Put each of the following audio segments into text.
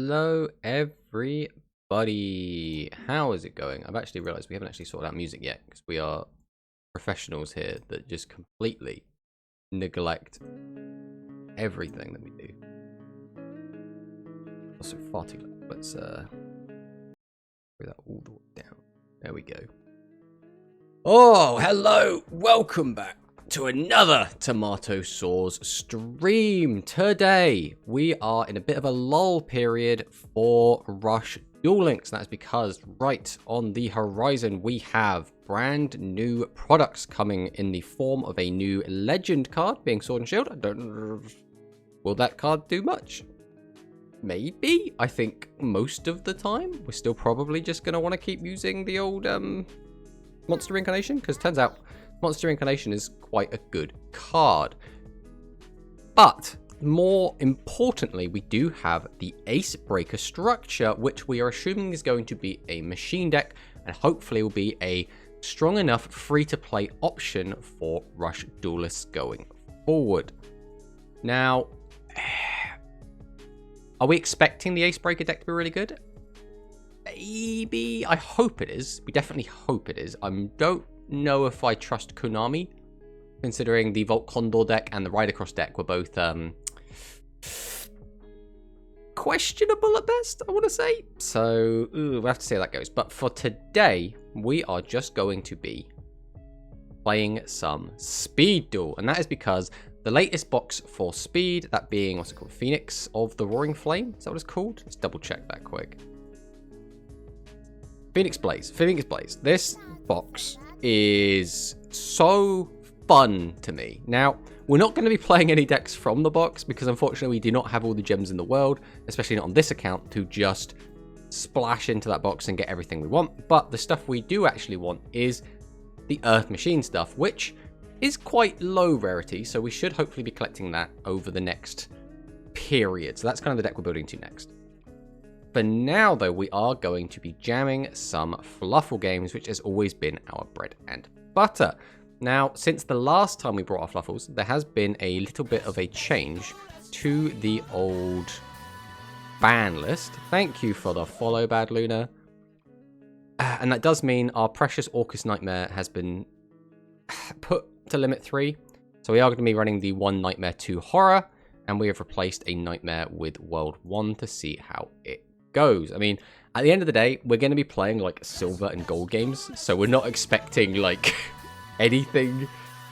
Hello, everybody. How is it going? I've actually realized we haven't actually sorted out music yet because we are professionals here that just completely neglect everything that we do. Also, far too loud. Let's bring that all the way down. There we go. Oh, hello. Welcome back to another Tomato Sauce stream. Today we are in a bit of a lull period for Rush Duel Links. That's because right on the horizon we have brand new products coming in the form of a new legend card being Sword and Shield. Will that card do much? Maybe. I think most of the time we're still probably just going to want to keep using the old Monster Reincarnation, because turns out Monster Reincarnation is quite a good card. But more importantly, we do have the Ace Breaker structure, which we are assuming is going to be a machine deck and hopefully will be a strong enough free-to-play option for Rush Duelists going forward. Now, are we expecting the Ace Breaker deck to be really good? Maybe. I hope it is. We definitely hope it is. I don't know if I trust Konami, considering the Volt Condor deck and the Rider Cross deck were both questionable at best, I want to say. So, we'll have to see how that goes. But for today, we are just going to be playing some Speed Duel. And that is because the latest box for Speed, that being, what's it called? Phoenix of the Roaring Flame? Is that what it's called? Let's double check that quick. Phoenix Blaze. This box is so fun to me. Now, we're not going to be playing any decks from the box because unfortunately we do not have all the gems in the world, especially not on this account, to just splash into that box and get everything we want. But the stuff we do actually want is the Earth Machine stuff, which is quite low rarity, so we should hopefully be collecting that over the next period. So that's kind of the deck we're building to next. For now, though, we are going to be jamming some FLUFFAL games, which has always been our bread and butter. Now, since the last time we brought our FLUFFALs, there has been a little bit of a change to the old ban list. Thank you for the follow, Bad Luna. And that does mean our precious Orcus Nightmare has been put to limit 3. So we are going to be running the 1 Nightmare 2 Horror, and we have replaced a Nightmare with World 1 to see how it goes. I mean, at the end of the day, we're going to be playing like silver and gold games, so we're not expecting like anything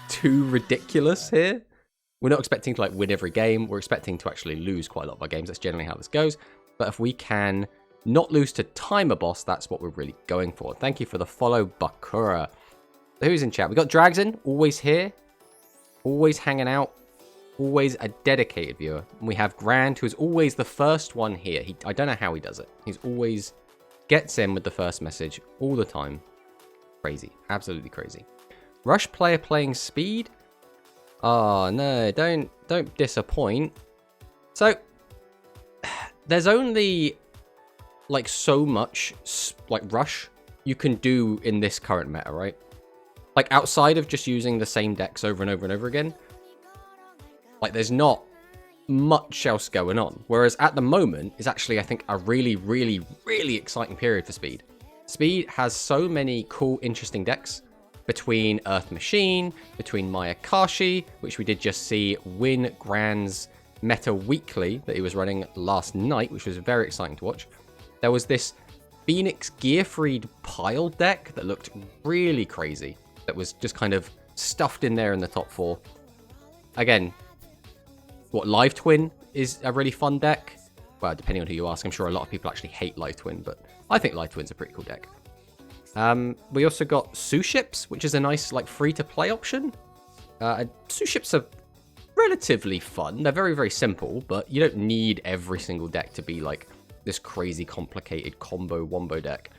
too ridiculous here. We're not expecting to like win every game. We're expecting to actually lose quite a lot of our games. That's generally how this goes. But if we can not lose to Timer Boss, that's what we're really going for. Thank you for the follow, Bakura. Who's in chat? We got Dragson, always here, always hanging out, always a dedicated viewer. And we have Grand, who is always the first one here. I don't know how he does it. He's always gets in with the first message all the time. Crazy, absolutely crazy. Rush player playing Speed. Oh no, don't disappoint. So there's only like so much like Rush you can do in this current meta, right? Like outside of just using the same decks over and over and over again. Like, there's not much else going on. Whereas at the moment, is actually, I think, a really, really, really exciting period for Speed. Speed has so many cool, interesting decks between Earth Machine, between Mayakashi, which we did just see win Grand's Meta Weekly that he was running last night, which was very exciting to watch. There was this Phoenix Gearfried pile deck that looked really crazy, that was just kind of stuffed in there in the top 4. Again, what, Live Twin is a really fun deck? Well, depending on who you ask, I'm sure a lot of people actually hate Live Twin, but I think Live Twin's a pretty cool deck. We also got Sue Ships, which is a nice, like, free-to-play option. Sue Ships are relatively fun. They're very, very simple, but you don't need every single deck to be, like, this crazy, complicated combo-wombo deck.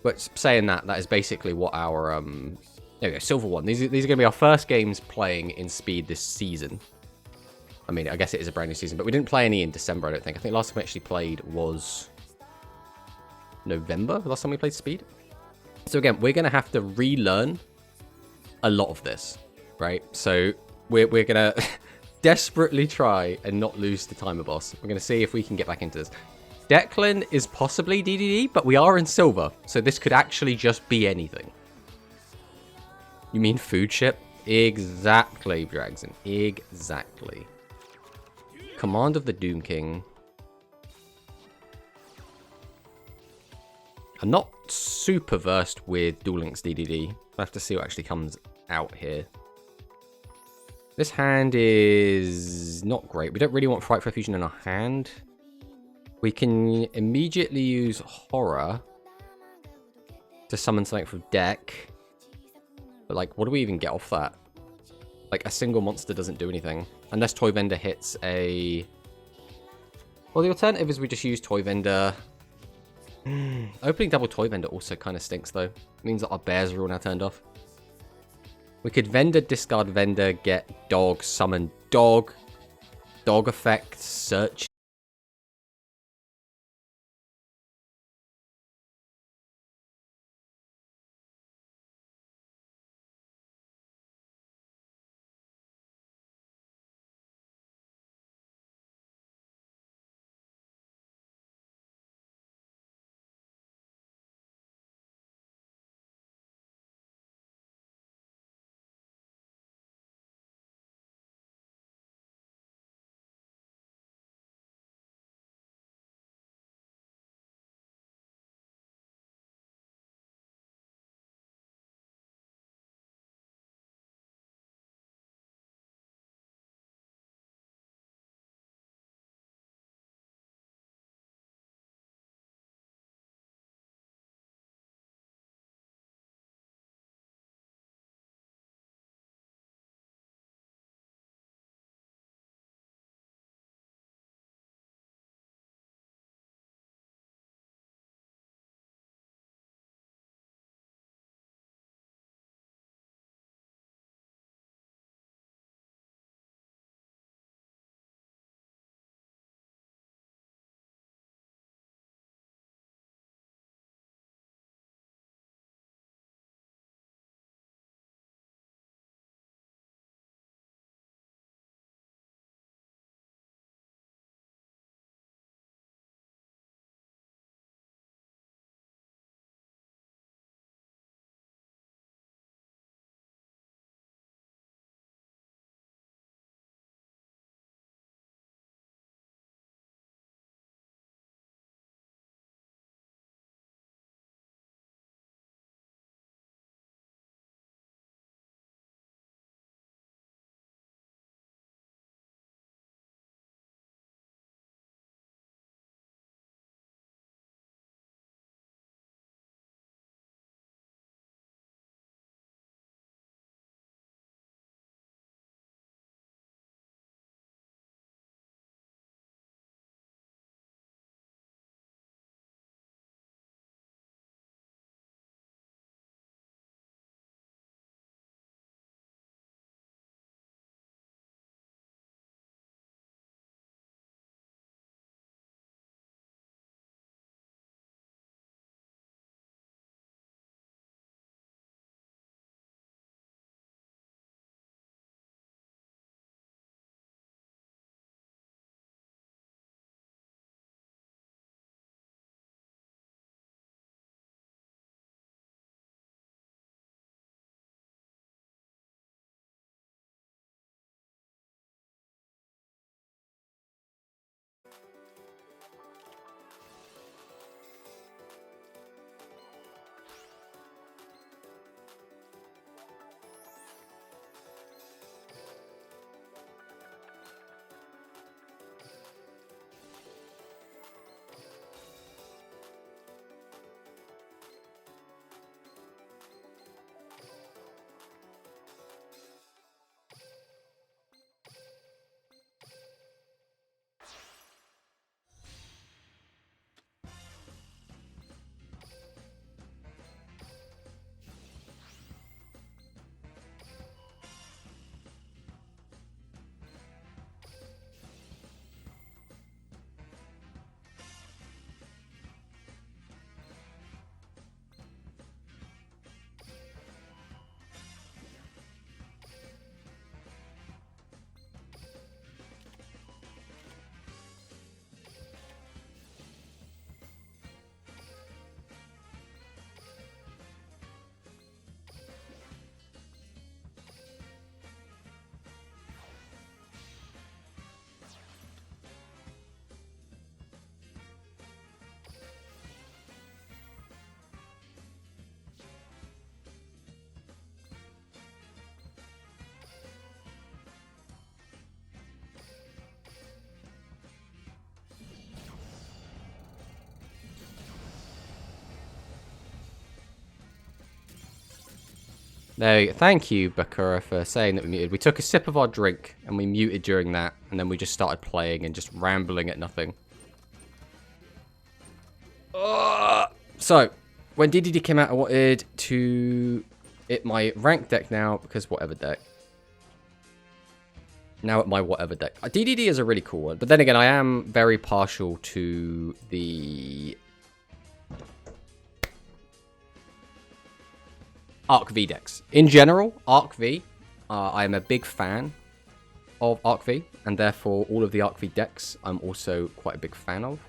But saying that, that is basically what our, there we go, Silver One. These are going to be our first games playing in Speed this season. I mean, I guess it is a brand new season, but we didn't play any in December, I don't think. I think last time we actually played was November, the last time we played Speed. So again, we're going to have to relearn a lot of this, right? So we're going to desperately try and not lose the Timer Boss. We're going to see if we can get back into this. Declan is possibly DDD, but we are in silver, so this could actually just be anything. You mean food ship? Exactly, Dragson. Exactly. Command of the Doom King. I'm not super versed with Duel Links DDD. I'll have to see what actually comes out here. This hand is not great. We don't really want Frightful Fusion in our hand. We can immediately use Horror to summon something from deck. But, like, what do we even get off that? Like, a single monster doesn't do anything. Unless Toy Vendor hits a... Well, the alternative is we just use Toy Vendor. Opening double Toy Vendor also kind of stinks, though. It means that our bears are all now turned off. We could Vendor, discard Vendor, get Dog, summon Dog. Dog effect, search There we go. Thank you, Bakura, for saying that we muted. We took a sip of our drink and we muted during that, and then we just started playing and just rambling at nothing. So, when DDD came out, I wanted to hit my rank deck now, because whatever deck. Now at my whatever deck. DDD is a really cool one, but then again, I am very partial to the Arc V decks. In general, Arc V, I am a big fan of Arc V, and therefore all of the Arc V decks I'm also quite a big fan of.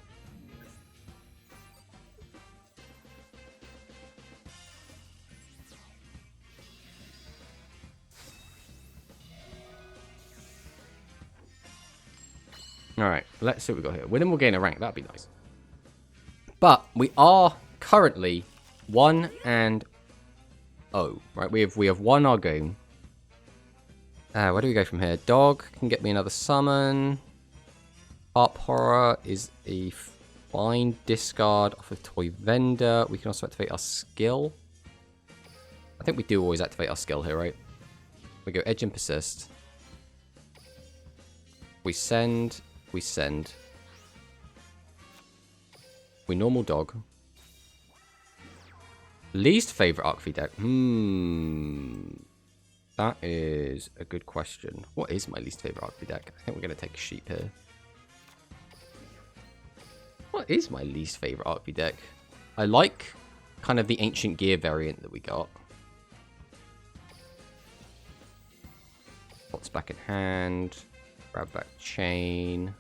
Alright, let's see what we got here. Win and we'll gain a rank, that'd be nice. But we are currently 1-0. Right, we have won our game. Where do we go from here? Dog can get me another summon. Harp Horror is a fine discard off of Toy Vendor. We can also activate our skill. I think we do always activate our skill here, right? We go Edge and Persist. We send. We send. We normal dog. Least favorite Arc V deck? That is a good question. What is my least favorite Arc V deck? I think we're going to take a sheep here. What is my least favorite Arc V deck? I like kind of the Ancient Gear variant that we got. What's back in hand? Grab back chain.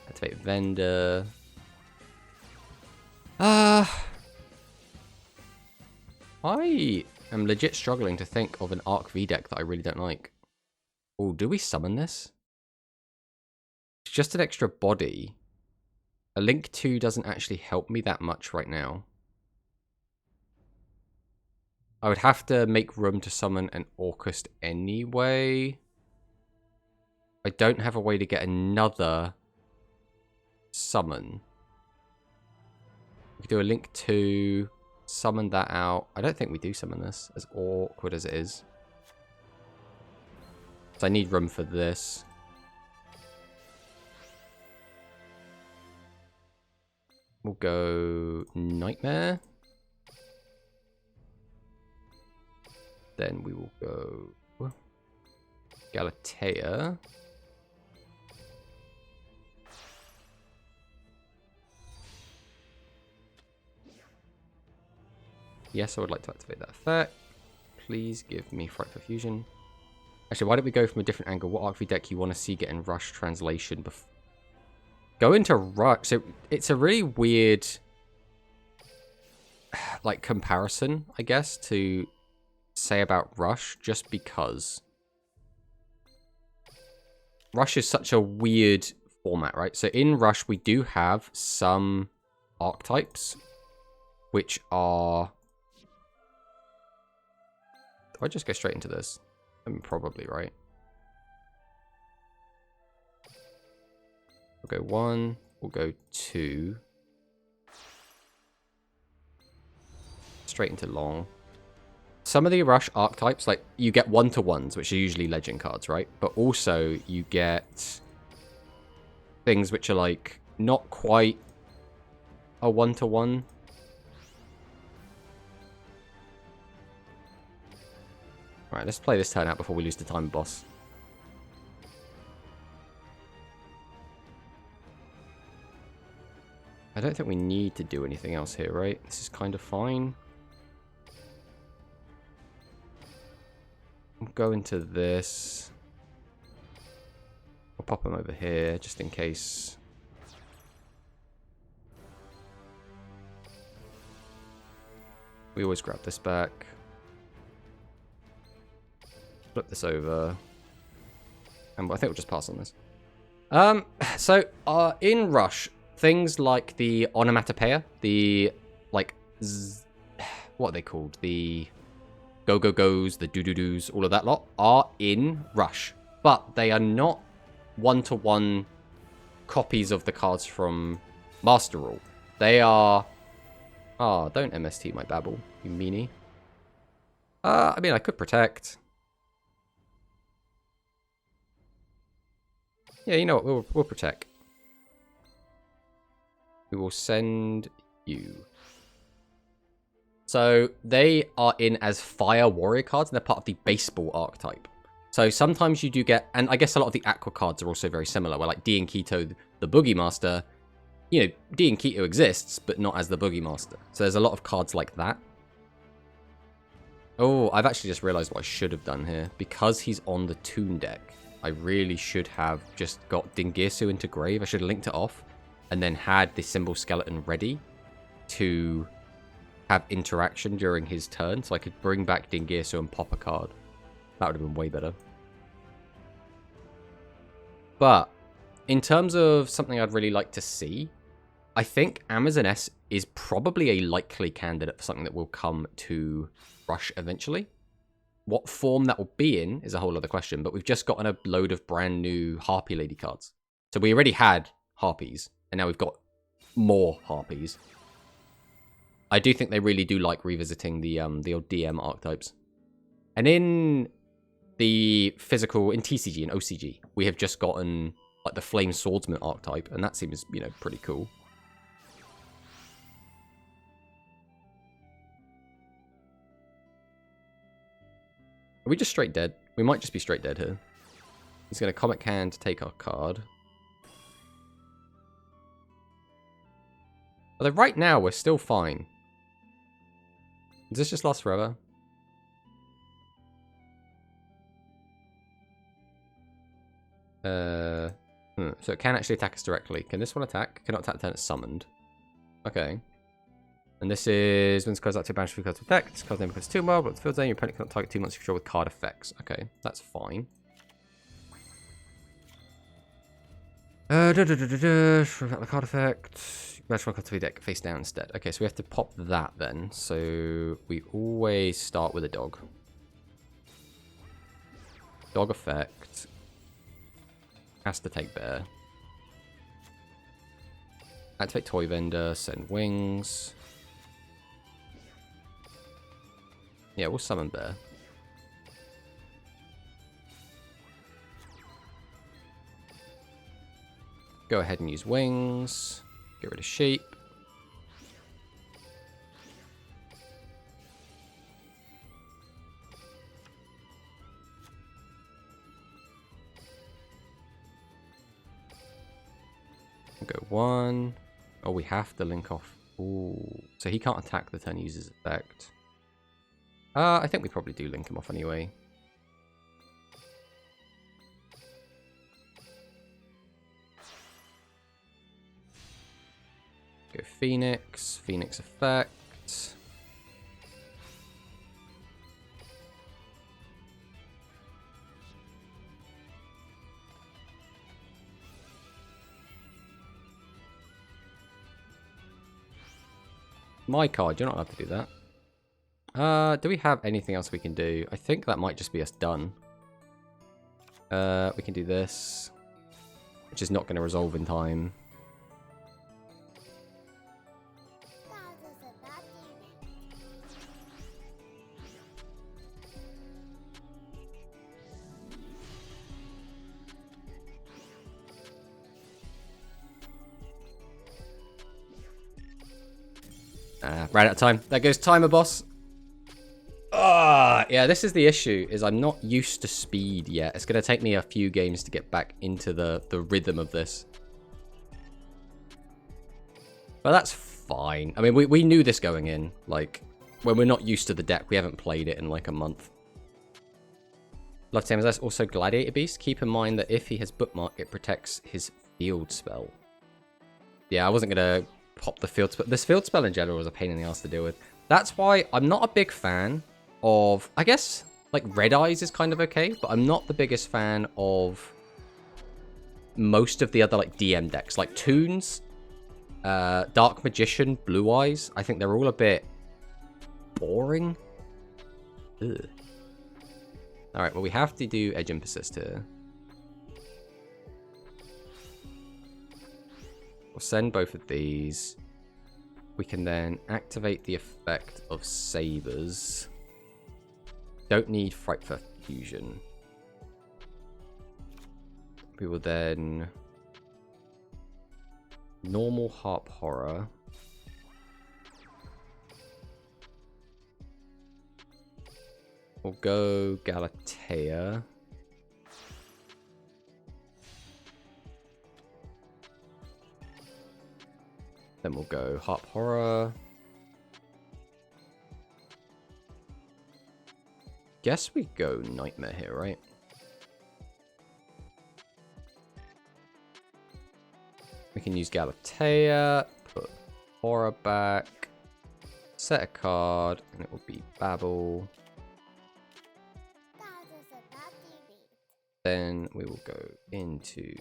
Activate vendor. I am legit struggling to think of an Arc V deck that I really don't like. Oh, do we summon this? It's just an extra body. A Link 2 doesn't actually help me that much right now. I would have to make room to summon an Orcust anyway. I don't have a way to get another summon. We could do a Link 2, summon that out. I don't think we do summon this, as awkward as it is. So I need room for this. We'll go Nightmare. Then we will go Galatea. Yes, I would like to activate that effect. Please give me Frightful Fusion. Actually, why don't we go from a different angle? What Arc V deck you want to see get in Rush translation? Go into Rush. So it's a really weird, like, comparison, I guess, to say about Rush, just because Rush is such a weird format, right? So in Rush, we do have some archetypes, which are... Do I just go straight into this? I'm probably right. We'll go 1, we'll go 2. Straight into long. Some of the Rush archetypes, like, you get 1-to-1s, which are usually legend cards, right? But also, you get things which are, like, not quite a 1-to-1. Alright, let's play this turn out before we lose the time boss. I don't think we need to do anything else here, right? This is kind of fine. I'll go into this. I'll pop them over here, just in case. We always grab this back. Flip this over. And I think we'll just pass on this. So, in Rush, things like the onomatopoeia, the, like, what are they called? The go-go-goes, the do-do-dos, all of that lot are in Rush. But they are not 1-to-1 copies of the cards from Master Rule. They are Oh, don't MST my babble, you meanie. I mean, I could protect. Yeah, you know what? We'll protect. We will send you. So they are in as fire warrior cards, and they're part of the baseball archetype. So sometimes you do get, and I guess a lot of the aqua cards are also very similar, where like D and Keto, the Boogie Master, you know, D and Keto exists, but not as the Boogie Master. So there's a lot of cards like that. Oh, I've actually just realized what I should have done here. Because he's on the Toon deck, I really should have just got Dingirsu into Grave. I should have linked it off, and then had the Symbol Skeleton ready to have interaction during his turn, so I could bring back Dingirsu and pop a card. That would have been way better. But in terms of something I'd really like to see, I think Amazon S is probably a likely candidate for something that will come to Rush eventually. What form that will be in is a whole other question, but we've just gotten a load of brand new Harpy Lady cards. So we already had Harpies, and now we've got more Harpies. I do think they really do like revisiting the old DM archetypes. And in the physical, in TCG and OCG, we have just gotten like the Flame Swordsman archetype, and that seems, you know, pretty cool. Are we just straight dead? We might just be straight dead here. He's going to Comet Can to take our card. Although right now we're still fine. Does this just last forever? So it can actually attack us directly. Can this one attack? Cannot attack the turn it's summoned. Okay. And this is when this cards active, banish 3 cards to attack. This card's name becomes 2 more, but the field zone, your opponent cannot target 2 monsters you control with card effects. Okay, that's fine. Remove the card effect. Banish 1 card to the deck, face down instead. Okay, so we have to pop that then. So we always start with a dog. Dog effect. Has to take bear. Activate Toy Vendor, send wings. Yeah, we'll summon bear. Go ahead and use wings. Get rid of sheep. Go 1. Oh, we have to link off. Ooh. So he can't attack the turn he uses effect. I think we probably do link him off anyway. Go Phoenix. Phoenix effect. My card, you're not allowed to do that. Do we have anything else we can do? I think that might just be us done. We can do this, which is not going to resolve in time. Ran out of time. There goes timer, boss. Yeah, this is the issue, is I'm not used to speed yet. It's going to take me a few games to get back into the rhythm of this. But that's fine. I mean, we knew this going in. Like, when we're not used to the deck, we haven't played it in like a month. Love Tamers, that's also Gladiator Beast. Keep in mind that if he has Bookmark, it protects his field spell. Yeah, I wasn't going to pop the field spell. This field spell in general was a pain in the ass to deal with. That's why I'm not a big fan of, I guess, like Red Eyes is kind of okay, but I'm not the biggest fan of most of the other like DM decks, like Toons, Dark Magician, Blue Eyes. I think they're all a bit boring. Ugh. All right, well, we have to do Edge and Persist here. We'll send both of these. We can then activate the effect of sabers. Don't need Frightful Fusion. We will then normal Harp Horror. We'll go Galatea. Then we'll go Harp Horror. Guess we go Nightmare here, right? We can use Galatea, put Horror back, set a card, and it will be Babel. Then we will go into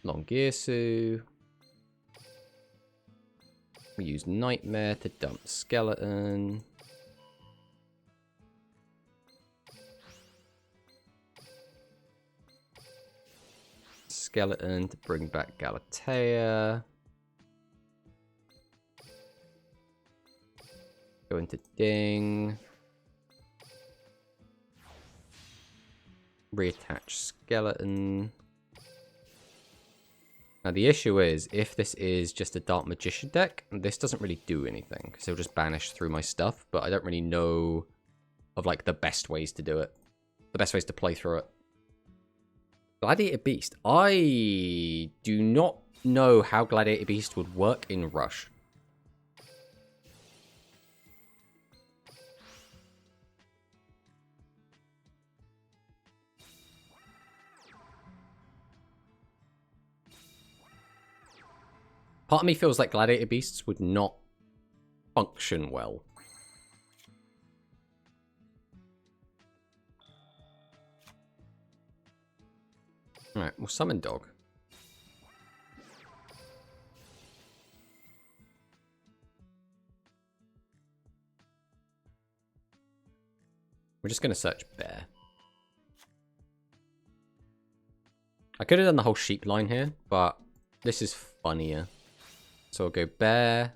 Longirsu. We use Nightmare to dump Skeleton. Skeleton to bring back Galatea. Go into Ding. Reattach Skeleton. Now the issue is, if this is just a Dark Magician deck, this doesn't really do anything, because it'll just banish through my stuff, but I don't really know of like the best ways to do it. The best ways to play through it. Gladiator Beast. I do not know how Gladiator Beast would work in Rush. Part of me feels like Gladiator Beasts would not function well. Alright, we'll summon Dog. We're just going to search Bear. I could have done the whole sheep line here, but this is funnier. So I'll go Bear.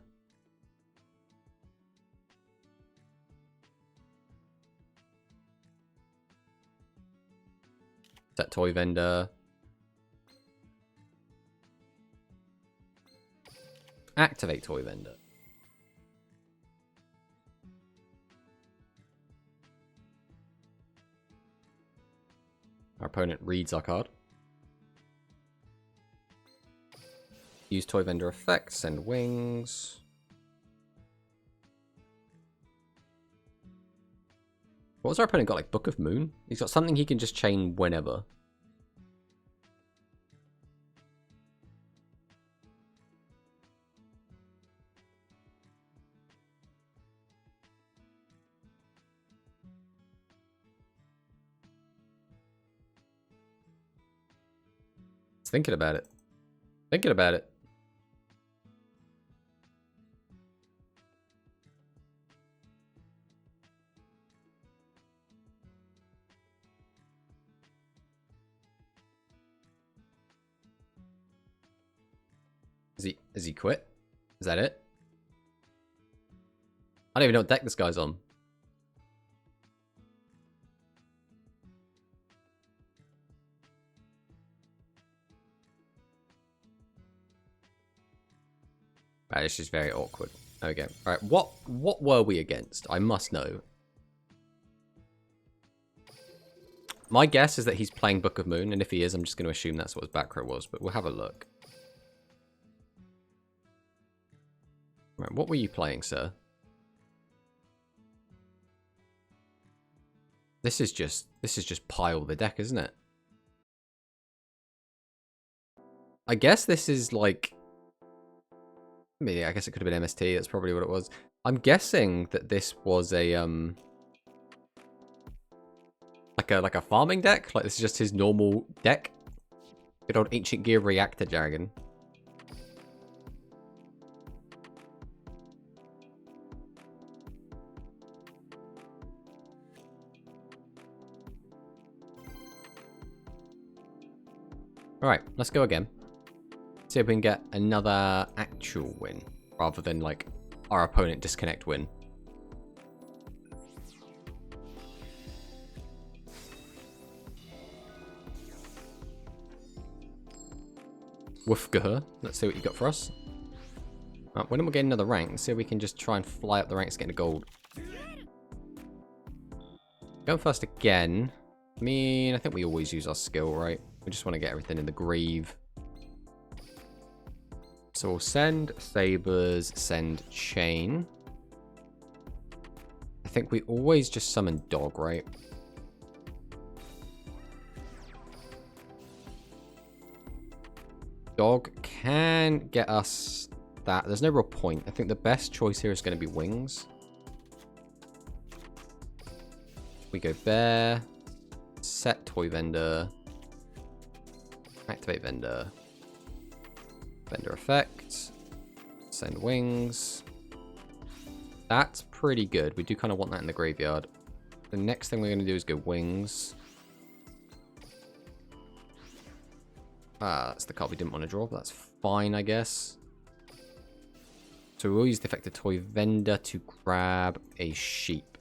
Set Toy Vendor. Activate Toy Vendor. Our opponent reads our card. Use Toy Vendor effect, send wings. What was our opponent got? Like Book of Moon? He's got something he can just chain whenever. Just thinking about it. Thinking about it. Is he quit? Is that it? I don't even know what deck this guy's on. Right, it's just very awkward. Okay. Alright, what were we against? I must know. My guess is that he's playing Book of Moon, and if he is, I'm just going to assume that's what his back row was, but we'll have a look. Right, what were you playing, sir? This is just pile the deck, isn't it? I guess this is like, I mean, I guess it could have been MST, that's probably what it was. I'm guessing that this was a like a farming deck, like this is just his normal deck. Good old Ancient Gear Reactor jargon. Alright, let's go again. See if we can get another actual win rather than like our opponent disconnect win. Woofgah. Let's see what you got for us. Right, when am we getting another rank? Let's see if we can just try and fly up the ranks, get into gold. Going first again. I mean, I think we always use our skill, right? We just want to get everything in the greave. So we'll send sabers, send chain. I think we always just summon dog, right? Dog can get us that. There's no real point. I think the best choice here is going to be wings. We go bear, set toy vendor, activate vendor, vendor effect, send wings. That's pretty good. We do kind of want that in the graveyard. The next thing we're going to do is go wings. That's the card we didn't want to draw, but that's fine, I guess. So we'll use the effective toy vendor to grab a sheep.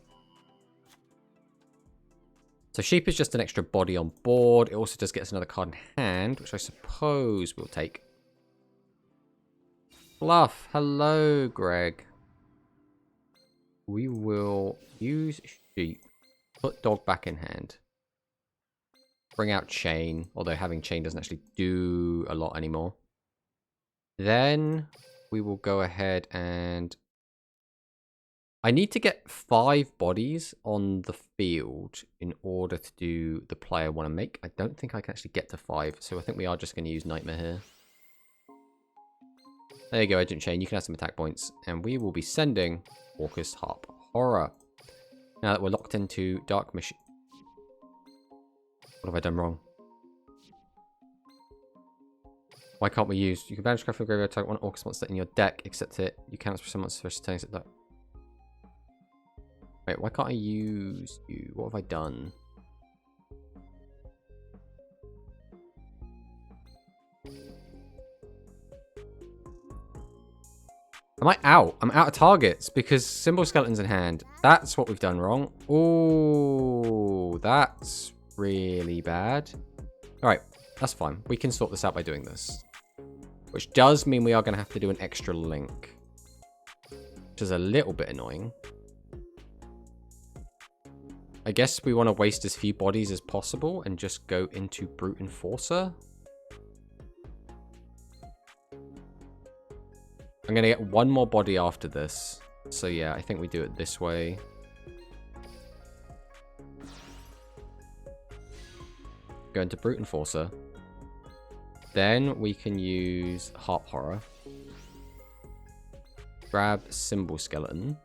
So sheep is just an extra body on board. It also does get us another card in hand, which I suppose we'll take. Fluff. Hello, Greg. We will use sheep. Put dog back in hand. Bring out chain, although having chain doesn't actually do a lot anymore. Then we will go ahead and... I need to get 5 bodies on the field in order to do the play I want to make. I don't think I can actually get to 5, so I think we are just going to use Nightmare here. There you go, Agent Chain. You can have some attack points. And we will be sending Walker's Harp Horror. Now that we're locked into Dark Machine... What have I done wrong? Why can't we use... You can banish card from the graveyard, target one Orcus monster in your deck, except it. You can't for some monsters for turning it that. Wait, why can't I use you? What have I done? Am I out? I'm out of targets because Symbol Skeleton's in hand. That's what we've done wrong. Oh, that's really bad. Alright, that's fine. We can sort this out by doing this. Which does mean we are going to have to do an extra link. Which is a little bit annoying. I guess we want to waste as few bodies as possible and just go into Brute Enforcer. I'm going to get one more body after this. So yeah, I think we do it this way. Go into Brute Enforcer. Then we can use Harp Horror. Grab Symbol Skeleton.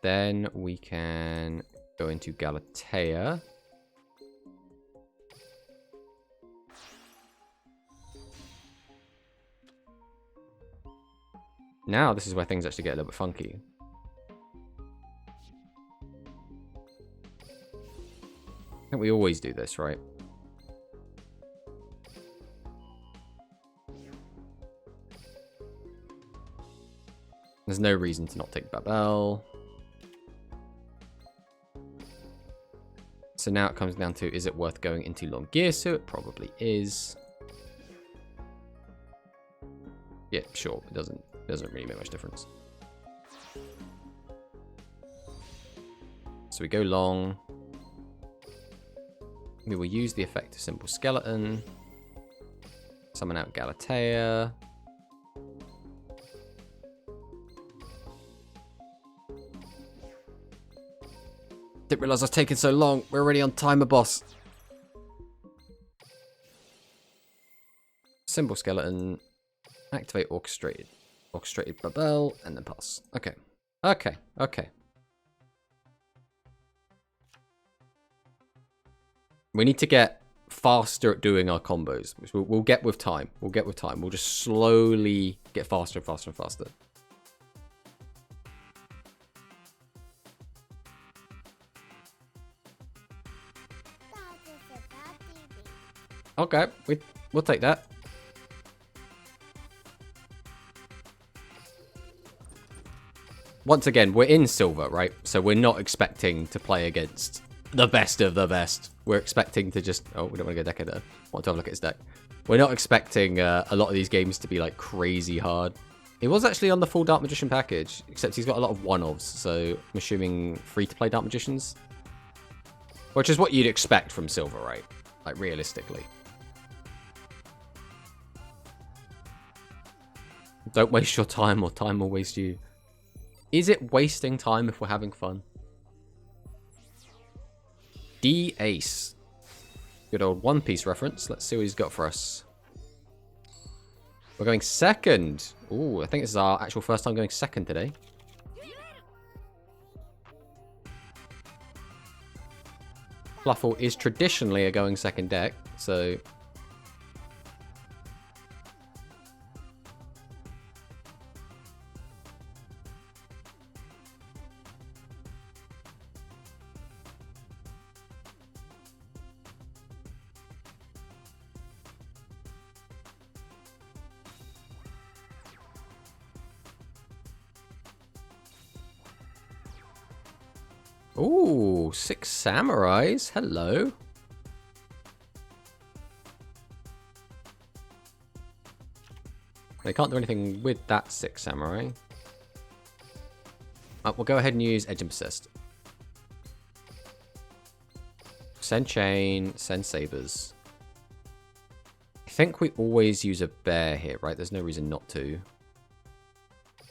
Then we can go into Galatea. Now this is where things actually get a little bit funky. I think we always do this, right? There's no reason to not take Babel. So now it comes down to, is it worth going into Longirsu? It probably is. Yeah, sure. It doesn't really make much difference. So we go long. We will use the effect of Symbol Skeleton. Summon out Galatea. Didn't realize I was taking so long. We're already on timer, boss. Symbol Skeleton. Activate Orchestrated. Orchestrated Babel. And then pass. Okay. Okay. Okay. We need to get faster at doing our combos, which we'll get with time. We'll get with time. We'll just slowly get faster and faster and faster. Okay, we'll take that. Once again, we're in silver, right? So we're not expecting to play against the best of the best. We're expecting to just... Oh, we don't want to go deck editor. Want to have a look at his deck. We're not expecting a lot of these games to be like crazy hard. He was actually on the full Dark Magician package, except he's got a lot of one-offs, so I'm assuming free-to-play Dark Magicians. Which is what you'd expect from silver, right? Like, realistically. Don't waste your time, or time will waste you. Is it wasting time if we're having fun? D-Ace. Good old One Piece reference. Let's see what he's got for us. We're going second. Ooh, I think this is our actual first time going second today. Fluffal is traditionally a going second deck, so... Ooh, 6 samurais. Hello. They can't do anything with that 6 samurai. We'll go ahead and use Edge and Persist. Send Chain, send Sabers. I think we always use a bear here, right? There's no reason not to.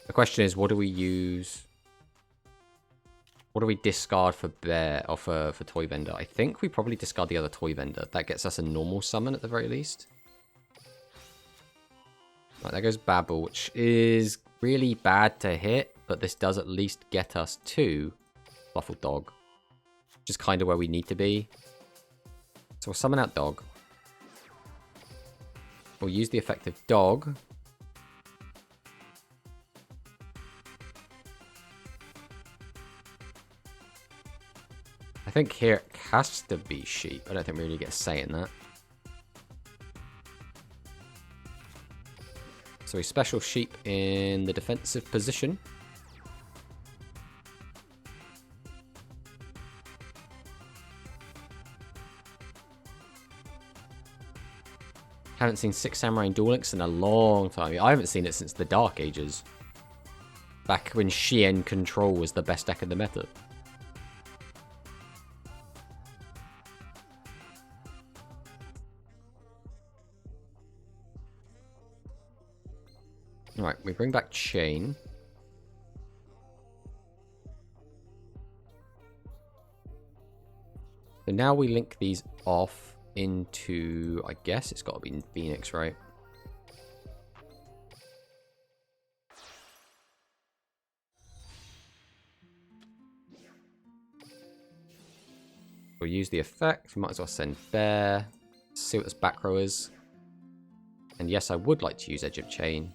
The question is, what do we use? What do we discard for bear or for toy vendor? I think we probably discard the other toy vendor. That gets us a normal summon at the very least. Right, there goes Babel, which is really bad to hit, but this does at least get us to Fluffal Dog, which is kind of where we need to be. So we'll summon out Dog. We'll use the effect of Dog. I think here it has to be sheep. I don't think we really get a say in that. So we special sheep in the defensive position. Haven't seen 6 Samurai and Duel Links in a long time. I haven't seen it since the Dark Ages. Back when Shien Control was the best deck in the meta. Right, we bring back Chain. So now we link these off into, I guess it's got to be Phoenix, right? We'll use the effect. We might as well send Bear. See what this back row is. And yes, I would like to use Edge of Chain.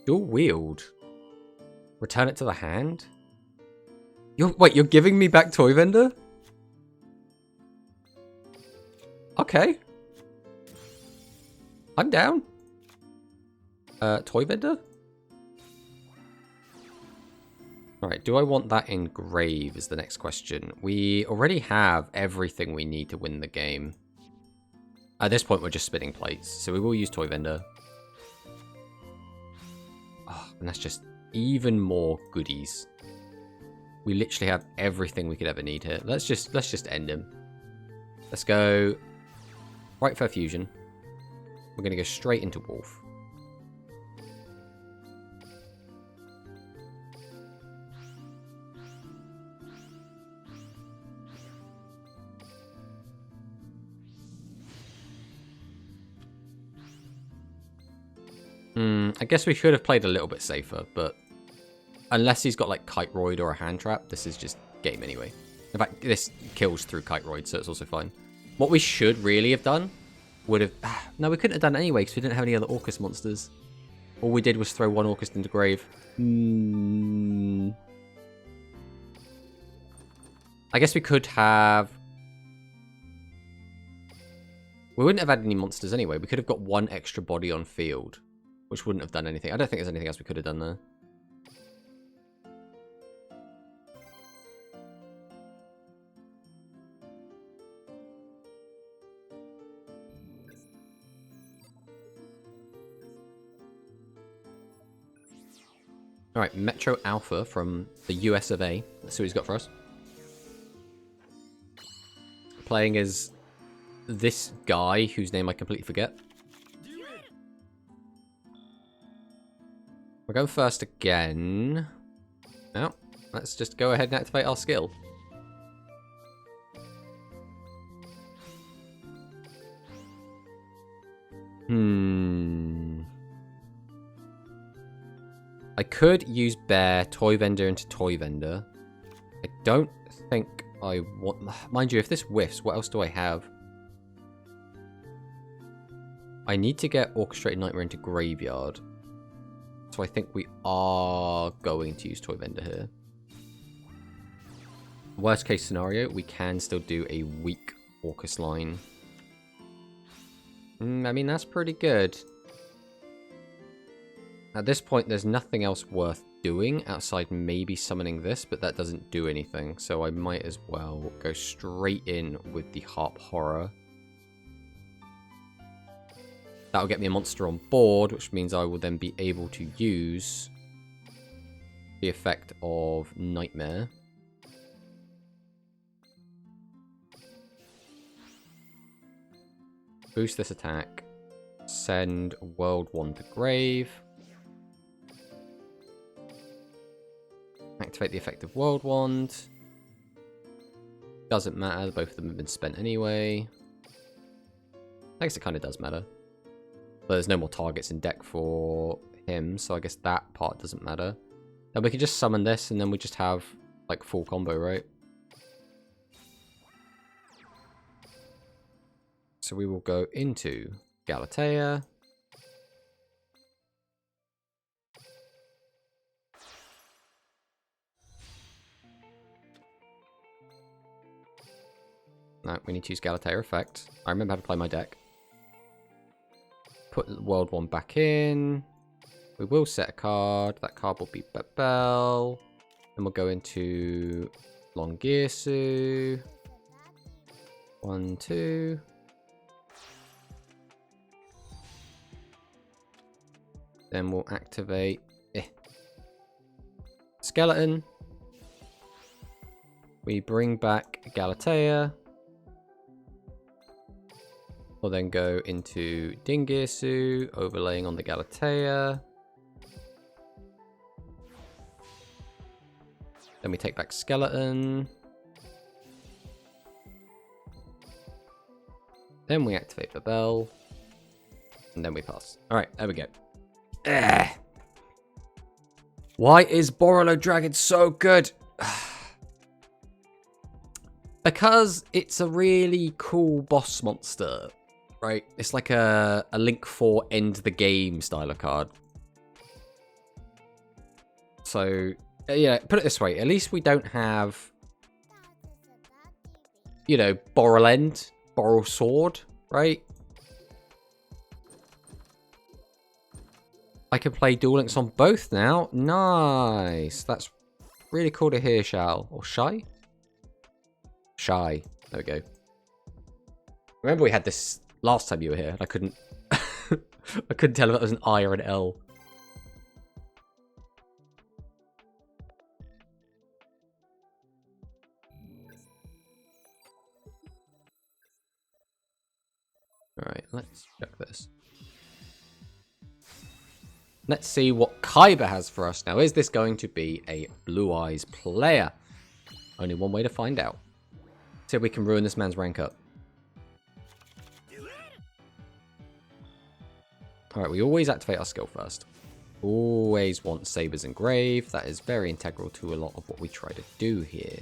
Dual wield. Return it to the hand. Wait, you're giving me back Toy Vendor? Okay. I'm down. Toy Vendor? Alright, do I want that in Grave is the next question. We already have everything we need to win the game. At this point, we're just spinning plates, so we will use Toy Vendor. Oh, and that's just even more goodies. We literally have everything we could ever need here. Let's just end him. Let's go right for fusion. We're gonna go straight into Wolf. I guess we should have played a little bit safer, but unless he's got like Kite Roid or a hand trap, this is just game anyway. In fact, this kills through Kite Roid, so it's also fine. What we should really have done would have... No, we couldn't have done it anyway because we didn't have any other Orcus monsters. All we did was throw one Orcus into Grave. I guess we could have We wouldn't have had any monsters anyway. We could have got one extra body on field, which wouldn't have done anything. I don't think there's anything else we could have done there. Alright, Metro Alpha from the US of A. Let's see what he's got for us. Playing as this guy whose name I completely forget. We're going first again. Now, let's just go ahead and activate our skill. I could use Bear, Toy Vendor into Toy Vendor. I don't think I want... Mind you, if this whiffs, what else do I have? I need to get Orchestrated Nightmare into Graveyard. So I think we are going to use Toy Vendor here. Worst case scenario, we can still do a weak Orcus line. I mean, that's pretty good. At this point, there's nothing else worth doing outside maybe summoning this, but that doesn't do anything. So I might as well go straight in with the Harp Horror. That'll get me a monster on board, which means I will then be able to use the effect of Nightmare. Boost this attack. Send World 1 to Grave. Activate the effect of World Wand. Doesn't matter, both of them have been spent anyway. I guess it kind of does matter. But there's no more targets in deck for him, so I guess that part doesn't matter. Then we can just summon this, and then we just have, like, full combo, right? So we will go into Galatea. No, we need to use Galatea effect. I remember how to play my deck. Put World 1 back in. We will set a card. That card will be Bell. Then we'll go into Longirsu. 1, 2. Then we'll activate Skeleton. We bring back Galatea. We'll then go into Dingirsu, overlaying on the Galatea. Then we take back Skeleton. Then we activate the bell. And then we pass. Alright, there we go. Why is Borolo Dragon so good? Because it's a really cool boss monster. Right, it's like a Link 4 end the game style of card. So, yeah, put it this way. At least we don't have, you know, Borrel Sword, right? I can play Duel Links on both now. Nice. That's really cool to hear, Shal. Or Shy? Shy. There we go. Remember we had this last time you were here, and I couldn't I couldn't tell if it was an I or an L. Alright, let's check this. Let's see what Kaiba has for us now. Is this going to be a Blue Eyes player? Only one way to find out. See if we can ruin this man's rank up. Alright, we always activate our skill first. Always want Sabers Engrave. That is very integral to a lot of what we try to do here.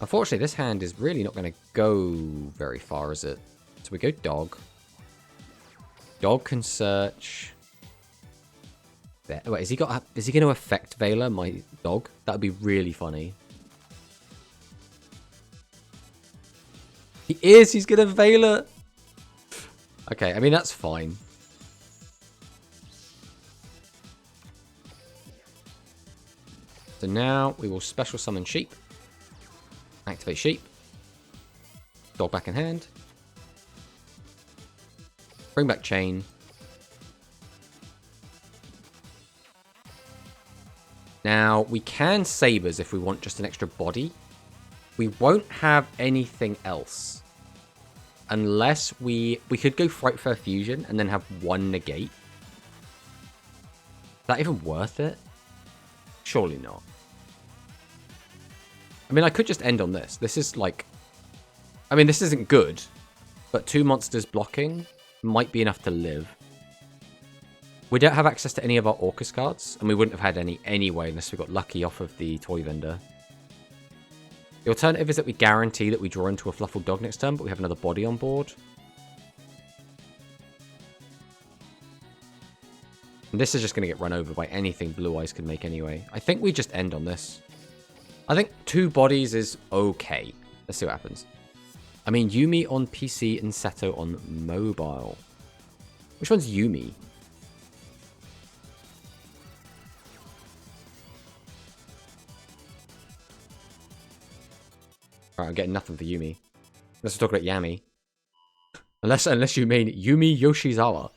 Unfortunately, this hand is really not going to go very far, is it? So we go Dog. Dog can search. There. Wait, is he going to affect Veiler, my dog? That would be really funny. He is! He's going to Veiler! Okay, I mean, that's fine. So now we will special summon sheep. Activate sheep. Dog back in hand. Bring back chain. Now, we can sabers if we want just an extra body. We won't have anything else. Unless we could go Frightful Fusion and then have one negate. Is that even worth it? Surely not. I mean, I could just end on this. This is like... I mean, this isn't good. But 2 monsters blocking might be enough to live. We don't have access to any of our Orcus cards. And we wouldn't have had any anyway unless we got lucky off of the toy vendor. The alternative is that we guarantee that we draw into a Fluffal Dog next turn, but we have another body on board. And this is just going to get run over by anything Blue Eyes can make anyway. I think we just end on this. I think 2 bodies is okay. Let's see what happens. I mean, Yuumi on PC and Seto on mobile. Which one's Yuumi? Alright, I'm getting nothing for Yuumi. Let's talk about Yami. Unless you mean Yumi Yoshizawa.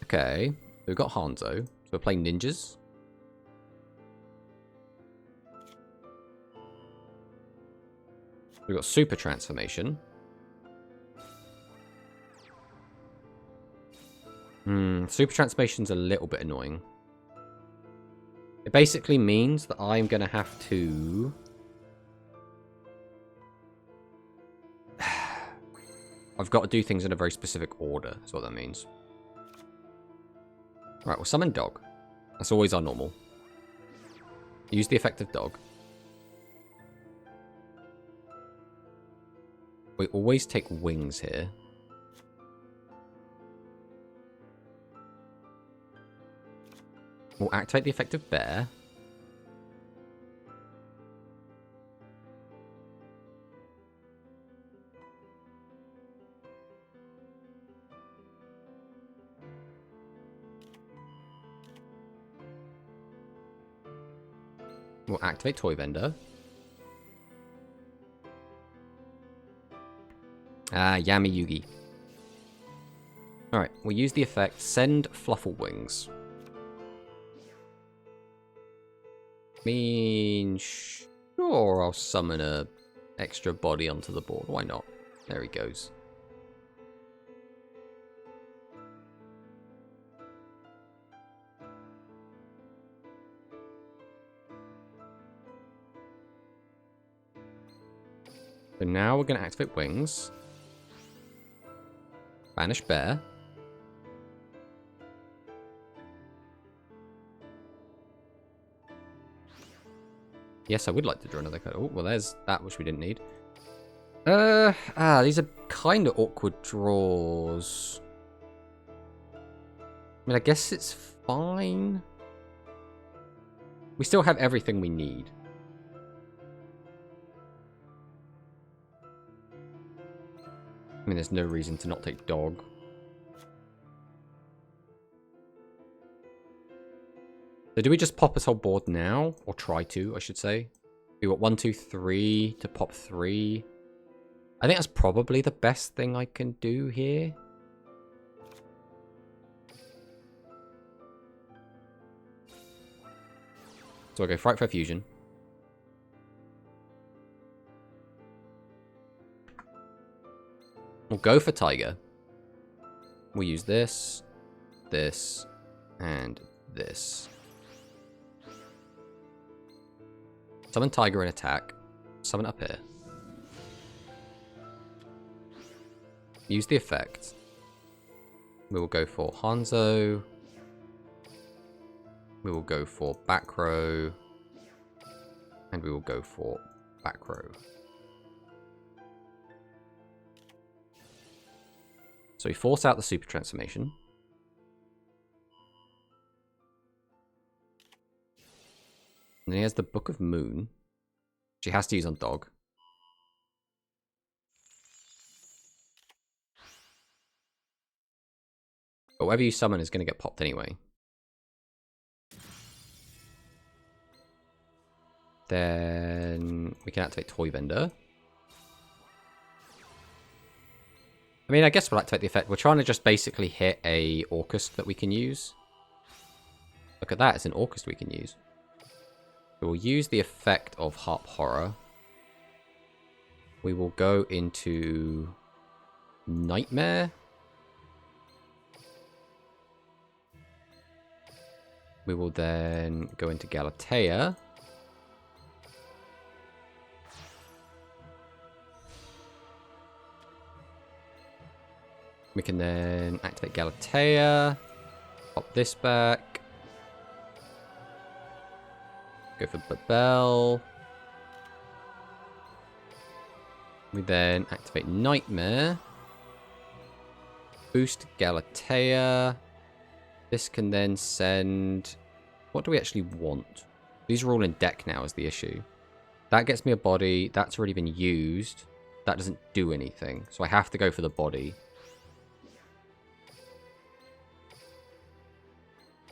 Okay, we've got Hanzo. So we're playing ninjas. We've got Super Transformation. Super Transformation's a little bit annoying. It basically means that I'm going to have to... I've got to do things in a very specific order, is what that means. Right, we'll summon Dog. That's always our normal. Use the effect of Dog. We always take wings here. We'll activate the effect of Bear. We'll activate Toy Vendor. Yami Yugi. Alright, we'll use the effect Send Fluffal Wings. Sure, I'll summon a extra body onto the board. Why not? There he goes. So now we're going to activate Wings. Banish Bear. Yes, I would like to draw another card. Oh, well, there's that which we didn't need. These are kind of awkward draws. I mean, I guess it's fine. We still have everything we need. I mean, there's no reason to not take Dog. So do we just pop this whole board now? Or try to, I should say. We got 1, 2, 3 to pop 3. I think that's probably the best thing I can do here. So I'll go Frightful Fusion. We'll go for Tiger. We'll use this, this, and this. Summon Tiger and attack. Summon up here. Use the effect. We will go for Hanzo. We will go for back row. And we will go for back row. So we force out the Super Transformation. And then he has the Book of Moon. She has to use on dog. But whatever you summon is going to get popped anyway. Then we can activate Toy Vendor. I mean, I guess we'll activate the effect. We're trying to just basically hit a Orcust that we can use. Look at that, it's an Orcust we can use. So we'll use the effect of Harp Horror. We will go into Nightmare. We will then go into Galatea. We can then activate Galatea. Pop this back. Go for Babel. We then activate Nightmare. Boost Galatea. This can then send... What do we actually want? These are all in deck now is the issue. That gets me a body. That's already been used. That doesn't do anything. So I have to go for the body.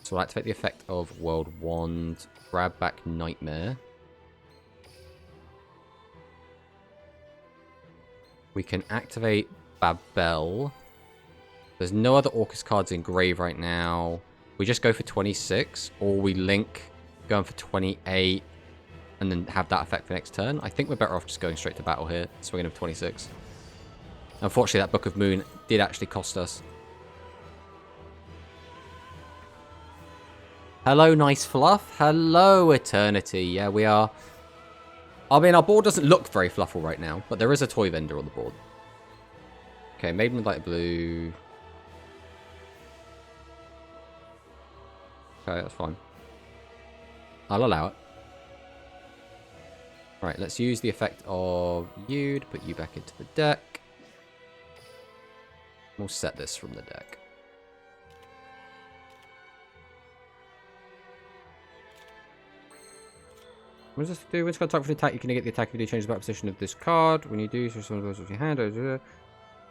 So we'll activate the effect of World Wand. Grab back Nightmare. We can activate Babel. There's no other Orcust cards in grave right now. We just go for 26, or we link going for 28, and then have that effect for next turn. I think we're better off just going straight to battle here, swinging of 26. Unfortunately, that Book of Moon did actually cost us. Hello, nice fluff. Hello, Eternity. Yeah, we are. I mean, our board doesn't look very fluffal right now, but there is a Toy Vendor on the board. Okay, Maiden with Light Blue. Okay, that's fine. I'll allow it. Right, let's use the effect of you to put you back into the deck. We'll set this from the deck. What does this do? When it's got attack for the attack, you can negate the attack if you change the back position of this card. When you do, so someone blows off your hand.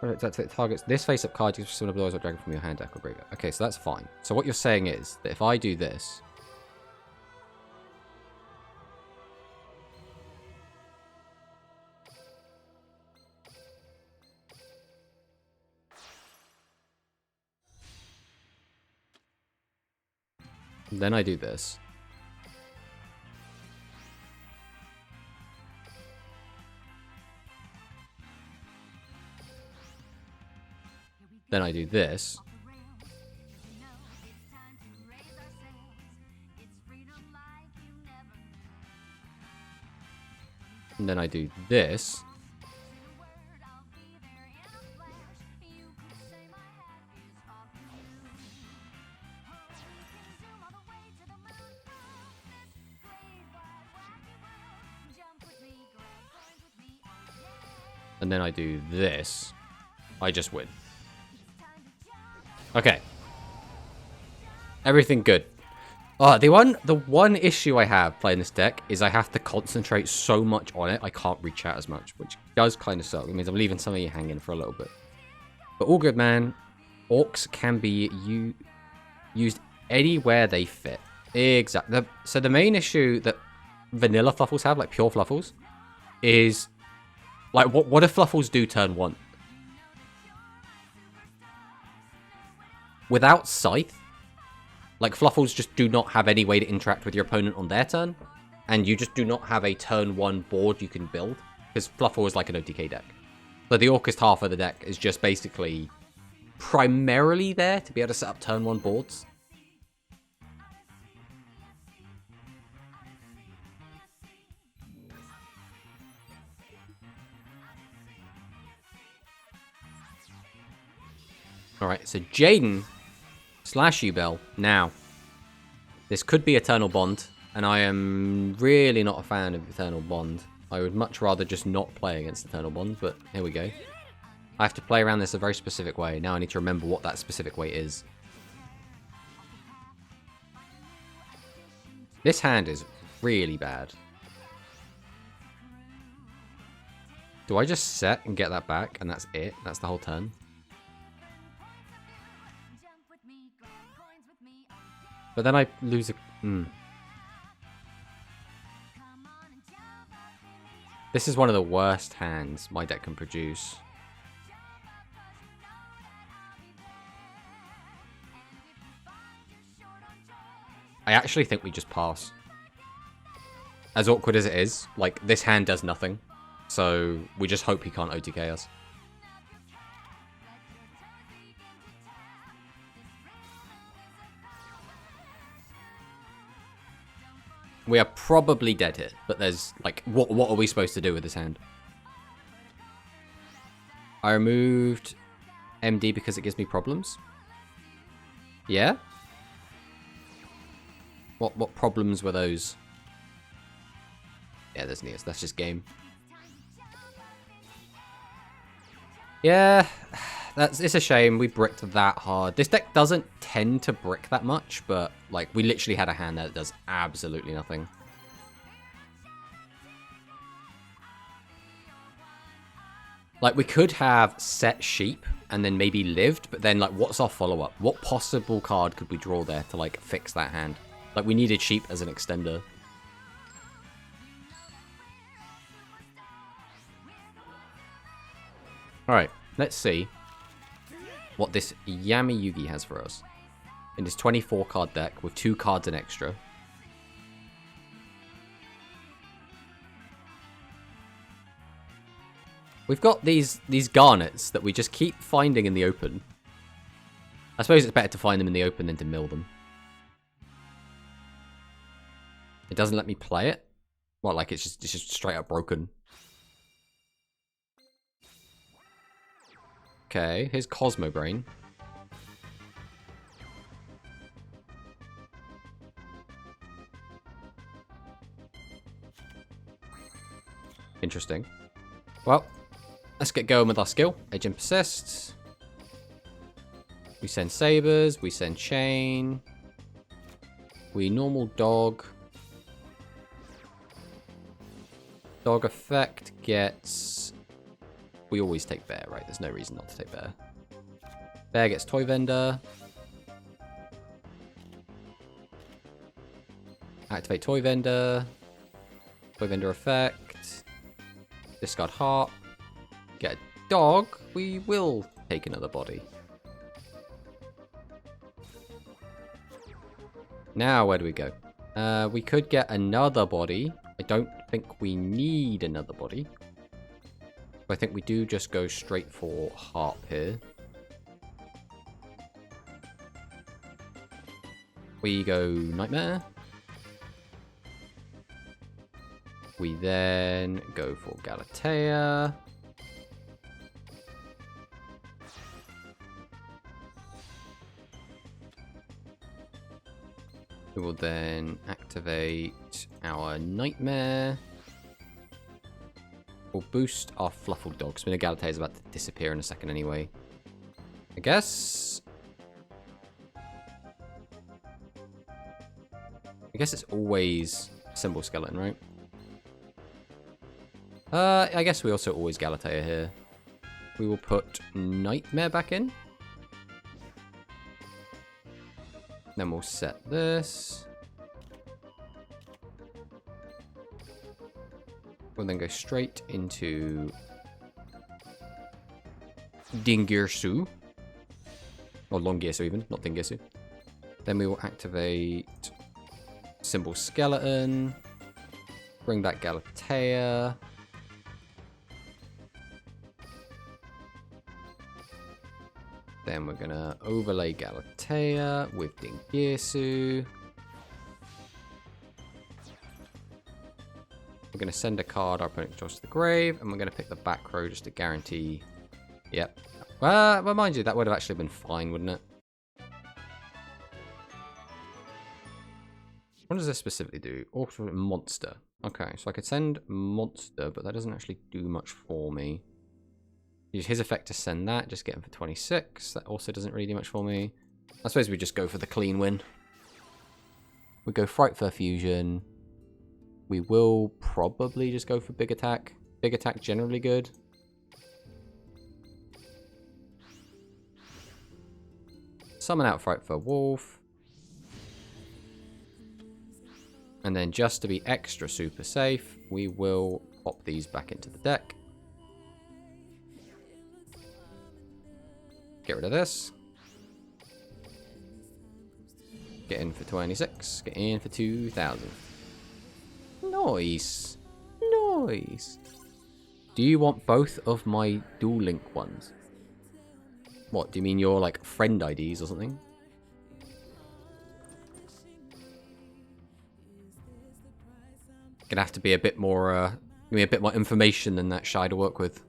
Activate targets. This face-up card gives someone blows or dragon from your hand, deck, or graveyard. Okay, so that's fine. So what you're saying is that if I do this, then I do this. Then I do this. And then I do this. And then I do this. I just win. Okay. Everything good. Oh, the one issue I have playing this deck is I have to concentrate so much on it, I can't reach out as much, which does kind of suck. It means I'm leaving some of you hanging for a little bit. But all good, man. Orcs can be used anywhere they fit. Exactly. So the main issue that vanilla Fluffals have, like pure Fluffals, is... Like, what do Fluffals do turn 1? Without Scythe, like, Fluffals just do not have any way to interact with your opponent on their turn, and you just do not have a turn 1 board you can build, because Fluffal is like an OTK deck. So the Orcust half of the deck is just basically primarily there to be able to set up turn 1 boards. Alright, so Jaden / Ubel. Now, this could be Eternal Bond, and I am really not a fan of Eternal Bond. I would much rather just not play against Eternal Bond, but here we go. I have to play around this a very specific way. Now I need to remember what that specific way is. This hand is really bad. Do I just set and get that back and that's it? That's the whole turn? But then I lose a... This is one of the worst hands my deck can produce. I actually think we just pass. As awkward as it is, like, this hand does nothing. So, we just hope he can't OTK us. We are probably dead here, but there's, like, what are we supposed to do with this hand? I removed MD because it gives me problems. Yeah? What problems were those? Yeah, there's Neos. That's just game. Yeah, it's a shame we bricked that hard. This deck doesn't tend to brick that much, but like we literally had a hand there that does absolutely nothing. Like we could have set sheep and then maybe lived, but then like what's our follow-up? What possible card could we draw there to like fix that hand? Like we needed sheep as an extender. Alright, let's see what this Yami Yugi has for us. In this 24 card deck with 2 cards in extra. We've got these garnets that we just keep finding in the open. I suppose it's better to find them in the open than to mill them. It doesn't let me play it? Well, like it's just straight up broken. Okay, here's Cosmo Brain. Interesting. Well, let's get going with our skill. Edge and Persist. We send Sabers, we send Chain. We normal Dog. Dog effect gets... We always take Bear, right? There's no reason not to take Bear. Bear gets Toy Vendor. Activate Toy Vendor. Toy Vendor effect. Discard Heart. Get a Dog. We will take another body. Now, where do we go? We could get another body. I don't think we need another body. I think we do just go straight for Harp here. We go Nightmare. We then go for Galatea. We will then activate our Nightmare. We'll boost our Fluffal Dog. Spinner Galatea is about to disappear in a second anyway. I guess it's always Symbol Skeleton, right? I guess we also always Galatea here. We will put Nightmare back in. Then we'll set this. We'll then go straight into Dingirsu. Or Longirsu even, not Dingirsu. Then we will activate Symbol Skeleton. Bring back Galatea. Then we're gonna overlay Galatea with Dingirsu. We're going to send a card our opponent draws to the grave, and we're going to pick the back row just to guarantee... Yep. Well, mind you, that would have actually been fine, wouldn't it? What does this specifically do? Also, Monster. Okay, so I could send Monster, but that doesn't actually do much for me. Use his effect to send that, just get him for 26. That also doesn't really do much for me. I suppose we just go for the clean win. We go Frightfur Fusion. We will probably just go for Big Attack. Big Attack generally good. summon out Frightful Wolf. And then just to be extra super safe, we will pop these back into the deck. Get rid of this. Get in for 26. Get in for 2,000. Nice. Nice. Do you want both of my Duel Link ones? What, do you mean your, like, friend IDs or something? Gonna have to be a bit more, give me a bit more information than that shy to work with.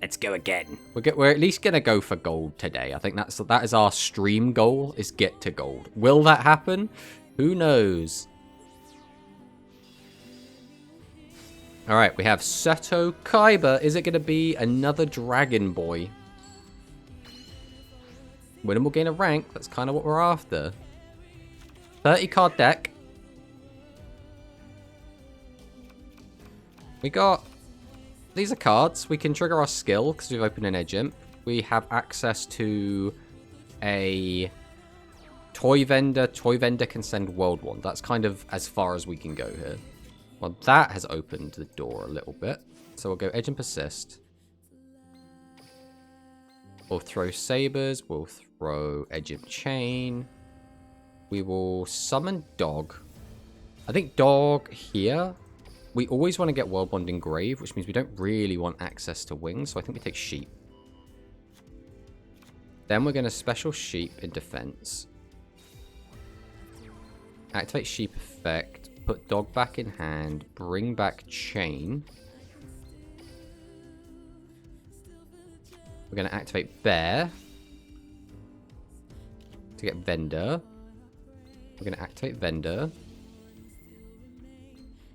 Let's go again. We're at least gonna go for gold today. I think that is our stream goal, is get to gold. Will that happen? Who knows? Alright, we have Seto Kaiba. Is it gonna be another Dragon Boy? Win and we'll gain a rank. That's kind of what we're after. 30 card deck. We got... These are cards. We can trigger our skill because we've opened an edge imp. We have access to a toy vendor. Toy vendor can send World Wand. That's kind of as far as we can go here. Well, that has opened the door a little bit. So we'll go edge and persist. We'll throw sabers. We'll throw edge imp chain. We will summon dog. I think dog here. We always want to get World Wand Engrave, which means we don't really want access to wings, so I think we take sheep. Then we're going to special sheep in defense. Activate sheep effect. Put dog back in hand. Bring back chain. We're going to activate bear. To get vendor. We're going to activate vendor.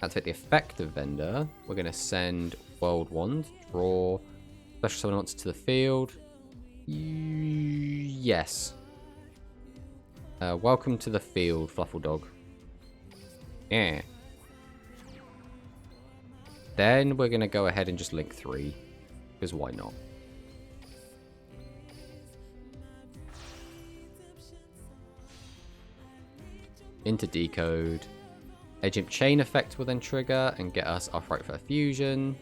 Activate the effect of vendor. We're going to send World Wand. Draw. Special summon monster to the field. Yes. Welcome to the field, Fluffal Dog. Yeah. Then we're going to go ahead and just link 3. Because why not? Into decode. Edge Imp Chain effect will then trigger and get us our Frightful Fusion.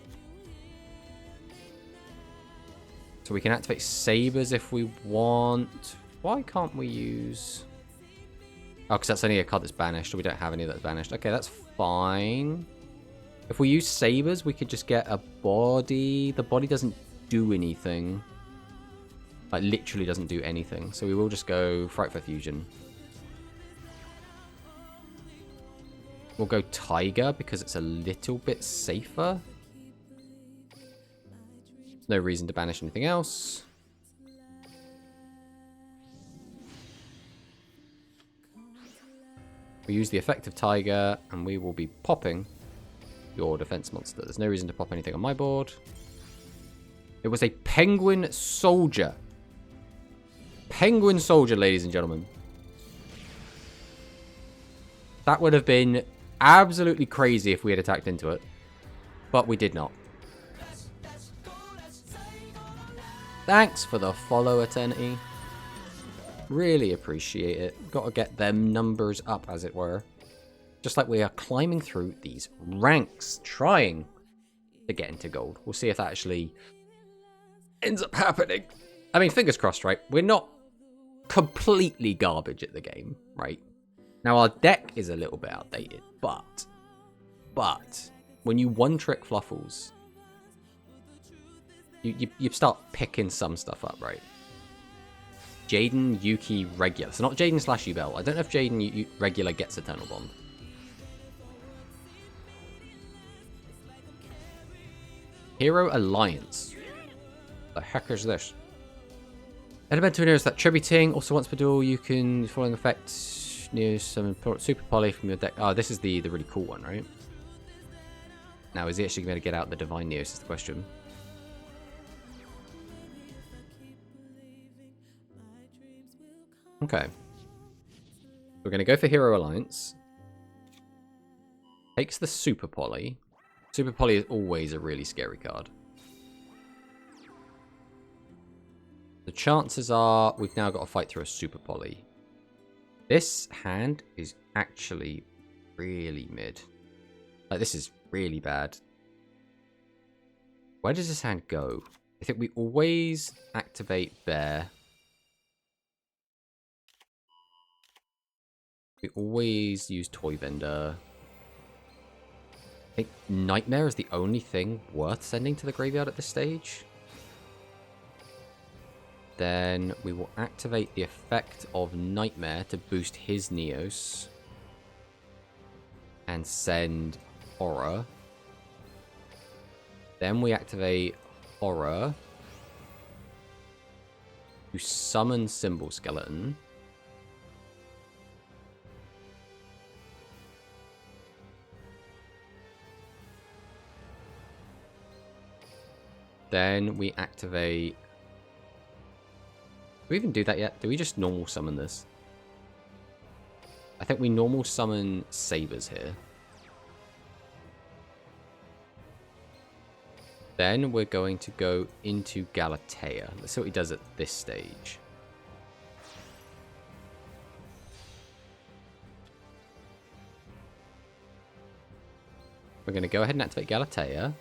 So we can activate Sabers if we want. Why can't we use... Oh, because that's only a card that's banished, so we don't have any that's banished. Okay, that's fine. If we use Sabers, we could just get a body. The body doesn't do anything. Like, literally doesn't do anything. So we will just go Frightful Fusion. We'll go Tiger because it's a little bit safer. No reason to banish anything else. We use the effect of Tiger and we will be popping your defense monster. There's no reason to pop anything on my board. It was a Penguin Soldier. Penguin Soldier, ladies and gentlemen. That would have been absolutely crazy if we had attacked into it. But we did not. Thanks for the follow, Eternity. Really appreciate it. Got to get them numbers up, as it were. Just like we are climbing through these ranks, trying to get into gold. We'll see if that actually ends up happening. I mean, fingers crossed, right? We're not completely garbage at the game, right? Now, our deck is a little bit outdated, but when you one-trick Fluffals, you start picking some stuff up, right? Jaden, Yuki, regular. So not Jaden / Yubel. I don't know if Jaden regular gets Eternal Bond. Hero Alliance. The heck is this? Elemental Neo is that tributing. Also once per duel, you can, following effect, near some super poly from your deck. Oh, this is the really cool one, right? Now, is he actually going to get out the Divine Neos is the question. Okay. We're going to go for Hero Alliance. Takes the Super Poly. Super Poly is always a really scary card. The chances are we've now got to fight through a Super Poly. This hand is actually really mid. Like, this is really bad. Where does this hand go? I think we always activate Bear. We always use Toy Vendor. I think Nightmare is the only thing worth sending to the graveyard at this stage. Then we will activate the effect of Nightmare to boost his Neos. And send Horror. Then we activate Horror to summon Symbol Skeleton. Then we activate... Do we even do that yet? Do we just normal summon this? I think we normal summon Sabers here. Then we're going to go into Galatea. Let's see what he does at this stage. We're going to go ahead and activate Galatea.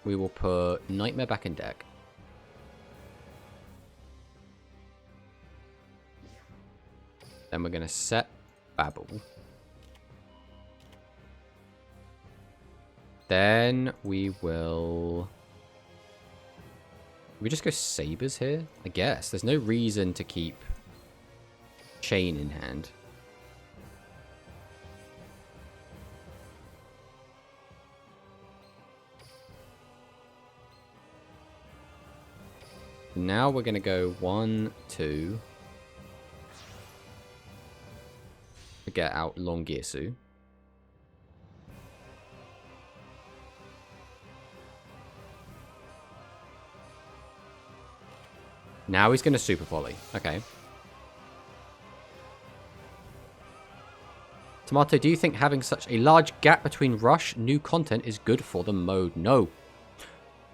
We will put Nightmare back in deck. Then we're going to set Babel. Then we will... we just go Sabers here? I guess. There's no reason to keep Chain in hand. Now we're going to go 1, 2... to get out Longirsu. Now he's going to Super Poly. Okay. Tomato, do you think having such a large gap between Rush new content is good for the mode? No.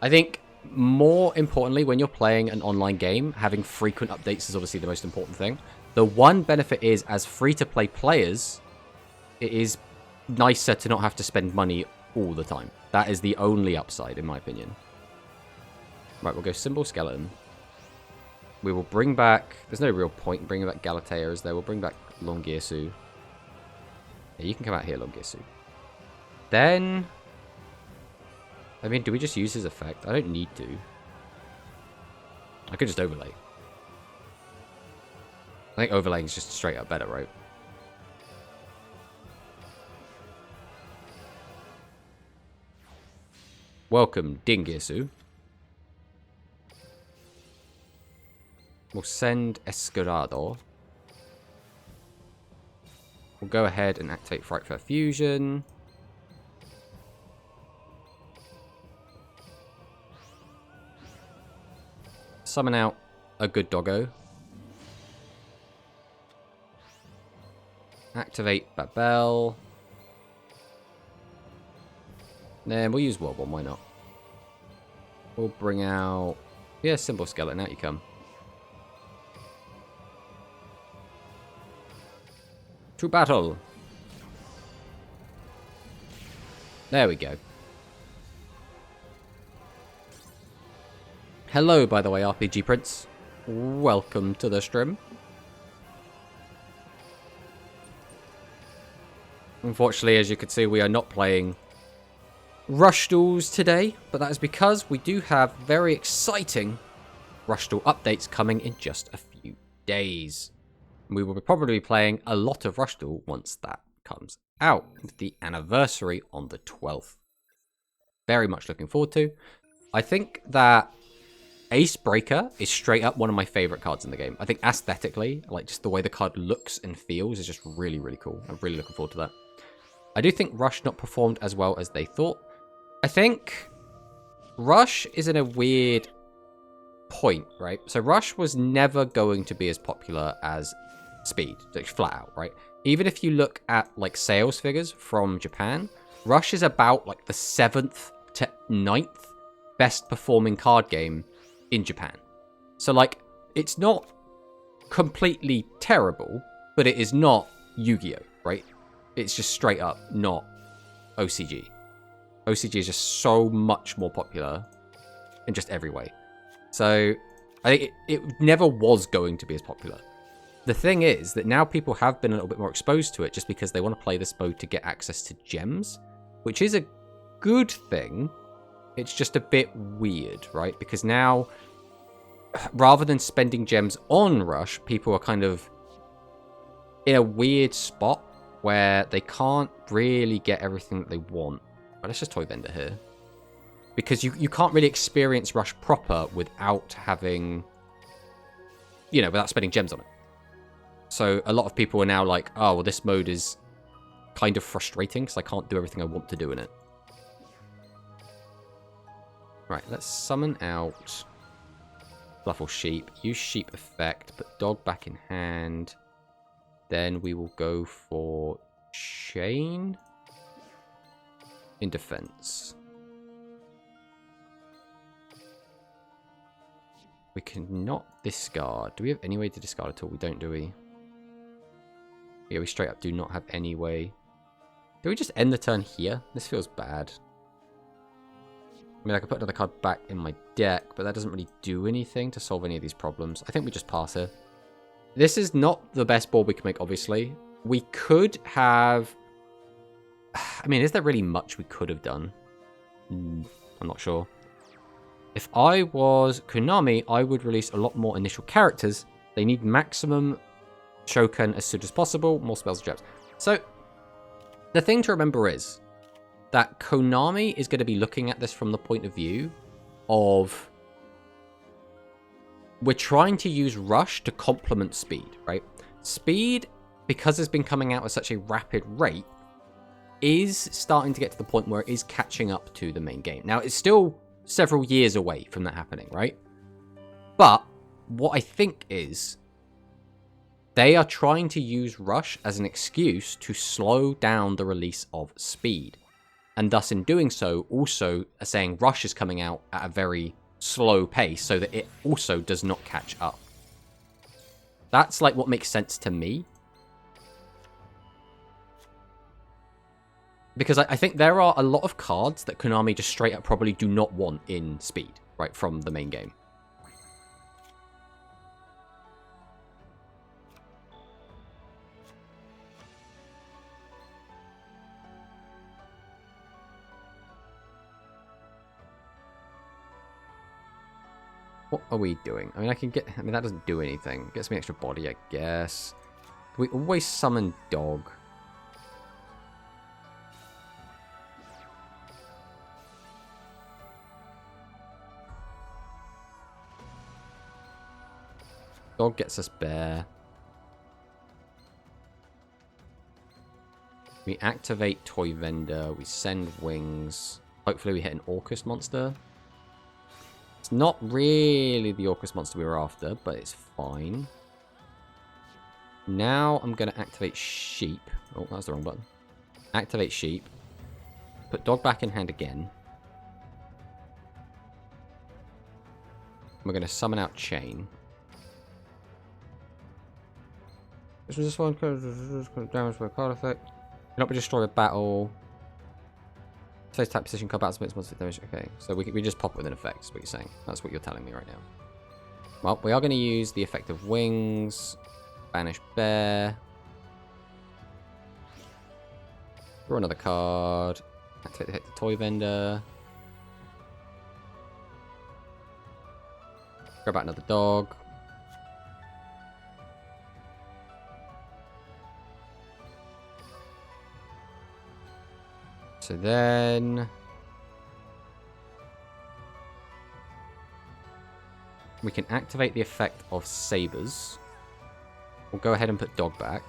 I think more importantly, when you're playing an online game, having frequent updates is obviously the most important thing. The one benefit is, as free-to-play players, it is nicer to not have to spend money all the time. That is the only upside, in my opinion. Right, we'll go Symbol Skeleton. We will bring back... there's no real point in bringing back Galatea, is there? We'll bring back Longirsu. Yeah, you can come out here, Longirsu. Then... I mean, do we just use his effect? I don't need to. I could just overlay. I think overlaying is just straight up better, right? Welcome, Dingirsu. We'll send Escurado. We'll go ahead and activate Frightfur Fusion. Summon out a good doggo. Activate Babel. Then we'll use Wobble, why not? We'll bring out... yeah, Symbol Skeleton, out you come. To battle. There we go. Hello, by the way, RPG Prince. Welcome to the stream. Unfortunately, as you can see, we are not playing Rush Duels today, but that is because we do have very exciting Rush Duel updates coming in just a few days. We will probably be playing a lot of Rush Duel once that comes out, with the anniversary on the 12th. Very much looking forward to. I think that Ace Breaker is straight up one of my favorite cards in the game. I think aesthetically, like just the way the card looks and feels is just really, really cool. I'm really looking forward to that. I do think Rush not performed as well as they thought. I think Rush is in a weird point, right? So Rush was never going to be as popular as Speed, like flat out, right? Even if you look at like sales figures from Japan, Rush is about like the 7th to 9th best performing card game in Japan. So, like, it's not completely terrible, but it is not Yu-Gi-Oh, right? It's just straight up not OCG. OCG is just so much more popular in just every way. So, I think it never was going to be as popular. The thing is that now people have been a little bit more exposed to it just because they want to play this mode to get access to gems, which is a good thing. It's just a bit weird, right? Because now, rather than spending gems on Rush, people are kind of in a weird spot where they can't really get everything that they want. But let's just toy vendor here. Because you can't really experience Rush proper without having, you know, without spending gems on it. So a lot of people are now like, oh, well, this mode is kind of frustrating because I can't do everything I want to do in it. Right, let's summon out FLUFFAL Sheep. Use Sheep effect, put Dog back in hand. Then we will go for Chain in defense. We cannot discard. Do we have any way to discard at all? We don't, do we? Yeah, we straight up do not have any way. Do we just end the turn here? This feels bad. I mean, I could put another card back in my deck, but that doesn't really do anything to solve any of these problems. I think we just pass here. This is not the best board we can make, obviously. We could have... I mean, is there really much we could have done? I'm not sure. If I was Konami, I would release a lot more initial characters. They need maximum Shokan as soon as possible. More spells and gems. So, the thing to remember is that Konami is going to be looking at this from the point of view of... we're trying to use Rush to complement Speed, right? Speed, because it's been coming out at such a rapid rate, is starting to get to the point where it is catching up to the main game. Now, it's still several years away from that happening, right? But what I think is they are trying to use Rush as an excuse to slow down the release of Speed. And thus, in doing so, also are saying Rush is coming out at a very slow pace so that it also does not catch up. That's like what makes sense to me. Because I think there are a lot of cards that Konami just straight up probably do not want in Speed, right, from the main game. What are we doing? I mean, I mean, that doesn't do anything. It gets me extra body, I guess. We always summon Dog. Dog gets us Bear. We activate Toy Vendor. We send Wings. Hopefully we hit an Orcus monster. It's not really the Orcus monster we were after, but it's fine. Now I'm going to activate Sheep. Oh, that was the wrong button. Activate Sheep. Put Dog back in hand again. We're going to summon out Chain. This was just one damage by a card effect. Cannot be destroyed a battle. Face type position, card battles, monster damage. Okay, so we just pop it with an effect, is what you're saying. That's what you're telling me right now. Well, we are going to use the effect of Wings. Banish Bear. Draw another card. Activate the Toy Vendor. Grab out another Dog. So then we can activate the effect of Sabers. We'll go ahead and put Dog back.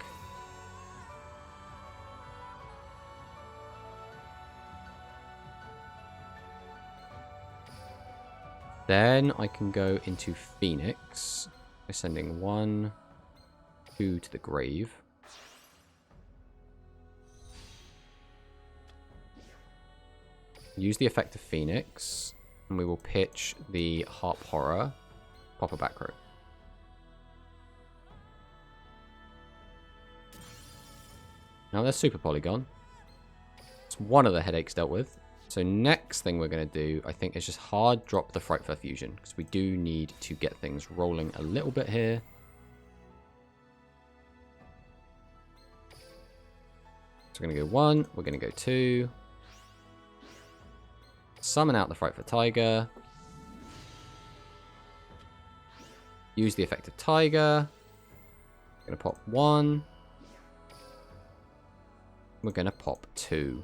Then I can go into Phoenix by sending 1, 2 to the grave. Use the effect of Phoenix, and we will pitch the Harp Horror. pop a back row. Now there's Super Polygon. It's one of the headaches dealt with. So next thing we're going to do, I think, is just hard drop the Frightful Fusion. Because we do need to get things rolling a little bit here. So we're going to go 1. We're going to go 2. Summon out the Frightful Tiger. Use the effect of Tiger. We're going to pop 1. We're going to pop 2.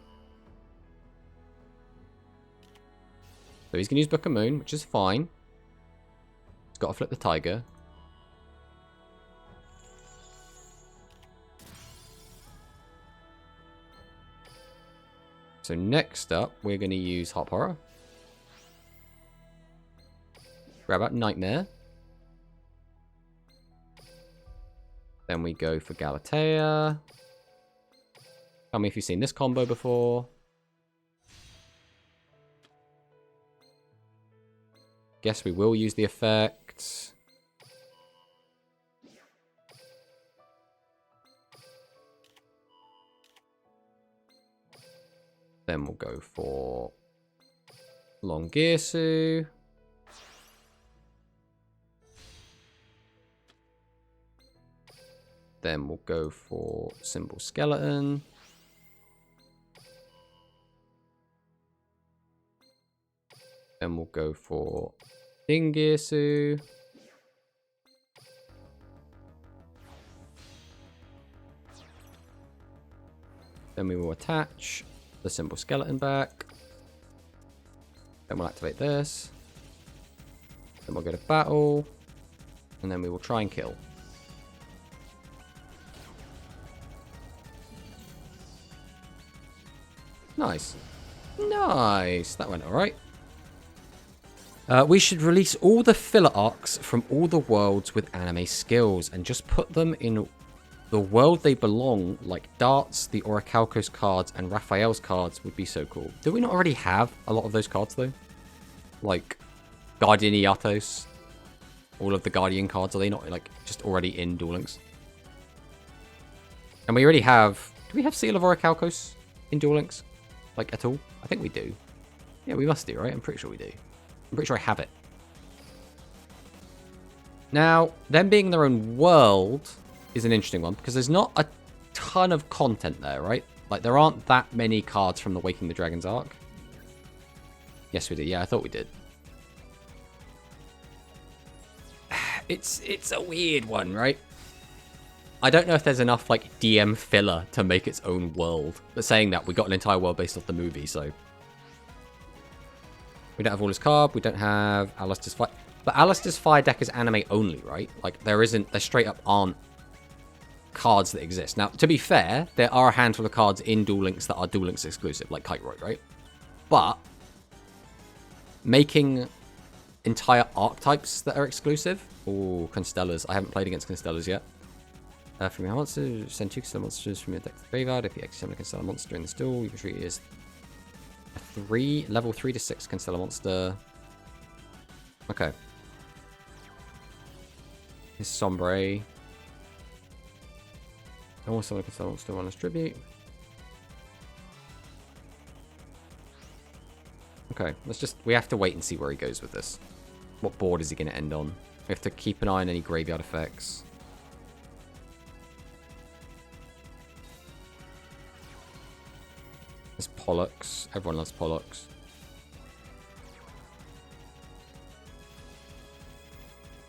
So he's going to use Book of Moon, which is fine. He's got to flip the Tiger. So next up, we're going to use Harp Horror. Grab out Nightmare. Then we go for Galatea. Tell me if you've seen this combo before. Guess we will use the effect. Then we'll go for Longirsu. Then we'll go for Symbol Skeleton. Then we'll go for Dingirsu. Then we will attach the Symbol Skeleton back. Then we'll activate this. Then we'll go to battle. And then we will try and kill. Nice. Nice. That went alright. We should release all the filler arcs from all the worlds with anime skills and just put them in the world they belong, like Darts, the Orichalcos cards, and Raphael's cards would be so cool. Do we not already have a lot of those cards, though? Like Guardian Iatos, all of the Guardian cards, are they not like just already in Duel Links? And we already have... Do we have Seal of Orichalcos in Duel Links? Like, at all? I think we do. Yeah, we must do, right? I'm pretty sure we do. I'm pretty sure I have it. Now, them being their own world is an interesting one, because there's not a ton of content there, right? Like, there aren't that many cards from the Waking the Dragons arc. Yes, we did. Yeah, I thought we did. It's a weird one, right? I don't know if there's enough, like, DM filler to make its own world. But saying that, we got an entire world based off the movie, so... We don't have all his carb. We don't have Alistair's Fire. But Alistair's Fire deck is anime only, right? Like, there straight up aren't cards that exist. Now, to be fair, there are a handful of cards in Duel Links that are Duel Links exclusive, like Kite Roy, right? But making entire archetypes that are exclusive... Ooh, Constellas. I haven't played against Constellas yet. From your monster, send 2 Constellar monsters from your deck to the graveyard. If you execute a Constellar monster in this duel, you can treat it as a level 3 to 6 Constellar monster. Okay. His Sombre. I want someone Constellar monster on his tribute. Okay, we have to wait and see where he goes with this. What board is he going to end on? We have to keep an eye on any graveyard effects. There's Pollux. Everyone loves Pollux.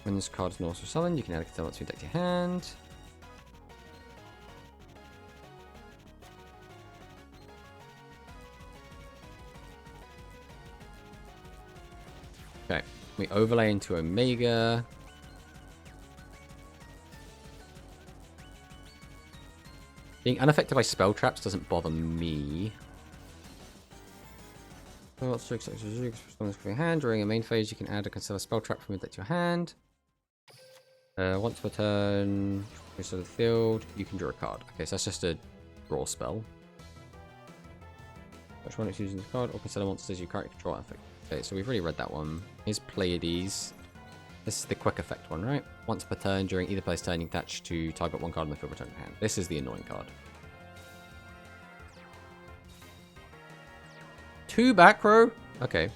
When this card is not also summoned, you can add a Constellar to your deck to your hand. Okay, we overlay into Omega. Being unaffected by spell traps doesn't bother me. What's your hand? During a main phase, you can add a Constellar spell trap from your deck to your hand. Once per turn, restore the field, you can draw a card. Okay, so that's just a draw spell. Which one is using this card? Or Constellar monsters you currently control. Okay, so we've already read that one. Here's Pleiades. This is the quick effect one, right? Once per turn, during either player's turn, you attach to target one card on the field, return to hand. This is the annoying card. 2 back row? Okay.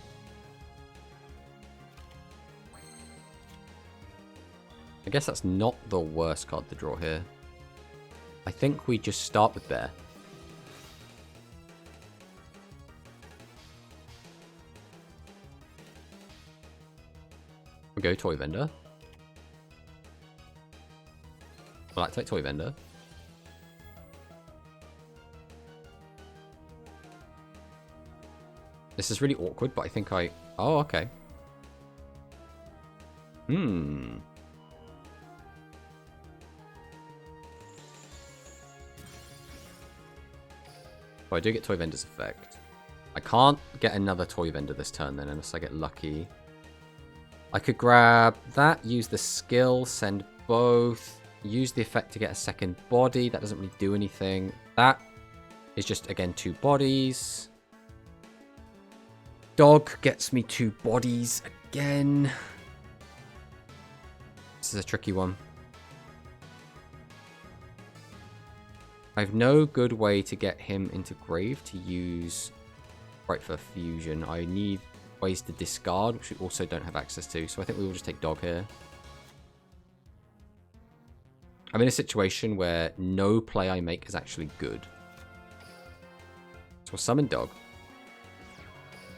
I guess that's not the worst card to draw here. I think we just start with Bear. We go Toy Vendor. I like to take Toy Vendor. This is really awkward, but I think I... Oh, okay. Oh, I do get Toy Vendor's effect. I can't get another Toy Vendor this turn then, unless I get lucky. I could grab that, use the skill, send both, use the effect to get a second body. That doesn't really do anything. That is just, again, 2 bodies. Dog gets me 2 bodies again. This is a tricky one. I have no good way to get him into grave to use right for fusion. I need ways to discard, which we also don't have access to. So I think we will just take dog here. I'm in a situation where no play I make is actually good. So we'll summon dog.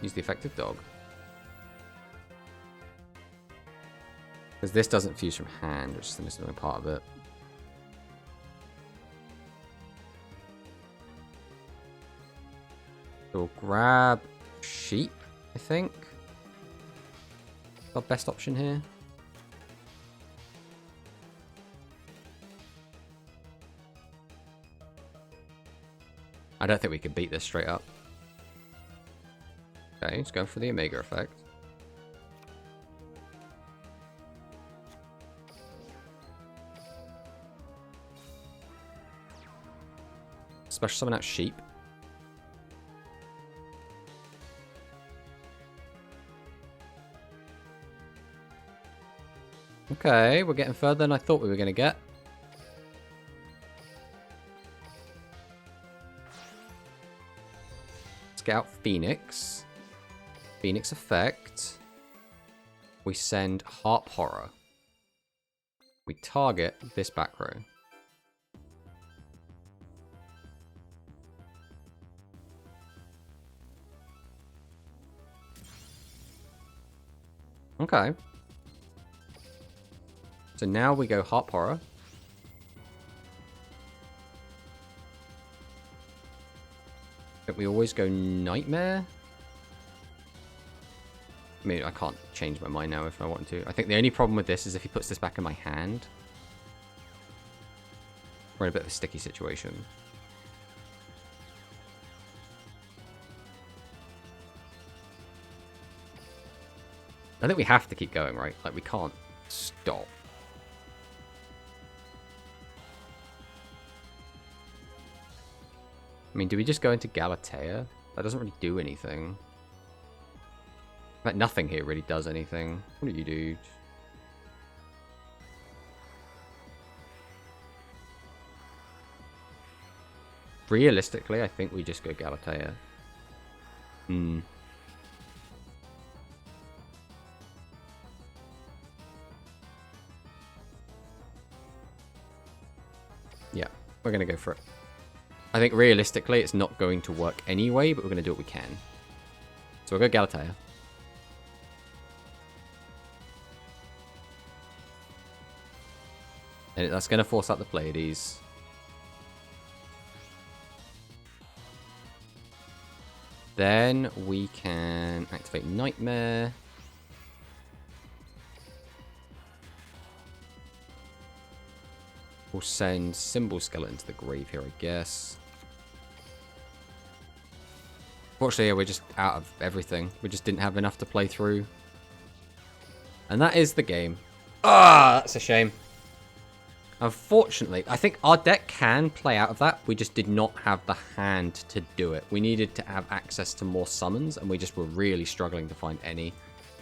Use the effect of dog. Because this doesn't fuse from hand, which is the missing part of it. So we'll grab sheep, I think. Our best option here. I don't think we can beat this straight up. Okay, let's go for the Omega effect. Special summon out sheep. Okay, we're getting further than I thought we were going to get. Let's get out Phoenix. Phoenix effect. We send Harp Horror. We target this back row. Okay. So now we go Harp Horror. But we always go Nightmare. I mean, I can't change my mind now if I want to. I think the only problem with this is if he puts this back in my hand. We're in a bit of a sticky situation. I think we have to keep going, right? Like, we can't stop. I mean, do we just go into Galatea? That doesn't really do anything. In fact, nothing here really does anything. What do you do? Realistically, I think we just go Galatea. Yeah, we're going to go for it. I think realistically it's not going to work anyway, but we're going to do what we can. So we'll go Galatea. And that's going to force out the Pleiades. Then we can activate Nightmare. We'll send Symbol Skeleton to the grave here, I guess. Fortunately, yeah, we're just out of everything. We just didn't have enough to play through. And that is the game. Ah, that's a shame. Unfortunately, I think our deck can play out of that. We just did not have the hand to do it. We needed to have access to more summons, and we just were really struggling to find any.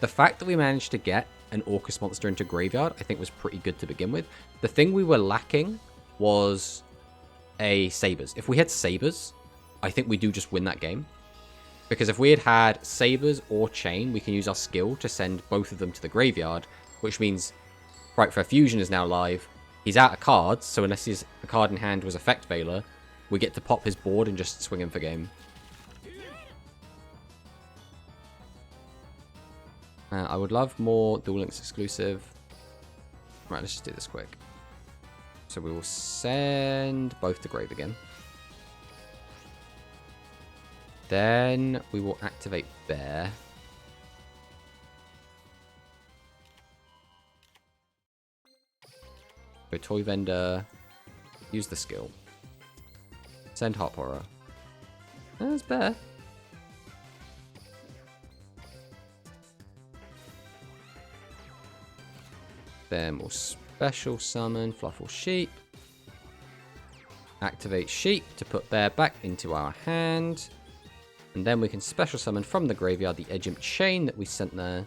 The fact that we managed to get an Orcus monster into graveyard, I think was pretty good to begin with. The thing we were lacking was a Sabers. If we had Sabers, I think we do just win that game. Because if we had Sabers or Chain, we can use our skill to send both of them to the graveyard, which means Frightful Fusion is now live. He's out of cards, so unless the card in hand was Effect Veiler, we get to pop his board and just swing him for game. I would love more Duel Links exclusive. Right, let's just do this quick. So we will send both to grave again. Then we will activate Bear. Go Toy Vendor. Use the skill. Send Harp Horror. There's Bear. Then we'll special summon Fluffal Sheep. Activate Sheep to put Bear back into our hand. And then we can special summon from the graveyard the Edgimp Chain that we sent there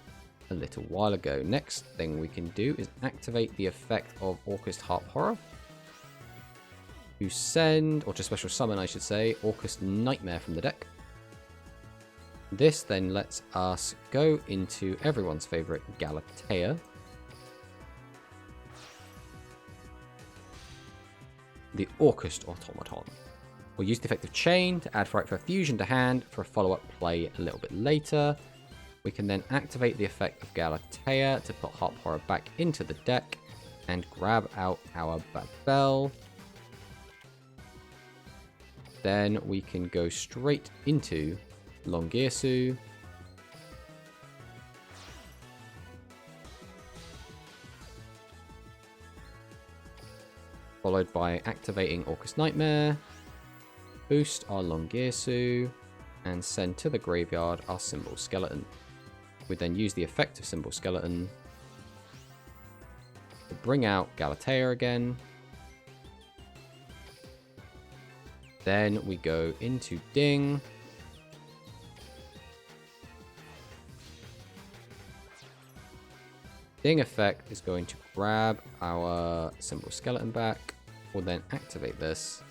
a little while ago. Next thing we can do is activate the effect of Orcus Harp Horror. To send, or to special summon I should say, Orcus Nightmare from the deck. This then lets us go into everyone's favourite Galatea. The Orcus Automaton. We'll use the effect of Chain to add Frightful Fusion to hand for a follow-up play a little bit later. We can then activate the effect of Galatea to put Harp Horror back into the deck and grab out our Babel. Then we can go straight into Longirsu. Followed by activating Orcus Nightmare. Boost our Longirsu. And send to the graveyard our Symbol Skeleton. We then use the effect of Symbol Skeleton to bring out Galatea again. Then we go into Ding. Ding effect is going to grab our Symbol Skeleton back. We'll then activate this.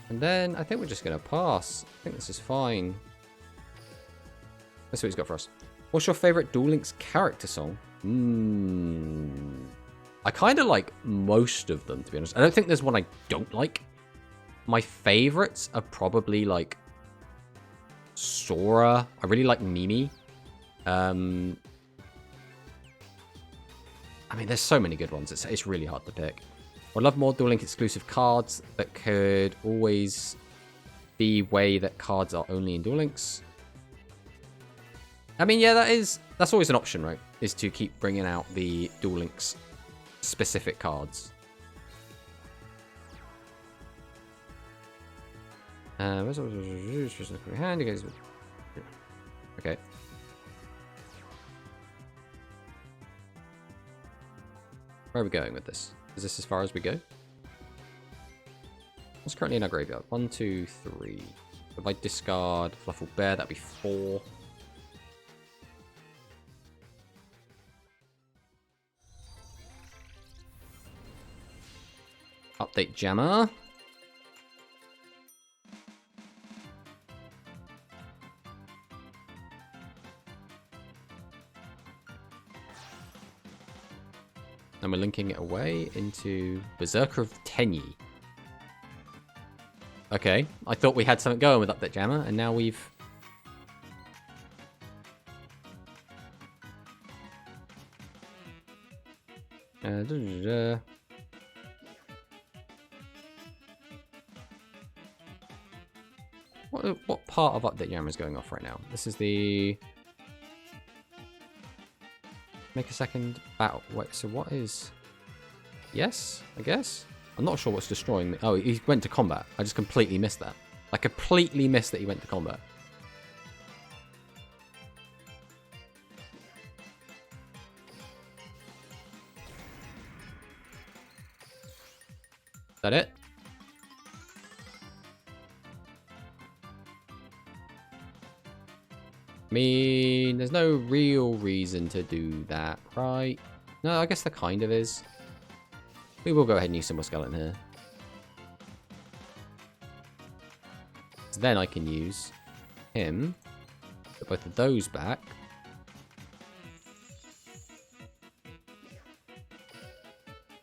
And then I think we're just going to pass. I think this is fine. Let's see what he's got for us. What's your favourite Duel Links character song? I kind of like most of them, to be honest. I don't think there's one I don't like. My favourites are probably like Sora. I really like Mimi. I mean, there's so many good ones. It's really hard to pick. I'd love more Duel Link exclusive cards that could always be way that cards are only in Duel Links. I mean, yeah, that's always an option, right? Is to keep bringing out the Duel Links specific cards. Okay. Where are we going with this? Is this as far as we go? What's currently in our graveyard? 1, 2, 3. If I discard Fluffal Bear, that'd be 4. Update Jammer. And we're linking it away into Berserker of Tenyi. Okay, I thought we had something going with Update Jammer, and now we've... What part of Update Jammer is going off right now? This is the... Make a second battle. Wait, so what is... Yes, I guess? I'm not sure what's destroying me. Oh, he went to combat. I just completely missed that. I completely missed that he went to combat. Is that it? mean, there's no real reason to do that, right? No, I guess there kind of is. We will go ahead and use Simple Skeleton here. So then I can use him. Put both of those back.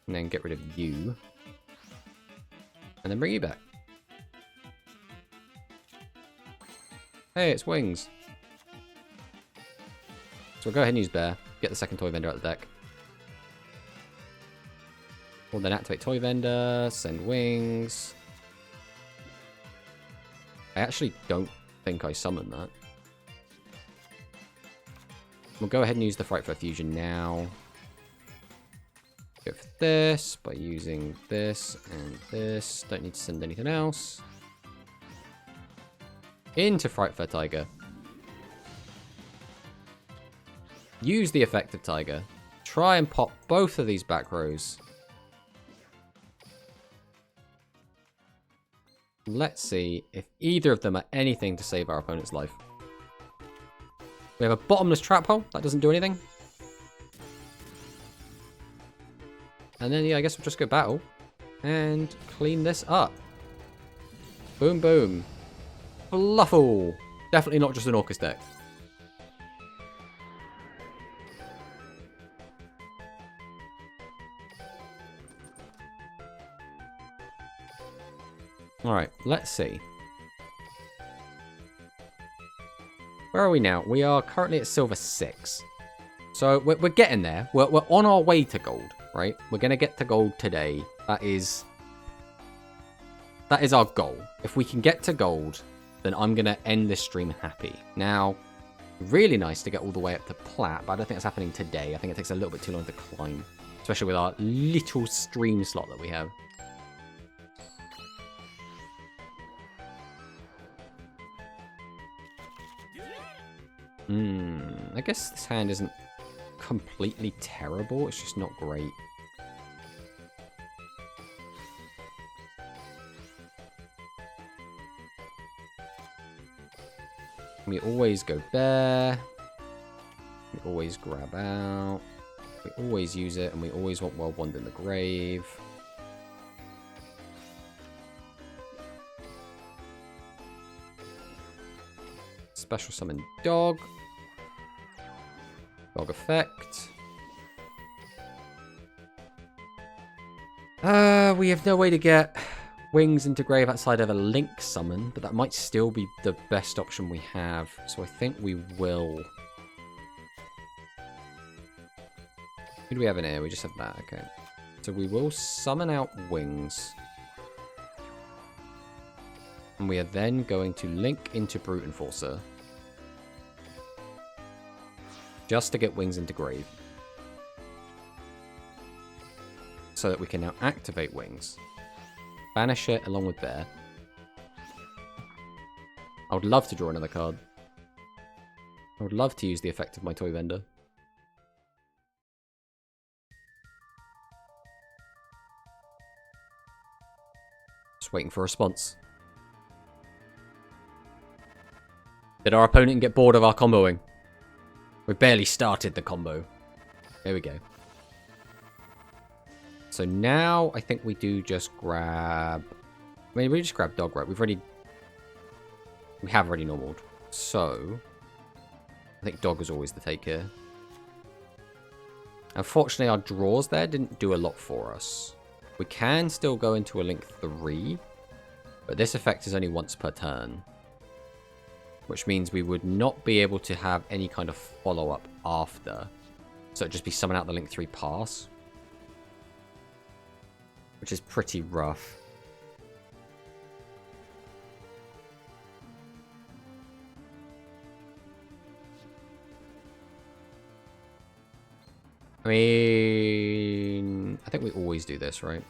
And then get rid of you. And then bring you back. Hey, it's Wings. So we'll go ahead and use Bear. Get the second Toy Vendor out of the deck. We'll then activate Toy Vendor, send Wings. I actually don't think I summoned that. We'll go ahead and use the Frightful Fusion now. Go for this by using this and this. Don't need to send anything else. Into Frightful Tiger. Use the effect of Tiger. Try and pop both of these back rows. Let's see if either of them are anything to save our opponent's life. We have a bottomless trap hole. That doesn't do anything. And then, yeah, I guess we'll just go battle. And clean this up. Boom, boom. FLUFFAL. Definitely not just an Orcus deck. Alright, let's see. Where are we now? We are currently at silver 6. So we're getting there. We're on our way to gold, right? We're going to get to gold today. That is our goal. If we can get to gold, then I'm going to end this stream happy. Now, really nice to get all the way up to plat, but I don't think that's happening today. I think it takes a little bit too long to climb, especially with our little stream slot that we have. I guess this hand isn't completely terrible. It's just not great. We always go bear. We always grab out. We always use it, and we always want World Wand in the grave. Special summon dog. Dog effect. We have no way to get Wings into grave outside of a Link summon, but that might still be the best option we have. So I think we will. Who do we have in here? We just have that. Okay. So we will summon out Wings. And we are then going to Link into Brute Enforcer. Just to get Wings into grave. So that we can now activate Wings. Banish it along with Bear. I would love to draw another card. I would love to use the effect of my Toy Vendor. Just waiting for a response. Did our opponent get bored of our comboing? We barely started the combo. There we go. So now I think we do just grab... I mean, we just grab dog, right? We have already normaled. So I think dog was always the take here. Unfortunately, our draws there didn't do a lot for us. We can still go into a Link 3, but this effect is only once per turn. Which means we would not be able to have any kind of follow-up after. So it'd just be summon out the Link 3 pass. Which is pretty rough. I mean, I think we always do this, right?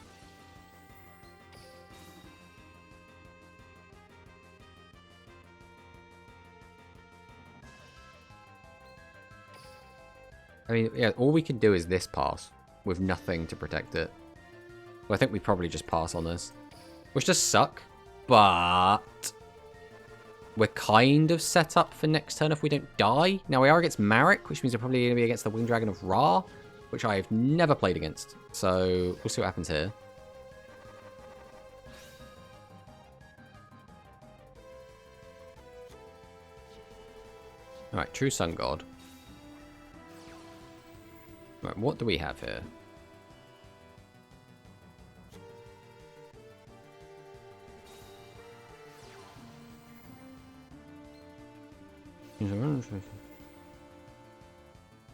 I mean, yeah, all we can do is this pass with nothing to protect it. Well, I think we probably just pass on this. Which does suck, but we're kind of set up for next turn if we don't die. Now, we are against Marek, which means we're probably going to be against the Winged Dragon of Ra, which I have never played against. So, we'll see what happens here. Alright, True Sun God. Right, what do we have here?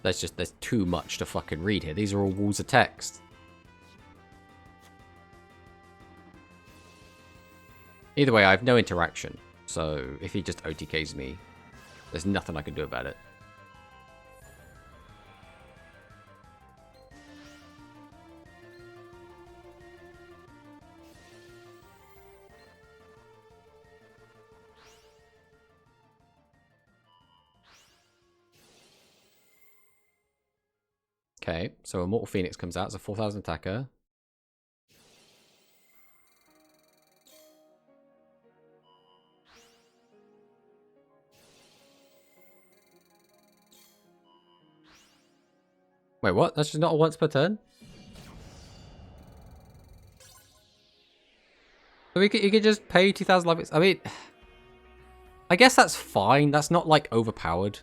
There's too much to fucking read here. These are all walls of text. Either way, I have no interaction. So if he just OTKs me, there's nothing I can do about it. Okay, so Immortal Phoenix comes out. It's a 4,000 attacker. Wait, what? That's just not a once per turn? So you could just pay 2,000 life. I mean, I guess that's fine. That's not, like, overpowered.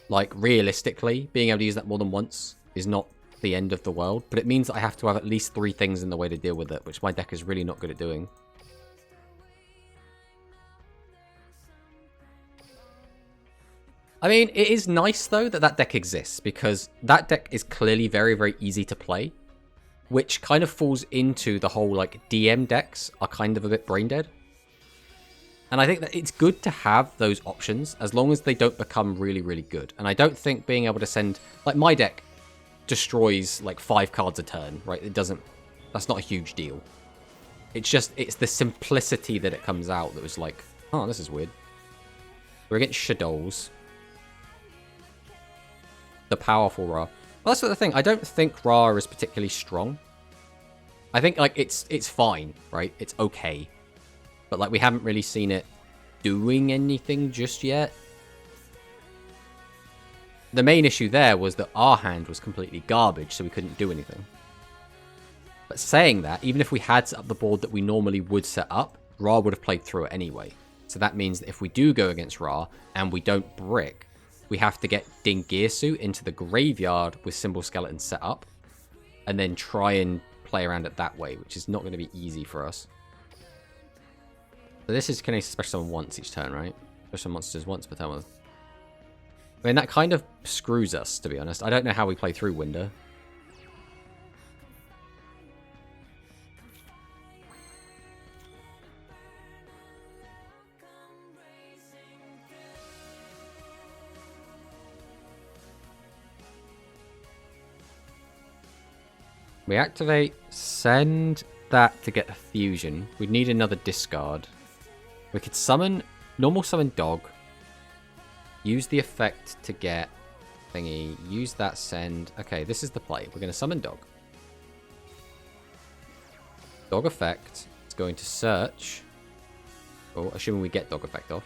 Like, realistically, being able to use that more than once is not the end of the world. But it means that I have to have at least 3 things in the way to deal with it, which my deck is really not good at doing. I mean, it is nice, though, that that deck exists, because that deck is clearly very, very easy to play, which kind of falls into the whole, like, DM decks are kind of a bit brain dead. And I think that it's good to have those options, as long as they don't become really, really good. And I don't think being able to send... Like, my deck destroys, like, 5 cards a turn, right? It doesn't... That's not a huge deal. It's just... It's the simplicity that it comes out that was like, oh, this is weird. We're against Shadows. The powerful Ra. Well, that's the thing. I don't think Ra is particularly strong. I think, like, it's fine, right? It's okay. But, like, we haven't really seen it doing anything just yet. The main issue there was that our hand was completely garbage, so we couldn't do anything. But saying that, even if we had set up the board that we normally would set up, Ra would have played through it anyway. So that means that if we do go against Ra, and we don't brick, we have to get Dingirsu into the graveyard with Symbol Skeleton set up, and then try and play around it that way, which is not going to be easy for us. So this is can special summon once each turn, right? Special monsters once per turn. I mean, that kind of screws us, to be honest. I don't know how we play through Winder. We activate, send that to get a fusion. We'd need another discard. We could summon, normal summon dog. Use the effect to get thingy. Use that send. Okay, this is the play. We're going to summon dog. Dog effect is going to search. Oh, assuming we get dog effect off.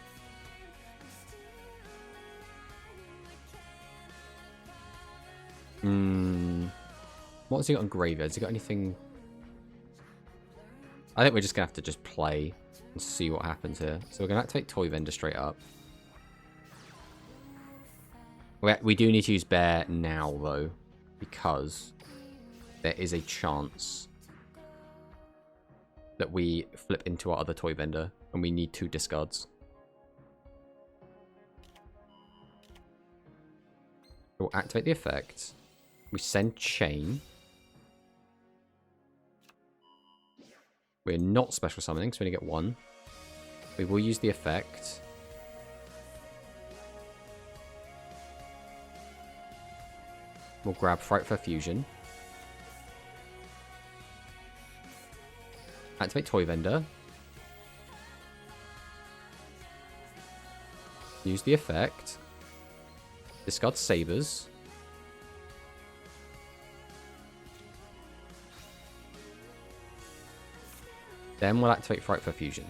What has he got on graveyard? Has he got anything? I think we're just going to have to just play and see what happens here. So we're going to activate Toy Vendor straight up. We do need to use Bear now, though, because there is a chance that we flip into our other Toy Vendor, and we need 2 discards. We'll activate the effect. We send Chain. We're not special summoning, so we only get 1. We will use the effect. We'll grab Frightful Fusion. Activate Toy Vendor. Use the effect. Discard Sabers. Then we'll activate Frightful Fusion.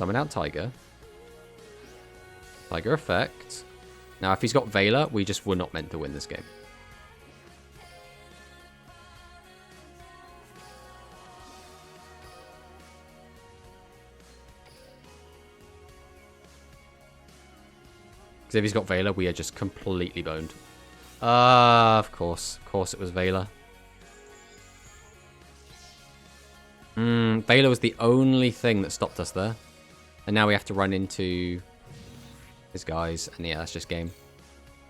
Summon out Tiger. Tiger effect. Now, if he's got Veiler, we just were not meant to win this game. Because if he's got Veiler, we are just completely boned. Of course. Of course it was Veiler. Veiler was the only thing that stopped us there. And now we have to run into his guys. And yeah, that's just game.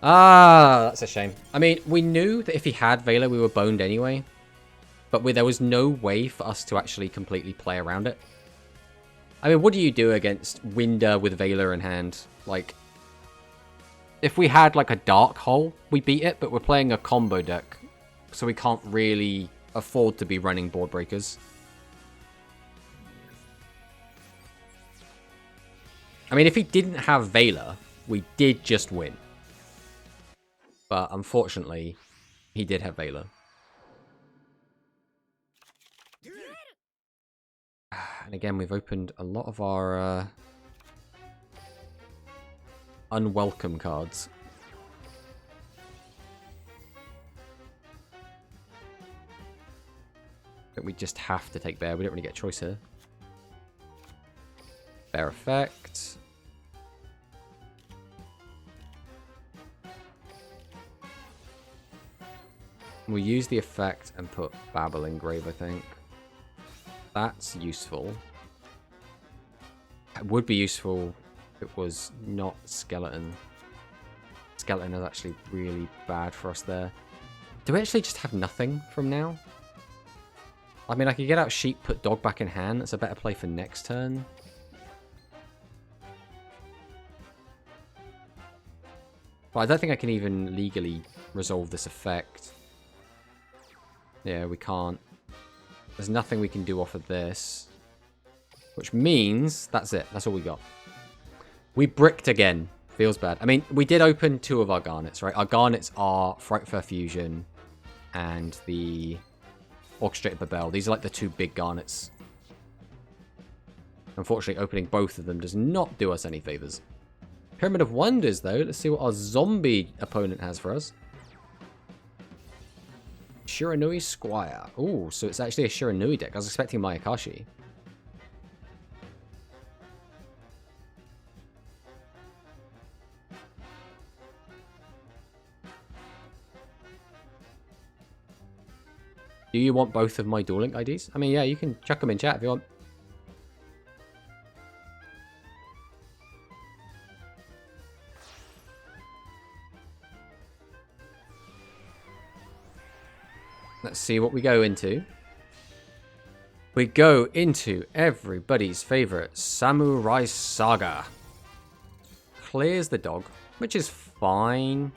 That's a shame. I mean, we knew that if he had Veiler, we were boned anyway. But there was no way for us to actually completely play around it. I mean, what do you do against Winder with Veiler in hand? Like, if we had like a Dark Hole, we beat it. But we're playing a combo deck. So we can't really afford to be running board breakers. I mean, if he didn't have Veiler, we did just win. But unfortunately, he did have Veiler. And again, we've opened a lot of our unwelcome cards. But we just have to take Bear. We don't really get a choice here. Bear effect. We'll use the effect and put Babel in grave, I think. That's useful. It would be useful if it was not Skeleton. Skeleton is actually really bad for us there. Do we actually just have nothing from now? I mean, I could get out Sheep, put Dog back in hand. That's a better play for next turn. But I don't think I can even legally resolve this effect. Yeah, we can't. There's nothing we can do off of this. Which means that's it. That's all we got. We bricked again. Feels bad. I mean, we did open 2 of our Garnets, right? Our Garnets are Frightfur Fusion and the Orchestrated Babel. These are like the 2 big Garnets. Unfortunately, opening both of them does not do us any favors. Pyramid of Wonders, though. Let's see what our zombie opponent has for us. Shiranui Squire. Ooh, so it's actually a Shiranui deck. I was expecting Mayakashi. Do you want both of my Duel Link IDs? I mean, yeah, you can chuck them in chat if you want. Let's see what we go into. We go into everybody's favorite Samurai Saga. Clears the dog, which is fine.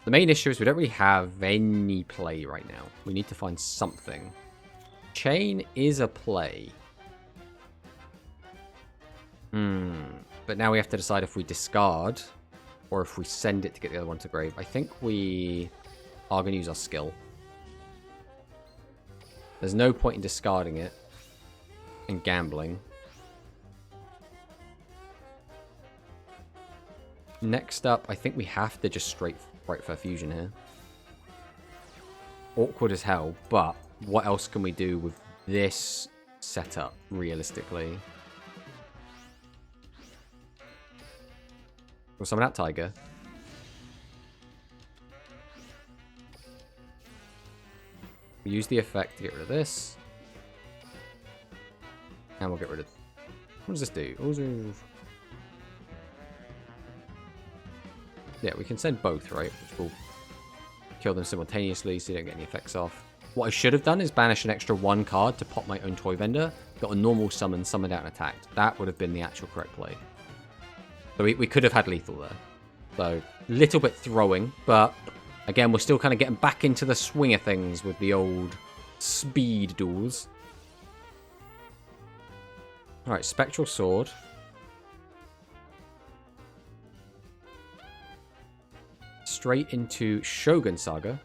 The main issue is we don't really have any play right now. We need to find something. Chain is a play. But now we have to decide if we discard or if we send it to get the other one to grave. I think we are going to use our skill. There's no point in discarding it and gambling. Next up, I think we have to just straight Frightfur Fusion here. Awkward as hell, but what else can we do with this setup, realistically? We'll summon out Tiger. We'll use the effect to get rid of this. And we'll get rid of... What does this do? Yeah, we can send both, right? Which will kill them simultaneously so you don't get any effects off. What I should have done is banish an extra 1 card to pop my own Toy Vendor. Got a normal summon, summoned out and attacked. That would have been the actual correct play. So we could have had lethal there. So, little bit throwing, but again, we're still kind of getting back into the swing of things with the old speed duels. Alright, Spectral Sword. Straight into Shogun Saga.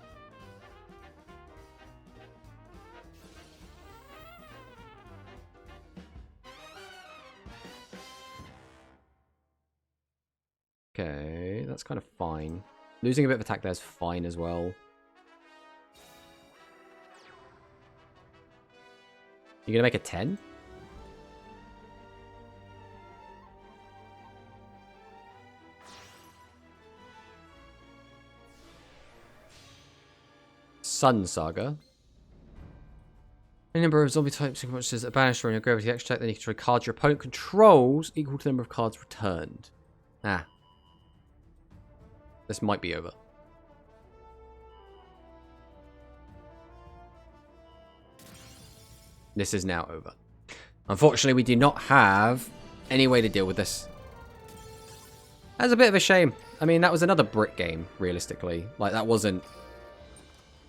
That's kind of fine. Losing a bit of attack there is fine as well. You're going to make a 10? Sun Saga. A number of zombie types and monsters are banished from your grave with the extra attack, then you can destroy cards your opponent controls equal to the number of cards returned. Ah. This might be over. This is now over. Unfortunately, we do not have any way to deal with this. That's a bit of a shame. I mean, that was another brick game, realistically. Like, that wasn't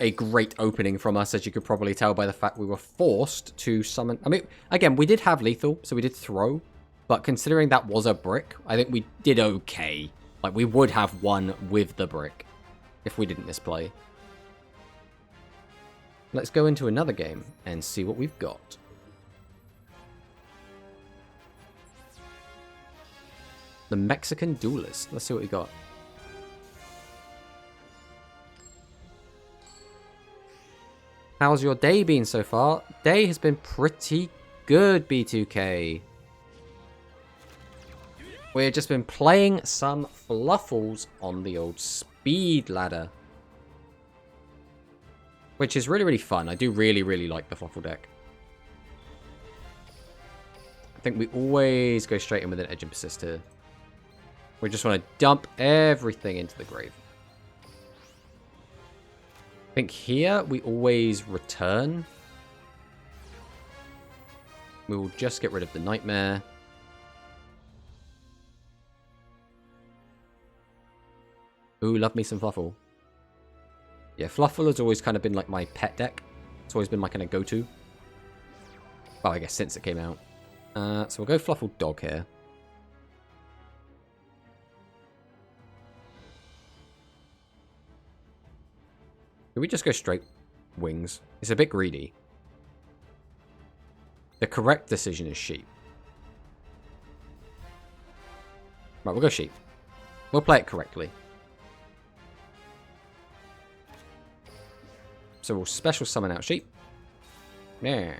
a great opening from us, as you could probably tell by the fact we were forced to summon. I mean, again, we did have lethal, so we did throw. But considering that was a brick, I think we did okay. Like, we would have won with the brick if we didn't misplay. Let's go into another game and see what we've got. The Mexican Duelist. Let's see what we got. How's your day been so far? Day has been pretty good, B2K. We've just been playing some fluffals on the old speed ladder. Which is really, really fun. I do really, really like the fluffal deck. I think we always go straight in with an Edge and Persist here. We just want to dump everything into the grave. I think here we always return. We will just get rid of the Nightmare. Ooh, love me some Fluffal. Yeah, Fluffal has always kind of been like my pet deck. It's always been my kind of go-to. Well, I guess since it came out. So we'll go Fluffal Dog here. Can we just go straight wings? It's a bit greedy. The correct decision is sheep. Right, we'll go sheep. We'll play it correctly. So we'll special summon out sheep. Yeah.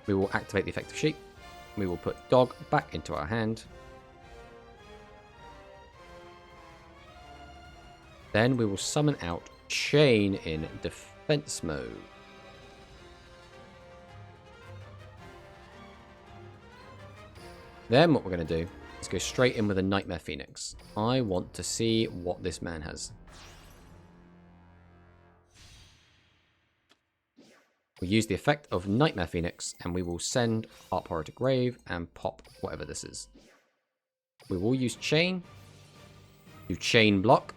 We will activate the effect of sheep. We will put dog back into our hand. Then we will summon out chain in defense mode. Then what we're going to do is go straight in with a Nightmare Phoenix. I want to see what this man has. We'll use the effect of Nightmare Phoenix and we will send Harp Horror to grave and pop whatever this is. We will use chain. Do chain block.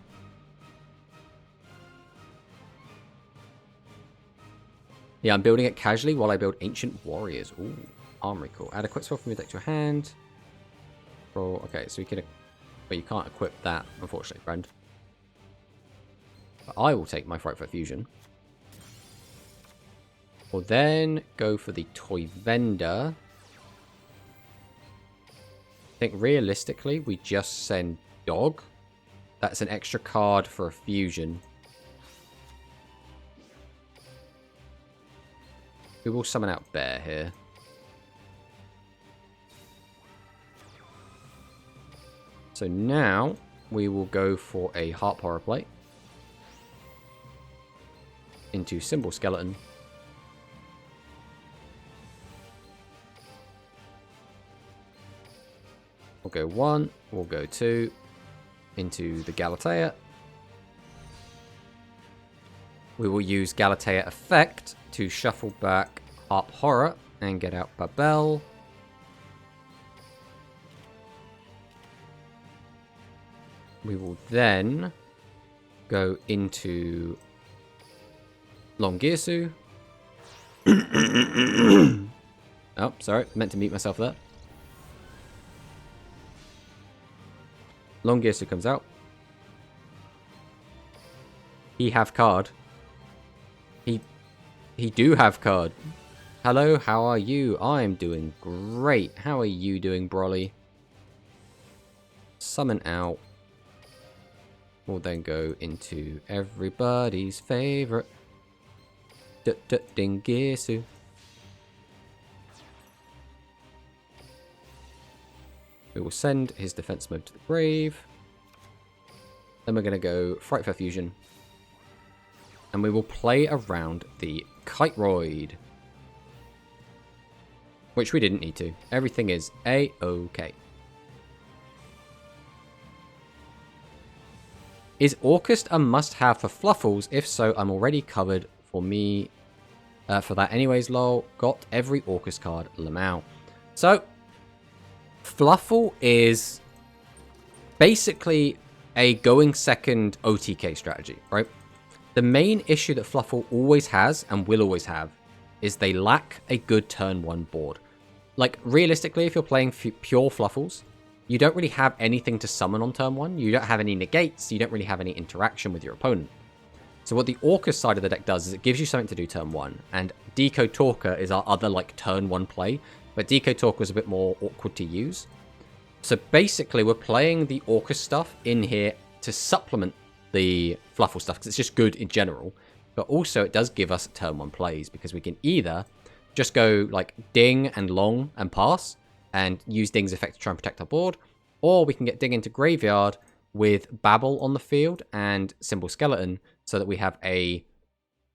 Yeah, I'm building it casually while I build Ancient Warriors. Ooh, armory, cool. Add a quick spell from your deck to your hand. Roll. Okay, so you can... But you can't equip that, unfortunately, friend. But I will take my Frightful Fusion. We'll then go for the Toy Vendor. I think realistically, we just send Dog. That's an extra card for a fusion. We will summon out Bear here. So now we will go for a Harp Horror plate into Symbol Skeleton. We'll go 1, we'll go 2 into the Galatea. We will use Galatea effect to shuffle back Harp Horror and get out Babel. We will then go into Longirsu. Oh, sorry, meant to mute myself there. Longirsu comes out. He have card. He do have card. Hello, how are you? I'm doing great. How are you doing, Broly? summon out. We'll then go into everybody's favorite Dingisu. We will send his defense mode to the grave. Then we're going to go Frightful Fusion. And we will play around the Kiteroid. Which we didn't need to. Everything is A-OK. Is Orcust a must-have for Fluffals? If so, I'm already covered for me. For that anyways, lol. Got every Orcust card, Lamau. So, Fluffal is basically a going second OTK strategy, right? The main issue that Fluffal always has, and will always have, is they lack a good turn 1 board. Like, realistically, if you're playing pure Fluffals, you don't really have anything to summon on turn 1. You don't have any negates. You don't really have any interaction with your opponent. So what the Orcust side of the deck does is it gives you something to do turn 1. And Decode Talker is our other, like, turn 1 play. But Decode Talker is a bit more awkward to use. So basically, we're playing the Orcust stuff in here to supplement the Fluffal stuff, because it's just good in general. But also, it does give us turn 1 plays, because we can either just go, like, Ding and Long and pass, and use Ding's effect to try and protect our board, or we can get Ding into Graveyard with Babble on the field and Symbol Skeleton, so that we have a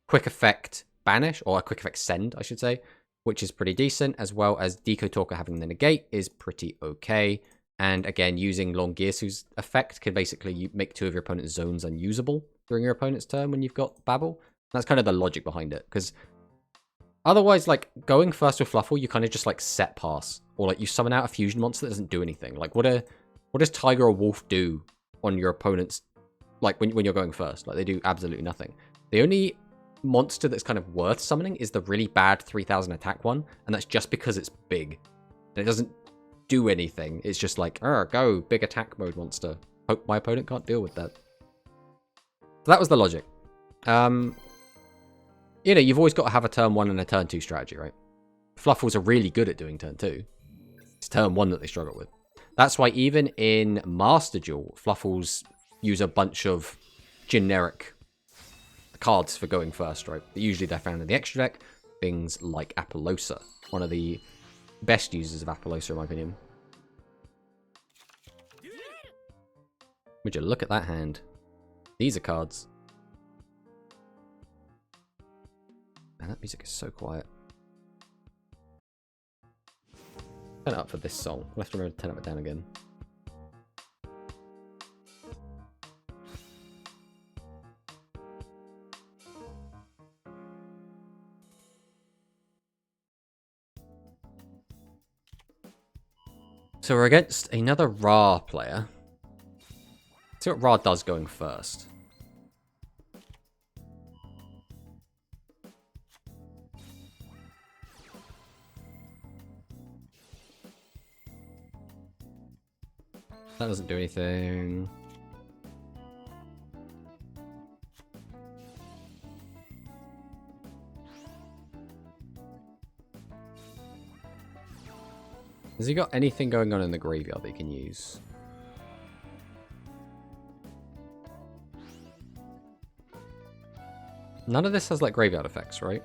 quick effect Banish, or a quick effect Send, I should say, which is pretty decent, as well as Decode Talker having the negate is pretty okay. And again, using Long Gearsu's effect can basically make 2 of your opponent's zones unusable during your opponent's turn when you've got Babble. That's kind of the logic behind it, because otherwise, like, going first with Fluffal, you kind of just, like, set pass. Or, like, you summon out a fusion monster that doesn't do anything. Like, what does Tiger or Wolf do on your opponent's, like, when you're going first? Like, they do absolutely nothing. The only monster that's kind of worth summoning is the really bad 3000 attack one, and that's just because it's big. And it doesn't do anything. It's just like, go, big attack mode monster. Hope my opponent can't deal with that. So that was the logic. You know, you've always got to have a turn 1 and a turn 2 strategy, right? Fluffals are really good at doing turn 2. It's turn 1 that they struggle with. That's why even in Master Duel, Fluffals use a bunch of generic cards for going first, right? Usually they're found in the extra deck. Things like Apollosa, one of the best users of Apollosa, in my opinion. Would you look at that hand? These are cards. Man, that music is so quiet. Turn it up for this song. We'll have to remember to turn it down again. So we're against another Ra player. Let's see what Ra does going first. That doesn't do anything. Has he got anything going on in the graveyard that he can use? None of this has, like, graveyard effects, right?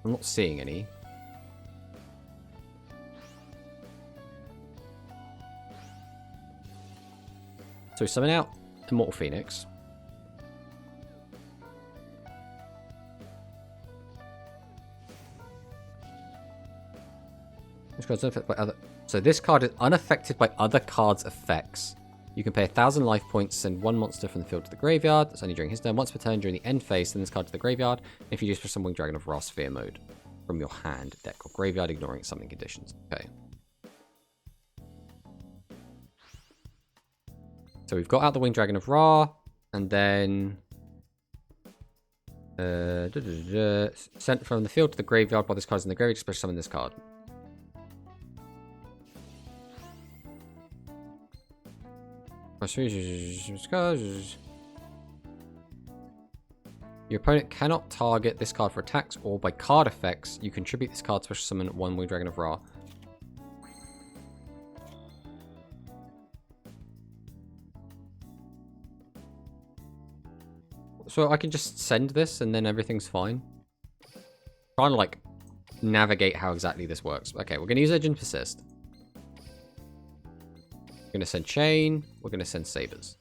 I'm not seeing any. So we summon out Immortal Phoenix. This card's unaffected by other. So this card is unaffected by other cards' effects. You can pay 1,000 life points, send 1 monster from the field to the graveyard. That's only during his turn. Once per turn during the end phase, send this card to the graveyard. If you use for some Winged Dragon of Ra Sphere mode from your hand, deck, or graveyard, ignoring summoning conditions. Okay. So we've got out the Winged Dragon of Ra, and then sent from the field to the graveyard while this card's in the graveyard, special summon this card. Your opponent cannot target this card for attacks or by card effects. You contribute this card to special summon 1 Winged Dragon of Ra. So I can just send this and then everything's fine. Trying to like navigate how exactly this works. Okay, we're going to use Edge and Persist. We're going to send Chain. We're going to send Sabers.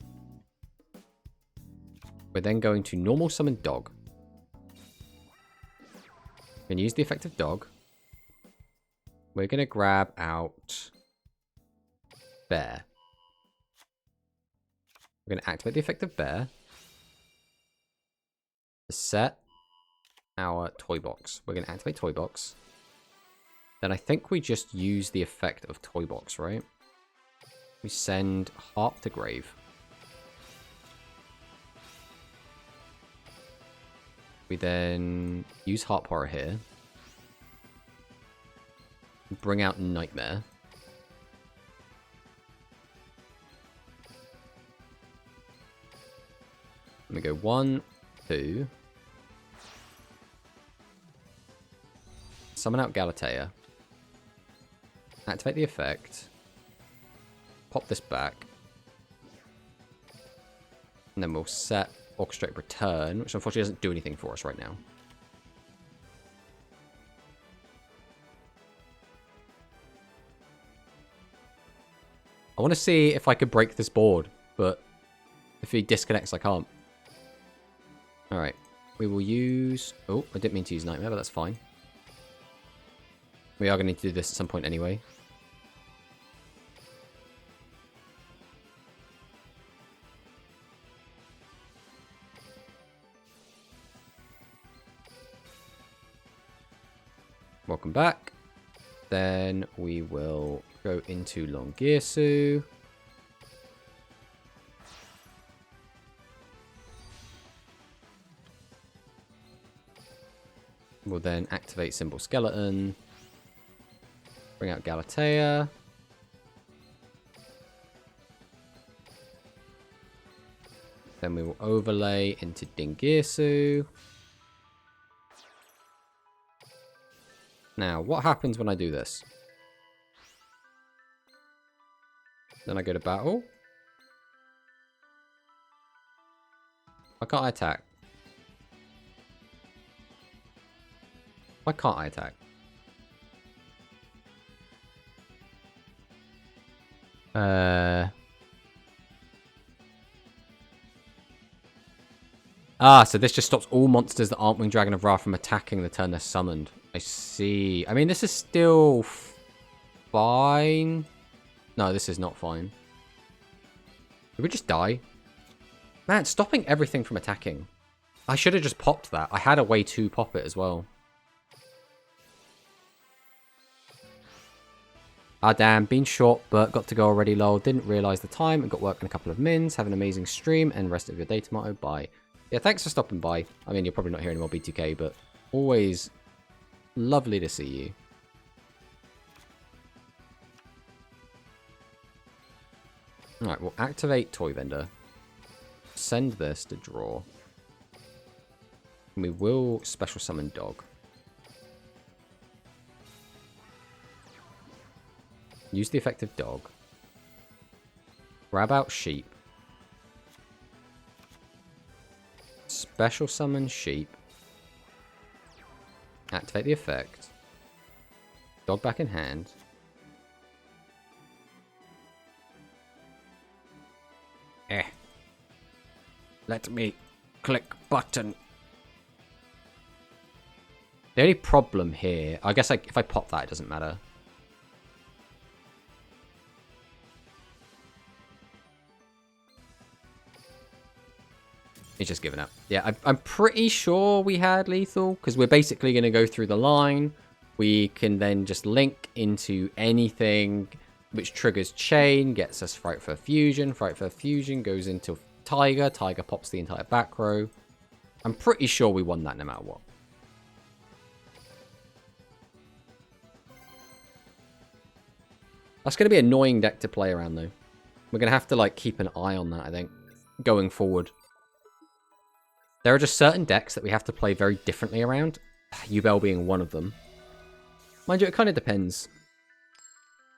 We're then going to normal summon Dog. We're going to use the effect of Dog. We're going to grab out Bear. We're going to activate the effect of Bear. To set our Toy Box. We're going to activate Toy Box. Then I think we just use the effect of Toy Box, right? We send Harp to Grave. We then use Harp Horror here. Bring out Nightmare. Let me go 1, 2. Summon out Galatea. Activate the effect. Pop this back. And then we'll set Orchestrate Return, which unfortunately doesn't do anything for us right now. I want to see if I could break this board, but if he disconnects, I can't. Alright. We will use... Oh, I didn't mean to use Nightmare, but that's fine. We are going to need to do this at some point anyway. Welcome back. Then we will go into Longirsu. We'll then activate Symbol Skeleton. Bring out Galatea. Then we will overlay into Dingirsu. Now, what happens when I do this? Then I go to battle. Why can't I attack? Why can't I attack? So this just stops all monsters that aren't Winged Dragon of Ra from attacking the turn they're summoned. I see. I mean, this is still fine. No, this is not fine. Did we just die? Man, it's stopping everything from attacking. I should have just popped that. I had a way to pop it as well. Ah, damn. Been short, but got to go already, lol. Didn't realise the time and got work in a couple of mins. Have an amazing stream and rest of your day, Tomato. Bye. Yeah, thanks for stopping by. I mean, you're probably not here anymore, B2K, but always lovely to see you. Alright, we'll activate Toy Vendor. Send this to draw. And we will special summon Dog. Use the effect of Dog. Grab out Sheep. Special summon Sheep. Activate the effect. Dog back in hand. Let me click button. The only problem here... I guess if I pop that, it doesn't matter. He's just given up. Yeah, I'm pretty sure we had lethal, because we're basically going to go through the line. We can then just link into anything which triggers chain, gets us Fright for Fusion. Fright for Fusion goes into Tiger. Tiger pops the entire back row. I'm pretty sure we won that no matter what. That's going to be an annoying deck to play around, though. We're going to have to like keep an eye on that, I think, going forward. There are just certain decks that we have to play very differently around. Yubel being one of them. Mind you, it kind of depends.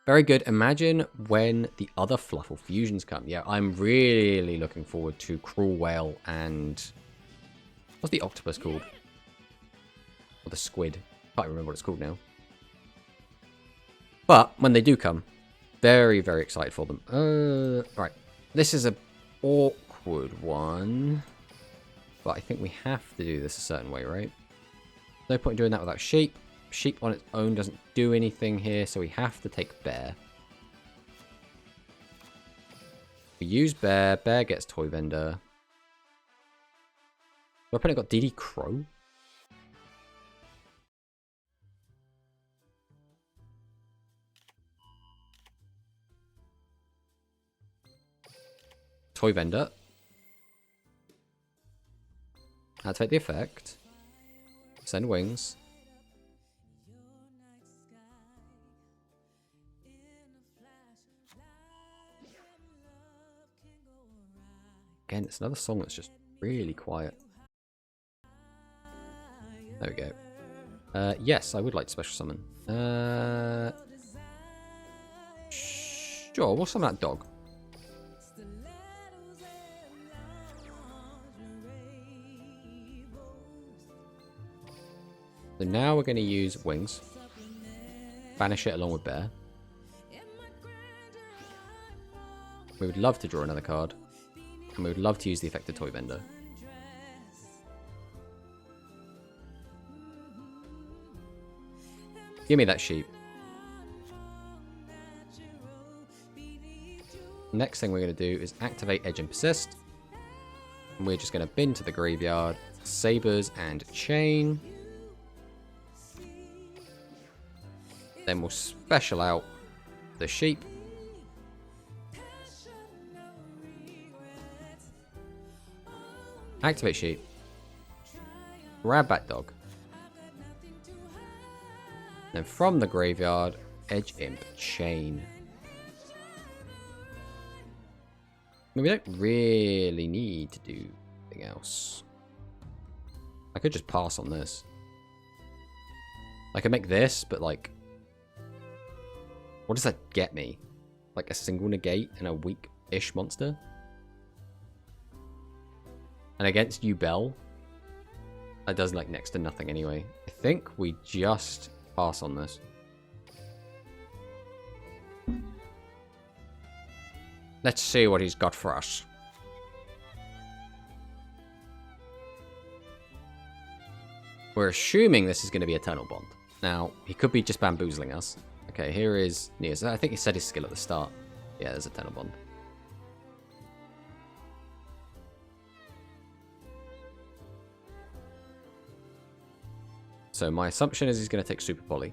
Very good. Imagine when the other FLUFFAL fusions come. Yeah, I'm really looking forward to Cruel Whale and What's the octopus called? Or the squid? Can't remember what it's called now. But when they do come, very, very excited for them. Right. This is a awkward one. But I think we have to do this a certain way, right? No point in doing that without sheep. Sheep on its own doesn't do anything here, so we have to take bear. We use bear. Bear gets toy vendor. My opponent got DD Crow. Toy vendor. Activate the effect. Send wings. Again, it's another song that's just really quiet. There we go. Yes, I would like to special summon. Sure, we'll summon that dog. So now we're going to use wings. Banish it along with bear. We would love to draw another card. And we would love to use the effect of toy vendor. Give me that sheep. Next thing we're going to do is activate Edge and Persist. And we're just going to bin to the graveyard. Sabers and Chain. Then we'll special out the sheep. Activate sheep. Grab that dog. Then from the graveyard, Edge Imp Chain. I mean, we don't really need to do anything else. I could just pass on this. I could make this, but like... What does that get me? Like a single negate and a weak-ish monster? And against you, Bell, that does like next to nothing anyway. I think we just pass on this. Let's see what he's got for us. We're assuming this is going to be Eternal Bond. Now, he could be just bamboozling us. Okay, here is Neos. I think he said his skill at the start. Yeah, there's Eternal Bond. So my assumption is he's going to take Super Poly.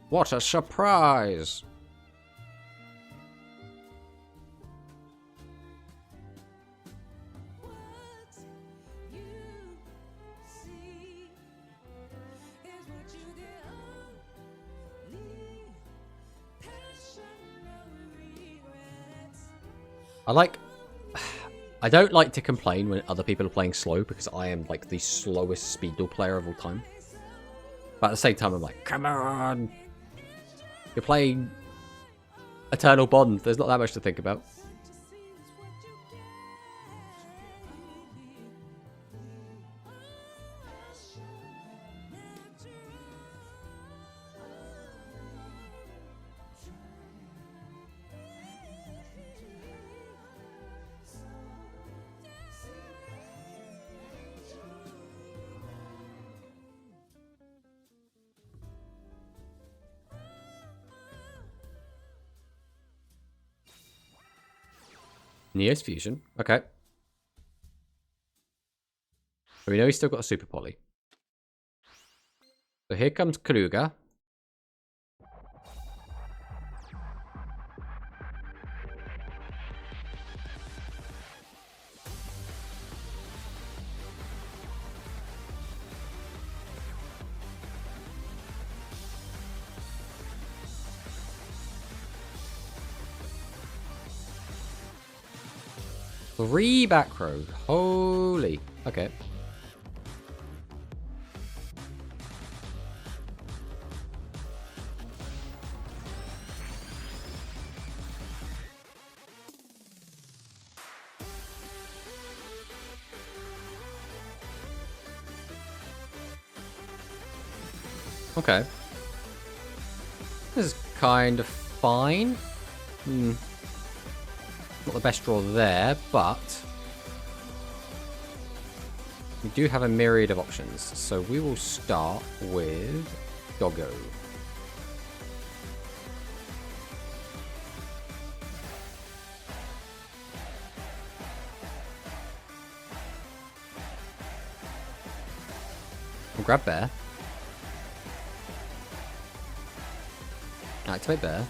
What a surprise! I don't like to complain when other people are playing slow because I am like the slowest speed duel player of all time. But at the same time, I'm like, come on! You're playing Eternal Bond. There's not that much to think about. Neos Fusion. Okay. We know he's still got a Super Poly. So here comes Kruger. Three back row. Holy. Okay. Okay. This is kind of fine. Not the best draw there, but we do have a myriad of options. So we will start with Doggo. We'll grab Bear. Activate Bear.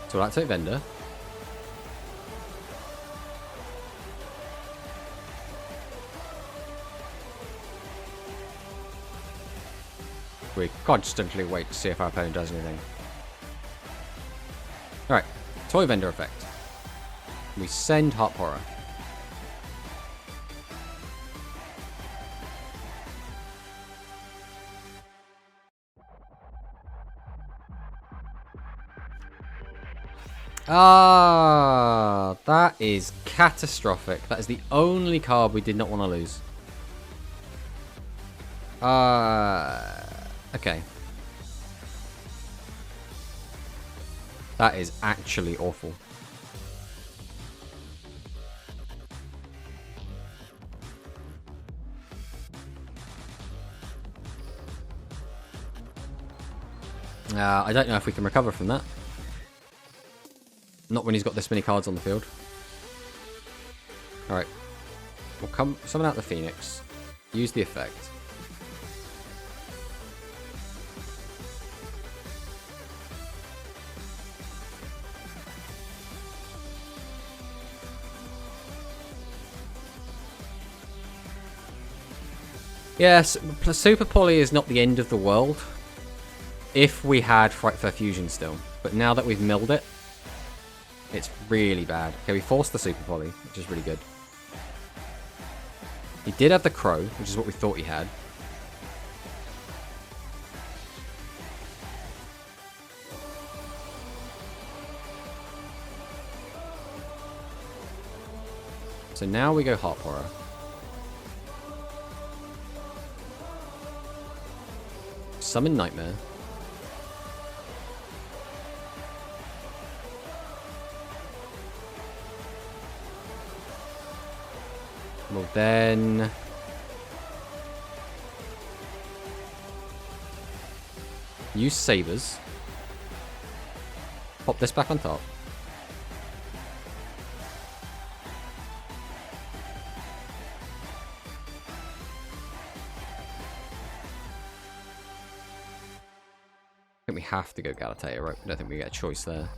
So we'll activate Vendor. We constantly wait to see if our opponent does anything. Alright, Toy Vendor effect. We send Heart Horror. Ah, that is catastrophic. That is the only card we did not want to lose. Okay. That is actually awful. I don't know if we can recover from that. Not when he's got this many cards on the field. Alright. We'll summon out the Phoenix. Use the effect. Yes, Super Poly is not the end of the world if we had Frightfur Fusion still. But now that we've milled it, it's really bad. Okay, we forced the Super Poly, which is really good. He did have the Crow, which is what we thought he had. So now we go Heart Horror. Summon Nightmare. We'll then use Sabers. Pop this back on top. I think we have to go Galatea, right? I don't think we get a choice there.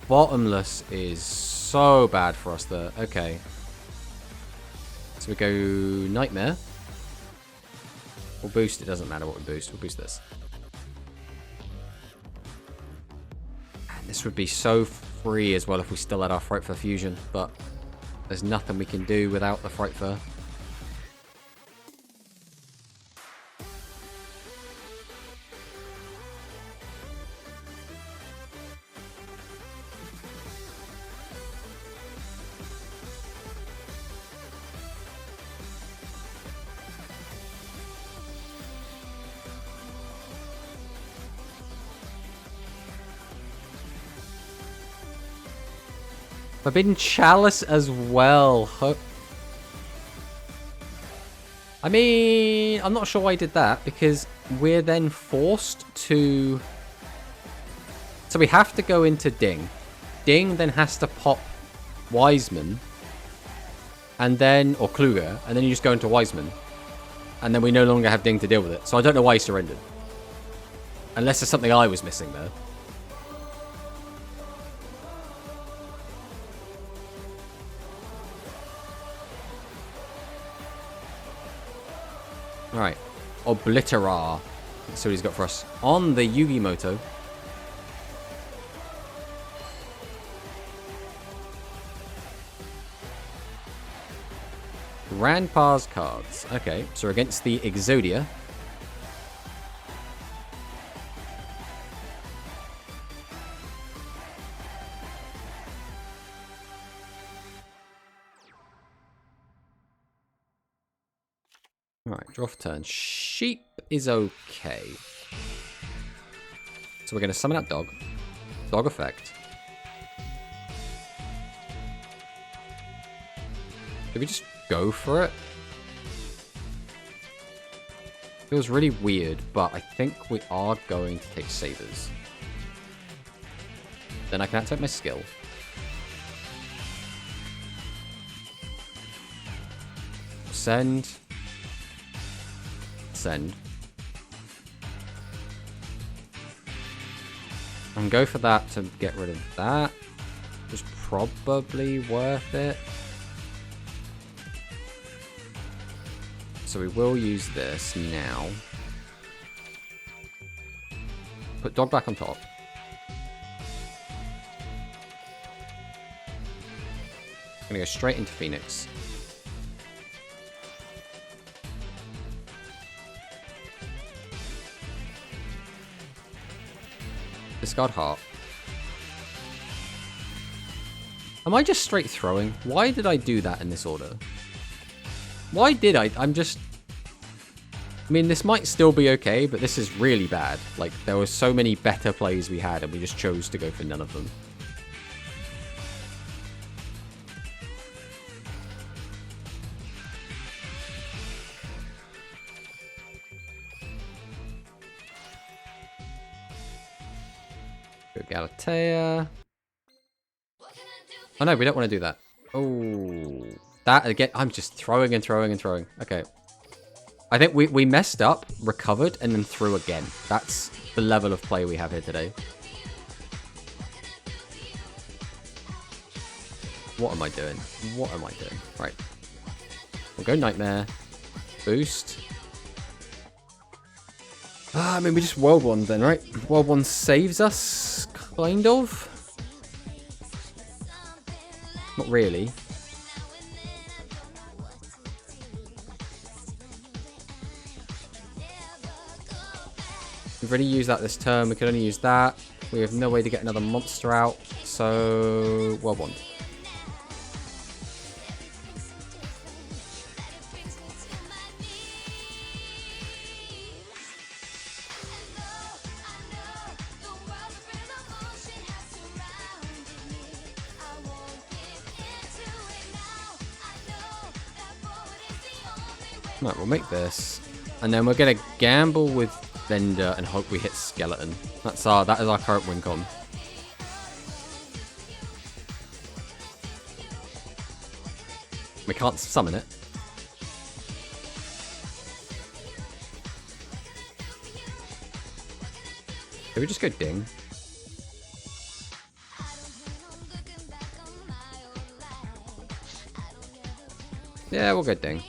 Bottomless is so bad for us there. Okay. So we go Nightmare. We'll boost. It doesn't matter what we boost. We'll boost this. And this would be so free as well if we still had our Frightfur Fusion, but there's nothing we can do without the Frightfur. Forbidden Chalice as well. I mean, I'm not sure why he did that, because we're then forced to... So we have to go into Ding. Ding then has to pop Wiseman, and then... Or Kluger, and then you just go into Wiseman. And then we no longer have Ding to deal with it. So I don't know why he surrendered. Unless there's something I was missing there. Alright. Obliterar. Let's see what he's got for us. On the Yugimoto. Grandpa's cards. Okay, so against the Exodia. Alright, draw for turn. Sheep is okay. So we're going to summon out dog. Dog effect. Did we just go for it? Feels really weird, but I think we are going to take Sabers. Then I can activate my skill. Send. Send. And go for that to get rid of that. It's probably worth it. So we will use this now. Put dog back on top. I'm gonna go straight into Phoenix. Discard heart. Am I just straight throwing? Why did I do that in this order? Why did I? I mean, this might still be okay, but this is really bad. Like, there were so many better plays we had, and we just chose to go for none of them. Go Galatea. Oh no, we don't want to do that. Oh, that again. I'm just throwing and throwing and throwing. Okay. I think we messed up, recovered, and then threw again. That's the level of play we have here today. What am I doing? What am I doing? Right. We'll go Nightmare. Boost. I mean, we just World One then, right? World One saves us, kind of. Not really. We've already used that this turn. We can only use that. We have no way to get another monster out. So, World One. Right, we'll make this. And then we're going to gamble with Vendor and hope we hit Skeleton. That is our current win con. We can't summon it. Can we just go Ding? Yeah, we'll go Ding.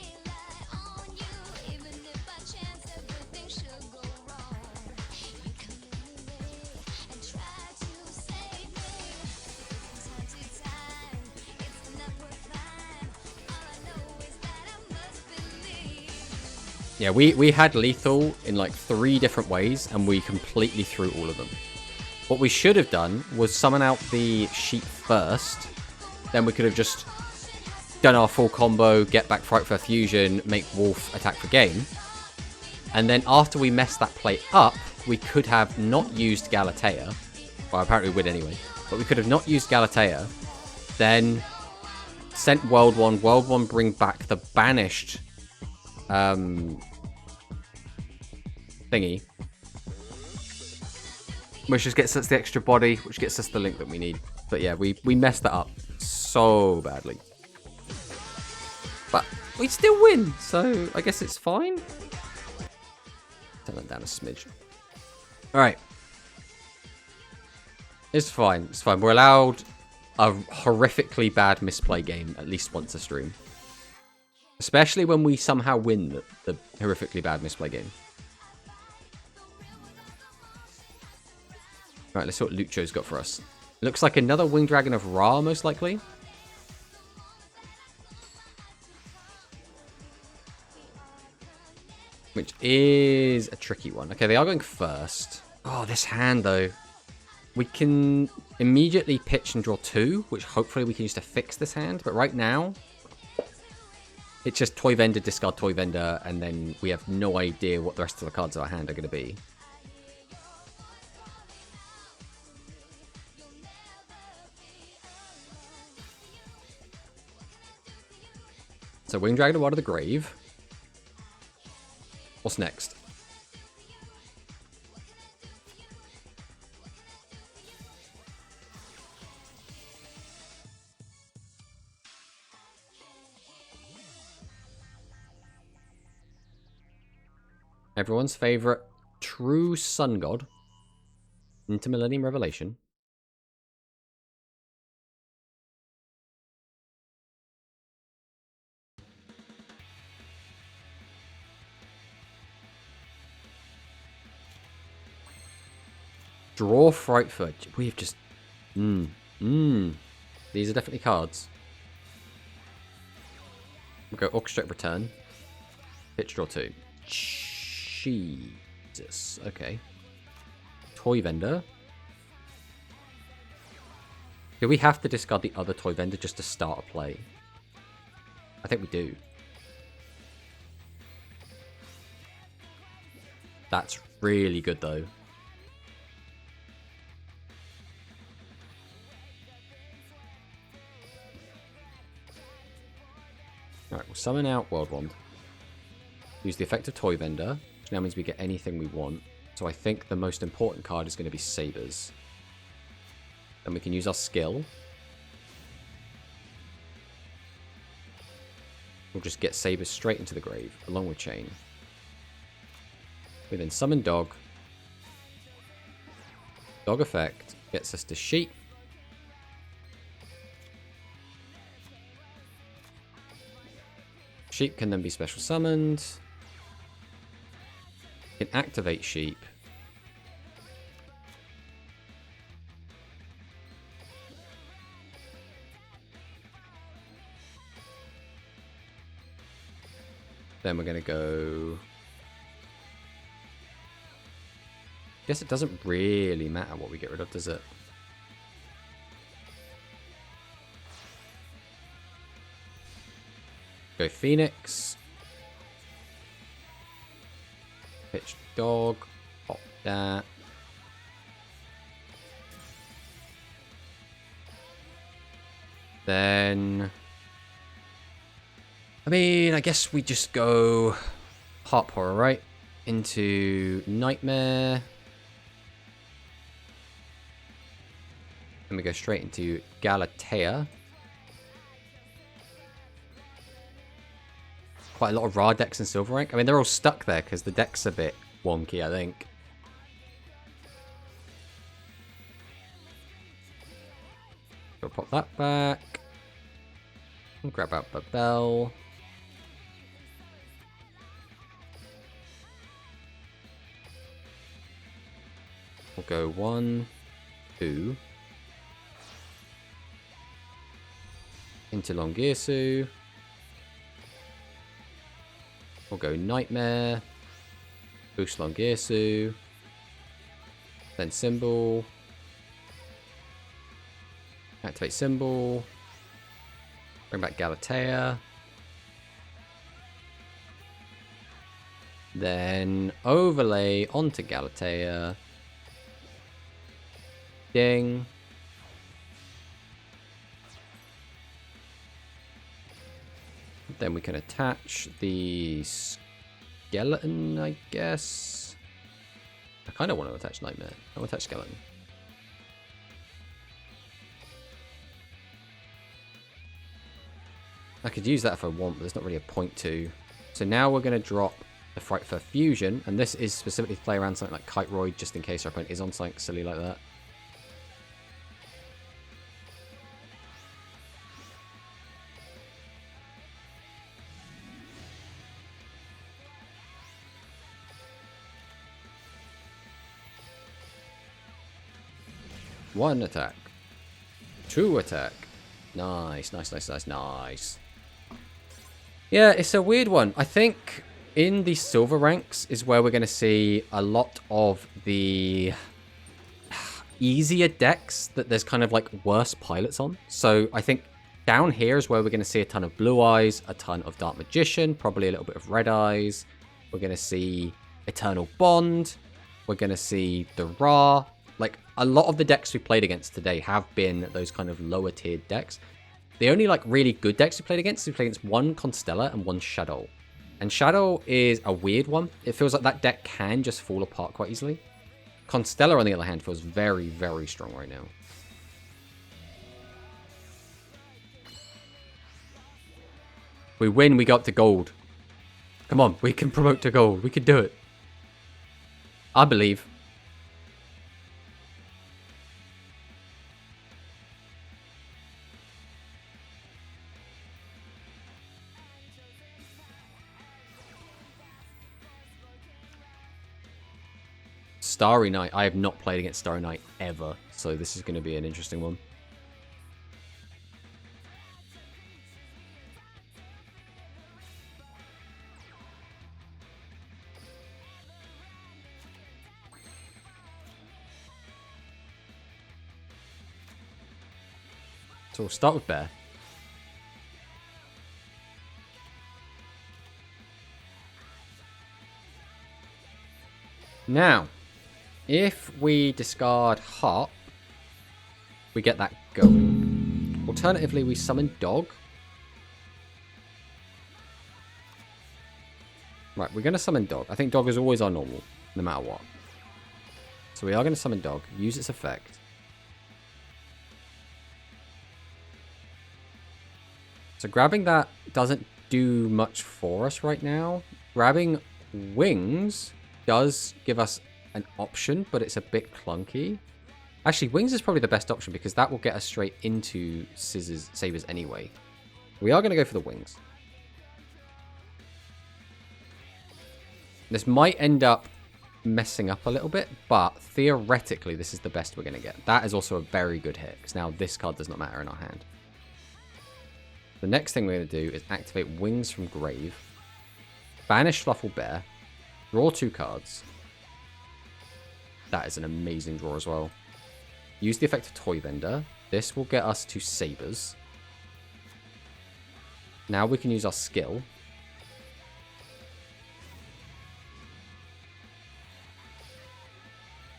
Yeah, we had lethal in like 3 different ways, and we completely threw all of them. What we should have done was summon out the sheep first. Then we could have just done our full combo, get back Fright for Fusion, make Wolf attack for game. And then after we messed that play up, we could have not used Galatea. Well, apparently we would anyway. But we could have not used Galatea. Then sent World 1. World 1 bring back the banished thingy, which just gets us the extra body, which gets us the link that we need. But yeah, we messed that up so badly, but we still win, so I guess it's fine. Turn that down a smidge. All right, it's fine, it's fine. We're allowed a horrifically bad misplay game at least once a stream. Especially when we somehow win the horrifically bad misplay game. Right, let's see what Lucho's got for us. Looks like another Winged Dragon of Ra, most likely. Which is a tricky one. Okay, they are going first. Oh, this hand, though. We can immediately pitch and draw 2, which hopefully we can use to fix this hand. But right now, it's just Toy Vendor, discard Toy Vendor, and then we have no idea what the rest of the cards of our hand are going to be. So Winged Dragon Award of the Grave. What's next? Everyone's favorite true sun god. Intermillennium Revelation. Draw Frightful. We've just... These are definitely cards. We'll go Orchestrate Return. Pitch draw 2. Jesus. Okay. Toy Vendor. Do we have to discard the other Toy Vendor just to start a play? I think we do. That's really good, though. Alright, we'll summon out World Wand. Use the effect of Toy Vendor, which now means we get anything we want. So I think the most important card is going to be Sabers. Then we can use our skill. We'll just get Sabers straight into the grave, along with Chain. We then summon Dog. Dog effect gets us to Sheep. Sheep can then be special summoned. Can activate Sheep. Then we're going to go... Guess it doesn't really matter what we get rid of, does it? Go Phoenix. Pitch Dog. Pop that. Then... I mean, I guess we just go Harp Horror, right? Into Nightmare. And we go straight into Galatea. Quite a lot of Ra decks in Silver Rank. I mean, they're all stuck there because the deck's a bit wonky, I think. We'll pop that back. And grab out Babel. We'll go 1, 2. Into Longirsu. We'll go Nightmare. Boost Longirsu. Then Symbol. Activate Symbol. Bring back Galatea. Then overlay onto Galatea. Ding. Then we can attach the skeleton, I guess. I kind of want to attach Nightmare. I'll attach skeleton. I could use that if I want, but there's not really a point to. So now we're going to drop the Frightful Fusion, and this is specifically to play around something like Kite-Roid, just in case our opponent is on something silly like that. One attack. 2 attack. Nice, nice, nice, nice, nice. Yeah, it's a weird one. I think in the silver ranks is where we're going to see a lot of the easier decks that there's kind of like worse pilots on. So I think down here is where we're going to see a ton of Blue Eyes, a ton of Dark Magician, probably a little bit of Red Eyes. We're going to see Eternal Bond. We're going to see the Ra. Like, a lot of the decks we played against today have been those kind of lower tiered decks. The only like really good decks we played against one Constellar and one Shadow. And Shadow is a weird one. It feels like that deck can just fall apart quite easily. Constellar, on the other hand, feels very, very strong right now. We win, we go up to gold. Come on, we can promote to gold. We can do it. I believe. Starry Night. I have not played against Starry Night ever, so this is going to be an interesting one. So we'll start with Bear. Now, if we discard Harp, we get that going. Alternatively, we summon Dog. Right, we're going to summon Dog. I think Dog is always our normal, no matter what. So we are going to summon Dog, use its effect. So grabbing that doesn't do much for us right now. Grabbing Wings does give us an option, but it's a bit clunky. Actually, Wings is probably the best option because that will get us straight into Sabers anyway. We are going to go for the Wings. This might end up messing up a little bit, but theoretically, this is the best we're going to get. That is also a very good hit, because now this card does not matter in our hand. The next thing we're going to do is activate Wings from Grave, banish FLUFFAL Bear, draw 2 cards. That is an amazing draw as well. Use the effect of Toy Vendor. This will get us to Sabers. Now we can use our skill.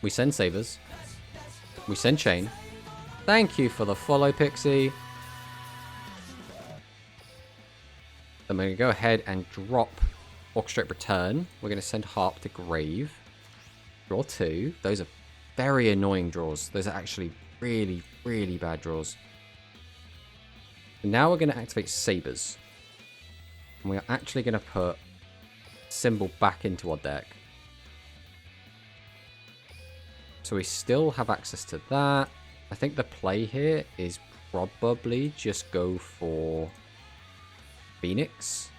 We send Sabers. We send Chain. Thank you for the follow, Pixie. Then we're going to go ahead and drop Orchestrate Return. We're going to send Harp to Grave. Draw 2. Those are very annoying draws. Those are actually really, really bad draws. And now we're going to activate Sabers. And we are actually going to put Symbol back into our deck. So we still have access to that. I think the play here is probably just go for Phoenix.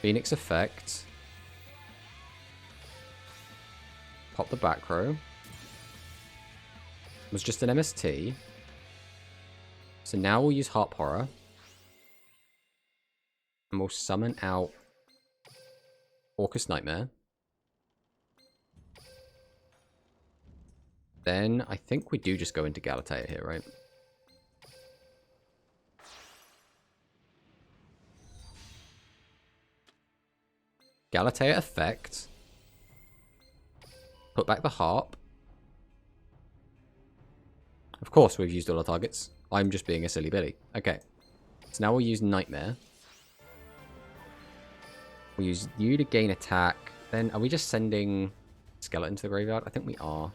Phoenix effect. Pop the back row. It was just an MST. So now we'll use Harp Horror. And we'll summon out Orcus Nightmare. Then I think we do just go into Galatea here, right? Galatea effect. Put back the Harp. Of course we've used all our targets. I'm just being a silly Billy. Okay. So now we'll use Nightmare. We'll use you to gain attack. Then are we just sending Skeleton to the graveyard? I think we are.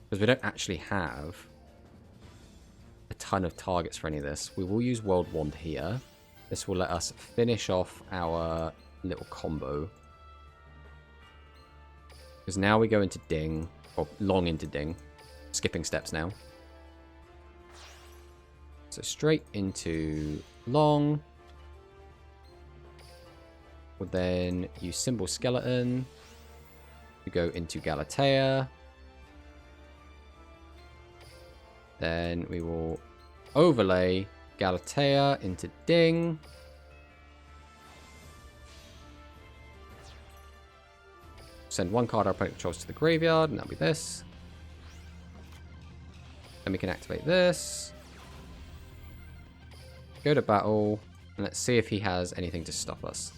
Because we don't actually have a ton of targets for any of this. We will use World Wand here. This will let us finish off our little combo. Because now we go into Ding. Or long into Ding. Skipping steps now. So straight into long. We'll then use Symbol Skeleton. We go into Galatea. Then we will overlay Galatea into Ding. Send one card our opponent controls to the graveyard, and that'll be this. Then we can activate this. Go to battle, and let's see if he has anything to stop us.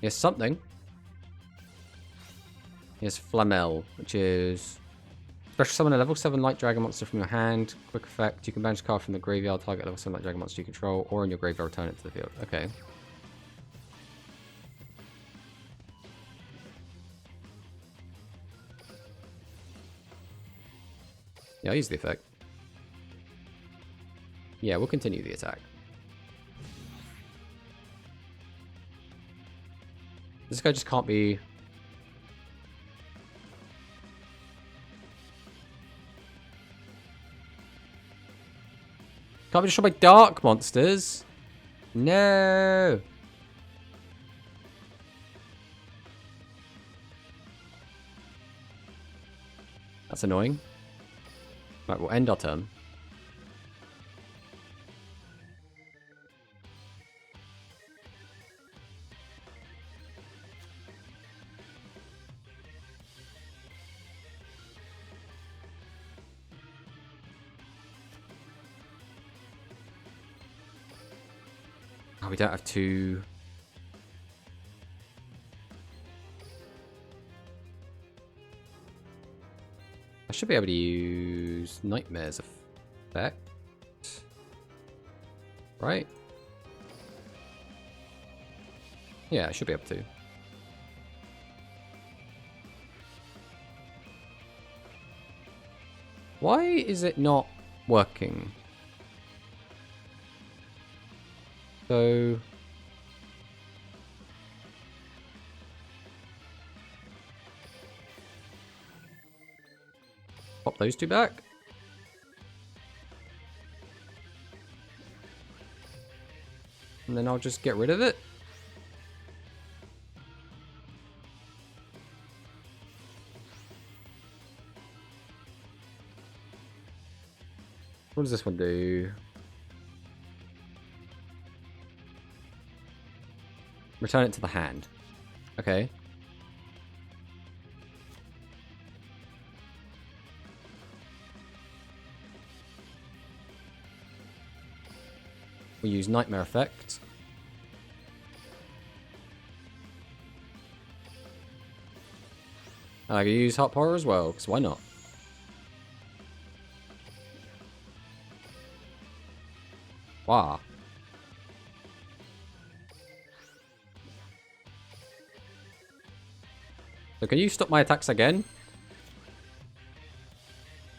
He has something. He has Flamel, which is special summon a level 7 Light Dragon monster from your hand. Quick effect, you can banish a card from the graveyard, target level 7 Light Dragon monster you control, or in your graveyard return it to the field. Okay. Yeah, I'll use the effect. Yeah, we'll continue the attack. This guy just can't be... Can't be destroyed by dark monsters. No. That's annoying. Right, we'll end our turn. Oh, we don't have two. I should be able to use Nightmare's effect. Right? Yeah, I should be able to. Why is it not working? So... Pop those two back. And then I'll just get rid of it. What does this one do? Return it to the hand. Okay. We use Nightmare effect. And I can use Heart Horror as well, because why not? Wow. So can you stop my attacks again?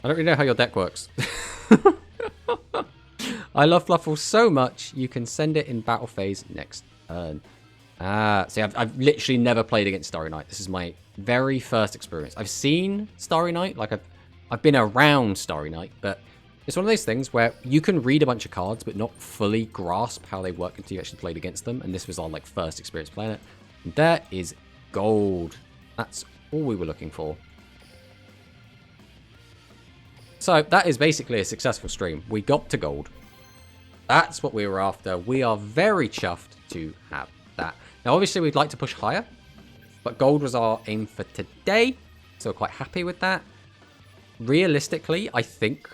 I don't really know how your deck works. I love Fluffal so much, you can send it in battle phase next turn. See, I've literally never played against Starry Night. This is my very first experience. I've seen Starry Night, like I've been around Starry Night, but it's one of those things where you can read a bunch of cards, but not fully grasp how they work until you actually played against them. And this was our like first experience playing it. And there is gold. That's all we were looking for. So that is basically a successful stream. We got to gold. That's what we were after. We are very chuffed to have that. Now, obviously, we'd like to push higher, but gold was our aim for today, so we're quite happy with that. Realistically, I think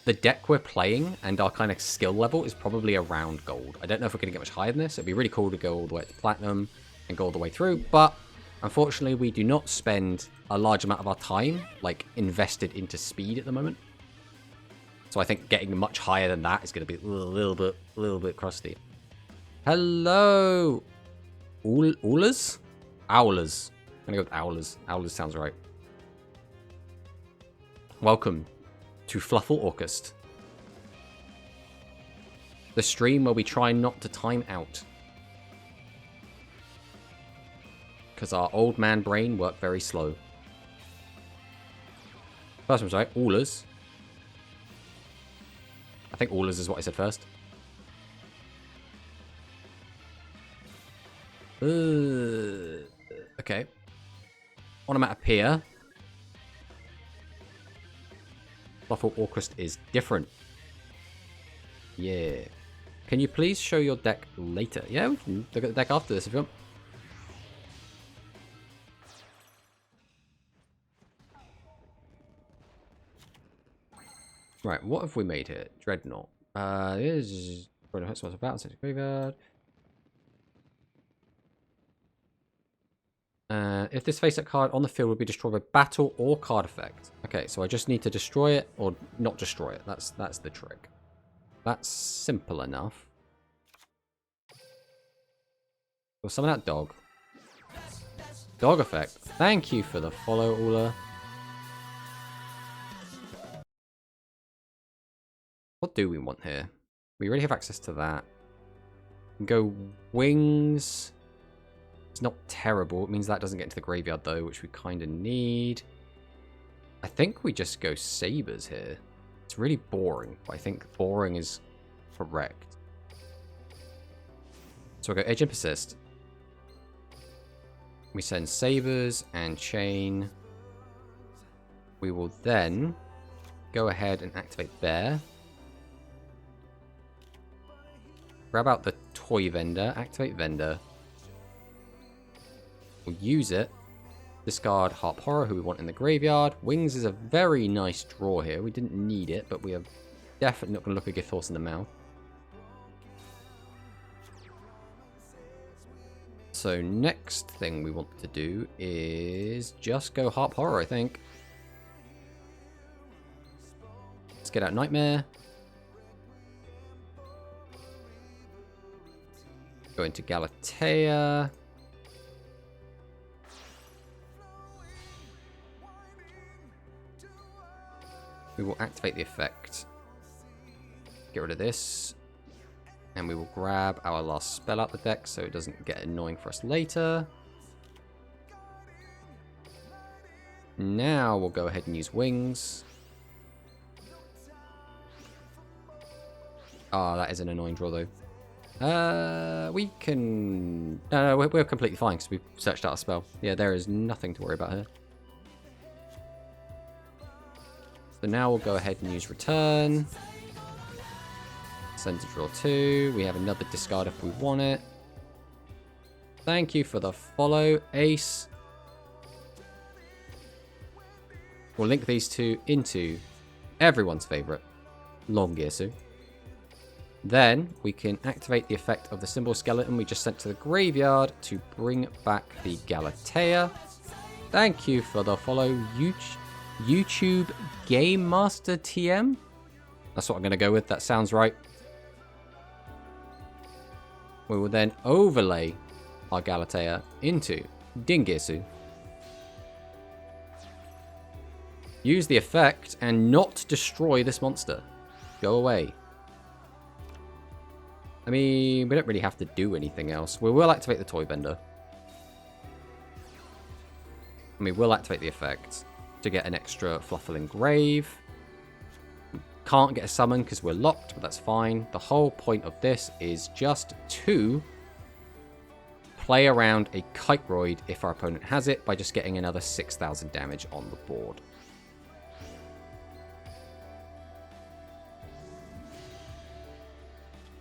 the deck we're playing and our kind of skill level is probably around gold. I don't know if we're going to get much higher than this. It'd be really cool to go all the way to platinum and go all the way through, but unfortunately, we do not spend a large amount of our time like invested into speed at the moment. So I think getting much higher than that is going to be a little bit crusty. Hello, Owlers? Owlers. I'm going to go with Owlers. Owlers sounds right. Welcome to Fluffal August, the stream where we try not to time out. Because our old man brain worked very slow. First one's right, Owlers. I think Owlers is what I said first. Okay. Onomatopoeia. Fluffal August is different. Yeah. Can you please show your deck later? Yeah, we can look at the deck after this if you want. Right, what have we made here? Dreadnought. This is about to graveyard. If this face-up card on the field would be destroyed by battle or card effect. Okay, so I just need to destroy it or not destroy it. That's the trick. That's simple enough. We'll summon that dog. Dog effect. Thank you for the follow, Ula. What do we want here? We already have access to that. Go wings. It's not terrible. It means that doesn't get into the graveyard, though, which we kind of need. I think we just go sabers here. It's really boring, but I think boring is correct. So we'll go edge and persist. We send sabers and chain. We will then go ahead and activate bear. Grab out the toy vendor. Activate vendor. We'll use it. Discard Harp Horror, who we want in the graveyard. Wings is a very nice draw here. We didn't need it, but we are definitely not going to look a gift horse in the mouth. So next thing we want to do is just go Harp Horror, I think. Let's get out Nightmare. Go into Galatea. We will activate the effect. Get rid of this. And we will grab our last spell out the deck so it doesn't get annoying for us later. Now we'll go ahead and use wings. Ah, that is an annoying draw though. We can... No, we're completely fine because we've searched out a spell. Yeah, there is nothing to worry about here. So now we'll go ahead and use return. Send to draw 2. We have another discard if we want it. Thank you for the follow, Ace. We'll link these two into everyone's favourite, Longyearsu. Then we can activate the effect of the symbol skeleton we just sent to the graveyard to bring back the Galatea. Thank you for the follow, YouTube Game Master TM. That's what I'm going to go with. That sounds right. We will then overlay our Galatea into Dingirsu. Use the effect and not destroy this monster. Go away. I mean, we don't really have to do anything else. We will activate the toy vendor. And we will activate the effect to get an extra FLUFFAL Engrave. We can't get a summon because we're locked, but that's fine. The whole point of this is just to play around a Kiteroid if our opponent has it by just getting another 6,000 damage on the board.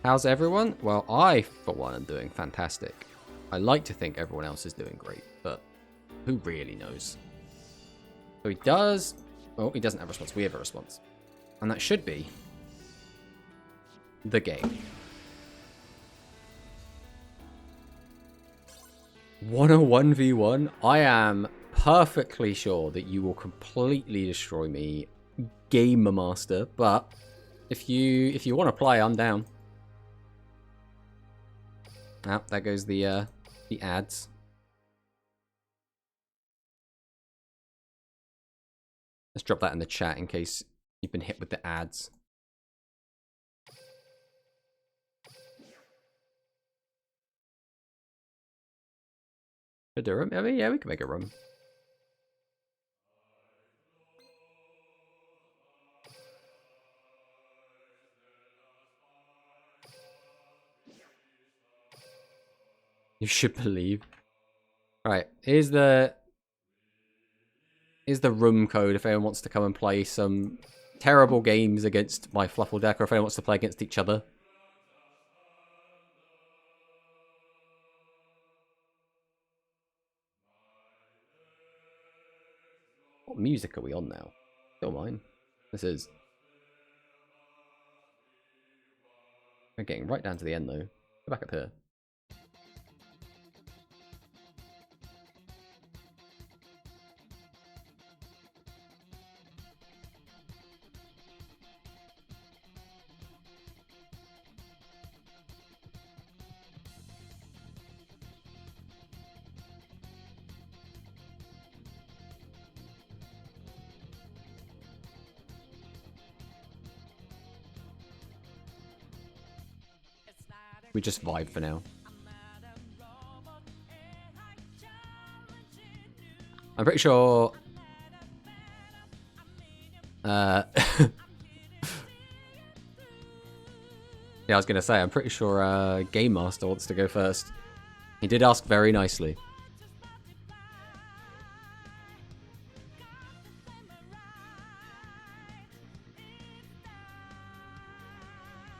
How's everyone? Well, I, for one, am doing fantastic. I like to think everyone else is doing great, but who really knows? So he does... Oh, he doesn't have a response. We have a response. And that should be the game. 101v1. I am perfectly sure that you will completely destroy me, Game Master. But if you want to play, I'm down. Ah, there goes the ads. Let's drop that in the chat in case you've been hit with the ads. Could do a room? I mean, yeah, we can make a room. You should believe. Alright, here's the room code if anyone wants to come and play some terrible games against my Fluffal deck, or if anyone wants to play against each other. What music are we on now? Don't mind. This is... We're getting right down to the end, though. Go back up here. We just vibe for now. I'm pretty sure... yeah, I was going to say, I'm pretty sure Game Master wants to go first. He did ask very nicely.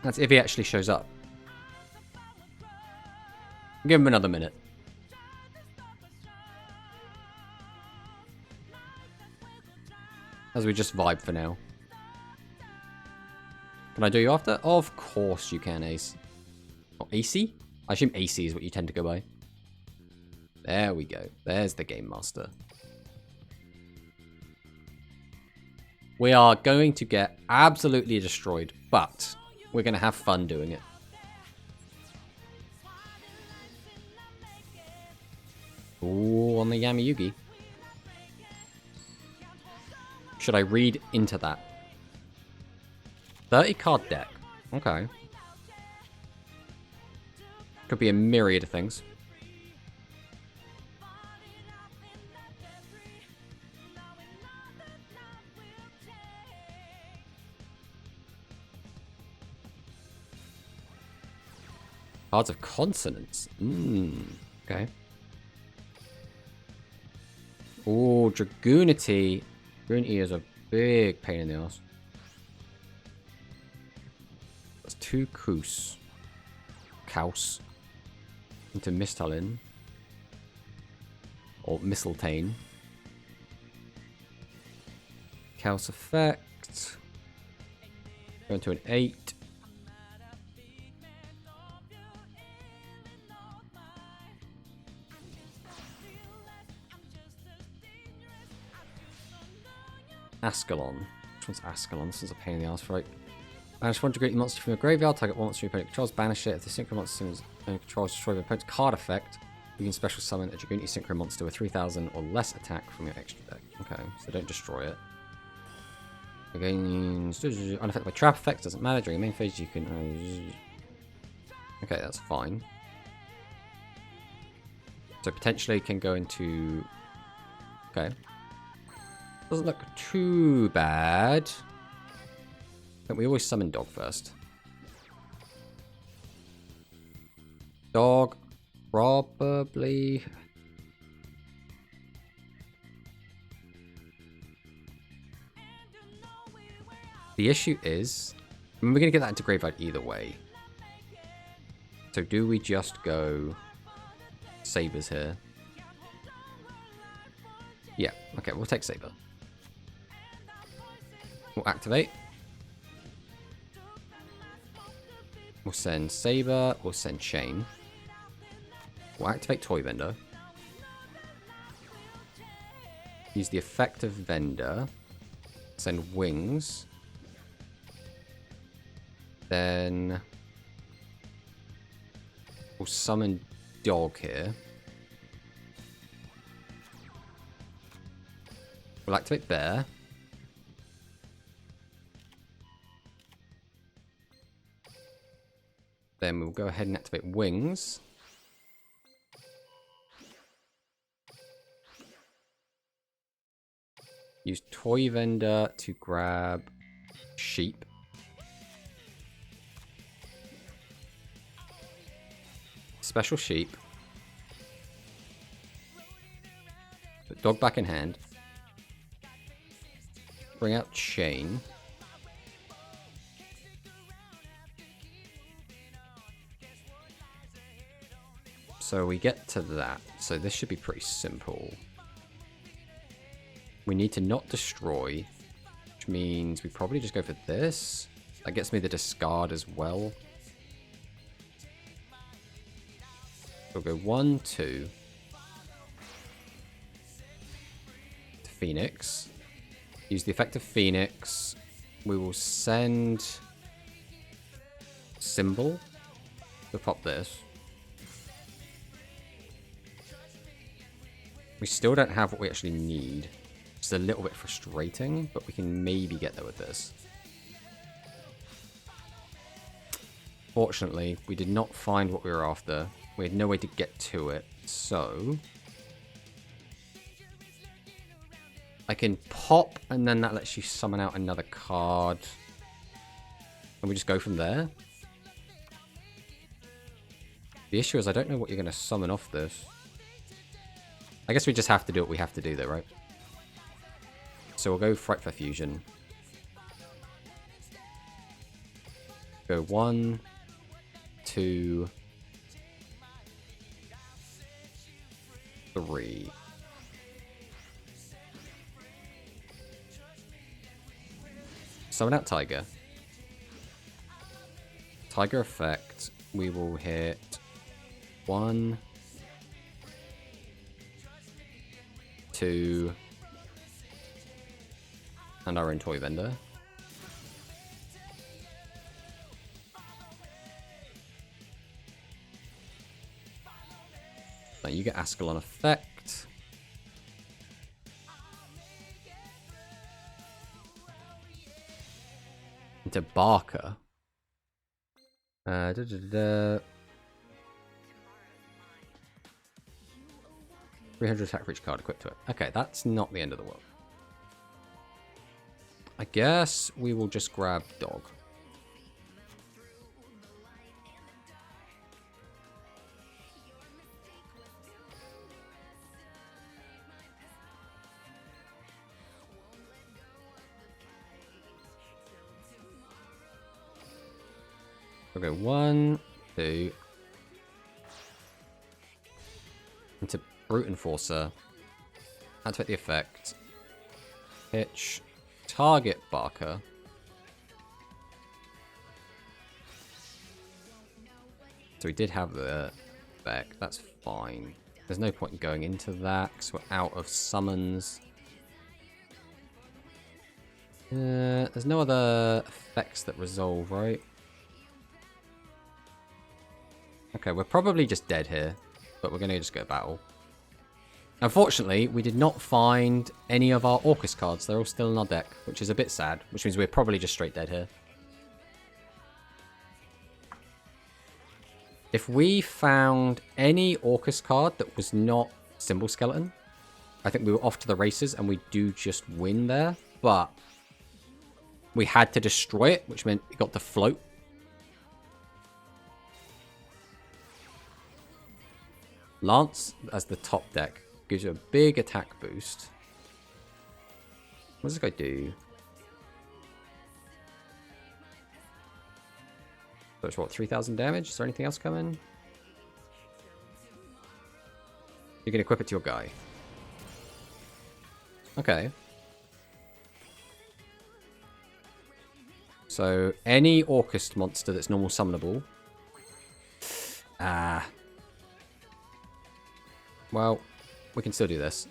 That's if he actually shows up. Give him another minute. As we just vibe for now. Can I do you after? Of course you can, Ace. Oh, AC? I assume AC is what you tend to go by. There we go. There's the Game Master. We are going to get absolutely destroyed, but we're going to have fun doing it. Ooh, on the Yami-Yugi. Should I read into that? 30 card deck. Okay. Could be a myriad of things. Cards of consonants. Okay. Oh, Dragoonity. Dragoonity is a big pain in the ass. That's 2 Koos. Kaus. Into Mistalin. Or Mistletoe. Kaus effect. Go into an 8. Ascalon. Which one's Ascalon? This is a pain in the ass, right? Banish one Dragoonity monster from your graveyard. Target one monster your opponent controls. Banish it. If the synchro monster controls destroy the opponent's card effect, you can special summon a Dragoonity synchro monster with 3,000 or less attack from your extra deck. Okay, so don't destroy it. Again, unaffected by trap effects. Doesn't matter. During your main phase, you can... Okay, that's fine. So potentially can go into... Okay. Doesn't look too bad. But we always summon dog first. Dog, probably. The issue is, I mean, we're going to get that into graveyard either way. So do we just go Sabers here? Yeah, okay, we'll take Saber. We'll activate. We'll send Saber. We'll send Chain. We'll activate Toy Vendor. Use the effect of Vendor. Send Wings. Then we'll summon Dog here. We'll activate Bear. Then we'll go ahead and activate Wings. Use Toy Vendor to grab Sheep. Special Sheep. Put Dog back in hand. Bring out Chain. So we get to that. So this should be pretty simple. We need to not destroy, which means we probably just go for this. That gets me the discard as well. We'll go 1, 2. Phoenix. Use the effect of Phoenix. We will send Symbol to pop this. We still don't have what we actually need. It's a little bit frustrating, but we can maybe get there with this. Fortunately, we did not find what we were after. We had no way to get to it, so I can pop, and then that lets you summon out another card. And we just go from there. The issue is I don't know what you're going to summon off this. I guess we just have to do what we have to do though, right? So we'll go Frightful Fusion. Go 1, 2, 3. Summon out Tiger. Tiger effect. We will hit 1, 2, and our own toy vendor. Now you get Ascalon effect. Into Barker. 300 attack for each card equipped to it. Okay, that's not the end of the world. I guess we will just grab Dog. We'll go 1, 2. Into Brute Enforcer. Activate the effect. Pitch. Target Barker. So we did have the effect. That's fine. There's no point in going into that because we're out of summons. There's no other effects that resolve, right? Okay, we're probably just dead here, but we're going to just go battle. Unfortunately, we did not find any of our Orcus cards. They're all still in our deck, which is a bit sad, which means we're probably just straight dead here. If we found any Orcus card that was not Symbol Skeleton, I think we were off to the races and we do just win there, but we had to destroy it, which meant it got to float. Lance as the top deck gives you a big attack boost. What does this guy do? So it's what, 3,000 damage? Is there anything else coming? You can equip it to your guy. Okay. So any Orcus monster that's normal summonable. Well, we can still do this.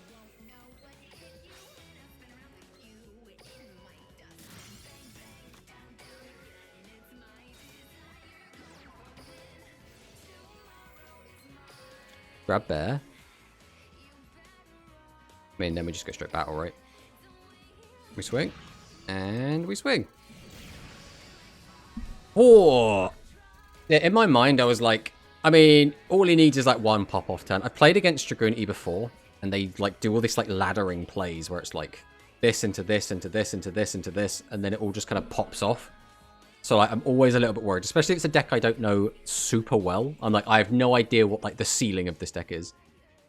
Grab Bear. I mean, then we just go straight battle, right? We swing. And we swing. Oh! Yeah, in my mind, I was like, I mean, all he needs is like one pop-off turn. I've played against Dragoonity before, and they like do all this like laddering plays where it's like this into this, into this, into this, into this, and then it all just kind of pops off. So like, I'm always a little bit worried, especially if it's a deck I don't know super well. I'm like, I have no idea what like the ceiling of this deck is.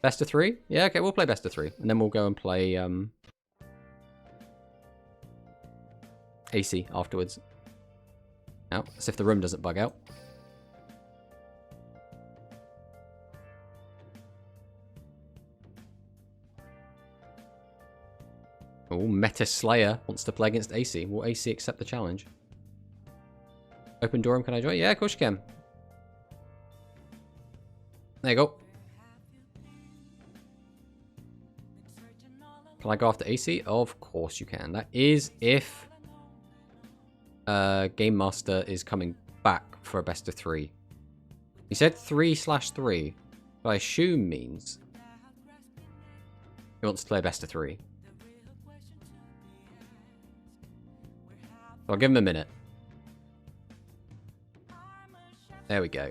Best of 3? Yeah, okay, we'll play best of 3. And then we'll go and play AC afterwards. Now, as if the room doesn't bug out. Meta Slayer wants to play against AC. Will AC accept the challenge? Open Durham, can I join? Yeah, of course you can. There you go. Can I go after AC? Of course you can. That is if Game Master is coming back for a best of 3. He said 3/3, but I assume means he wants to play a best of 3. So I'll give him a minute. There we go.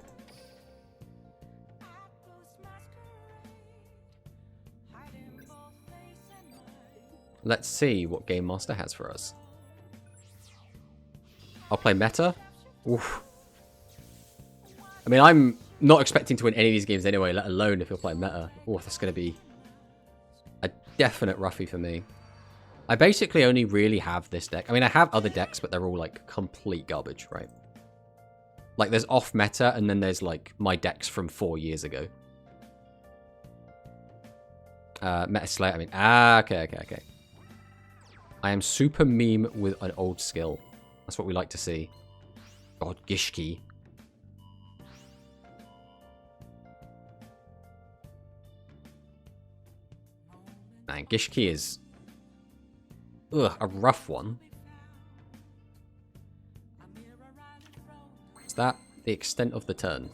Let's see what Game Master has for us. I'll play meta. Oof. I mean, I'm not expecting to win any of these games anyway, let alone if you're playing meta. Oh, that's going to be a definite roughie for me. I basically only really have this deck. I mean, I have other decks, but they're all, like, complete garbage, right? Like, there's off meta, and then there's, like, my decks from 4 years ago. Meta Slayer, I mean, okay. I am super meme with an old skill. That's what we like to see. God, Gishki. Man, Gishki is a rough one. Is that the extent of the turn?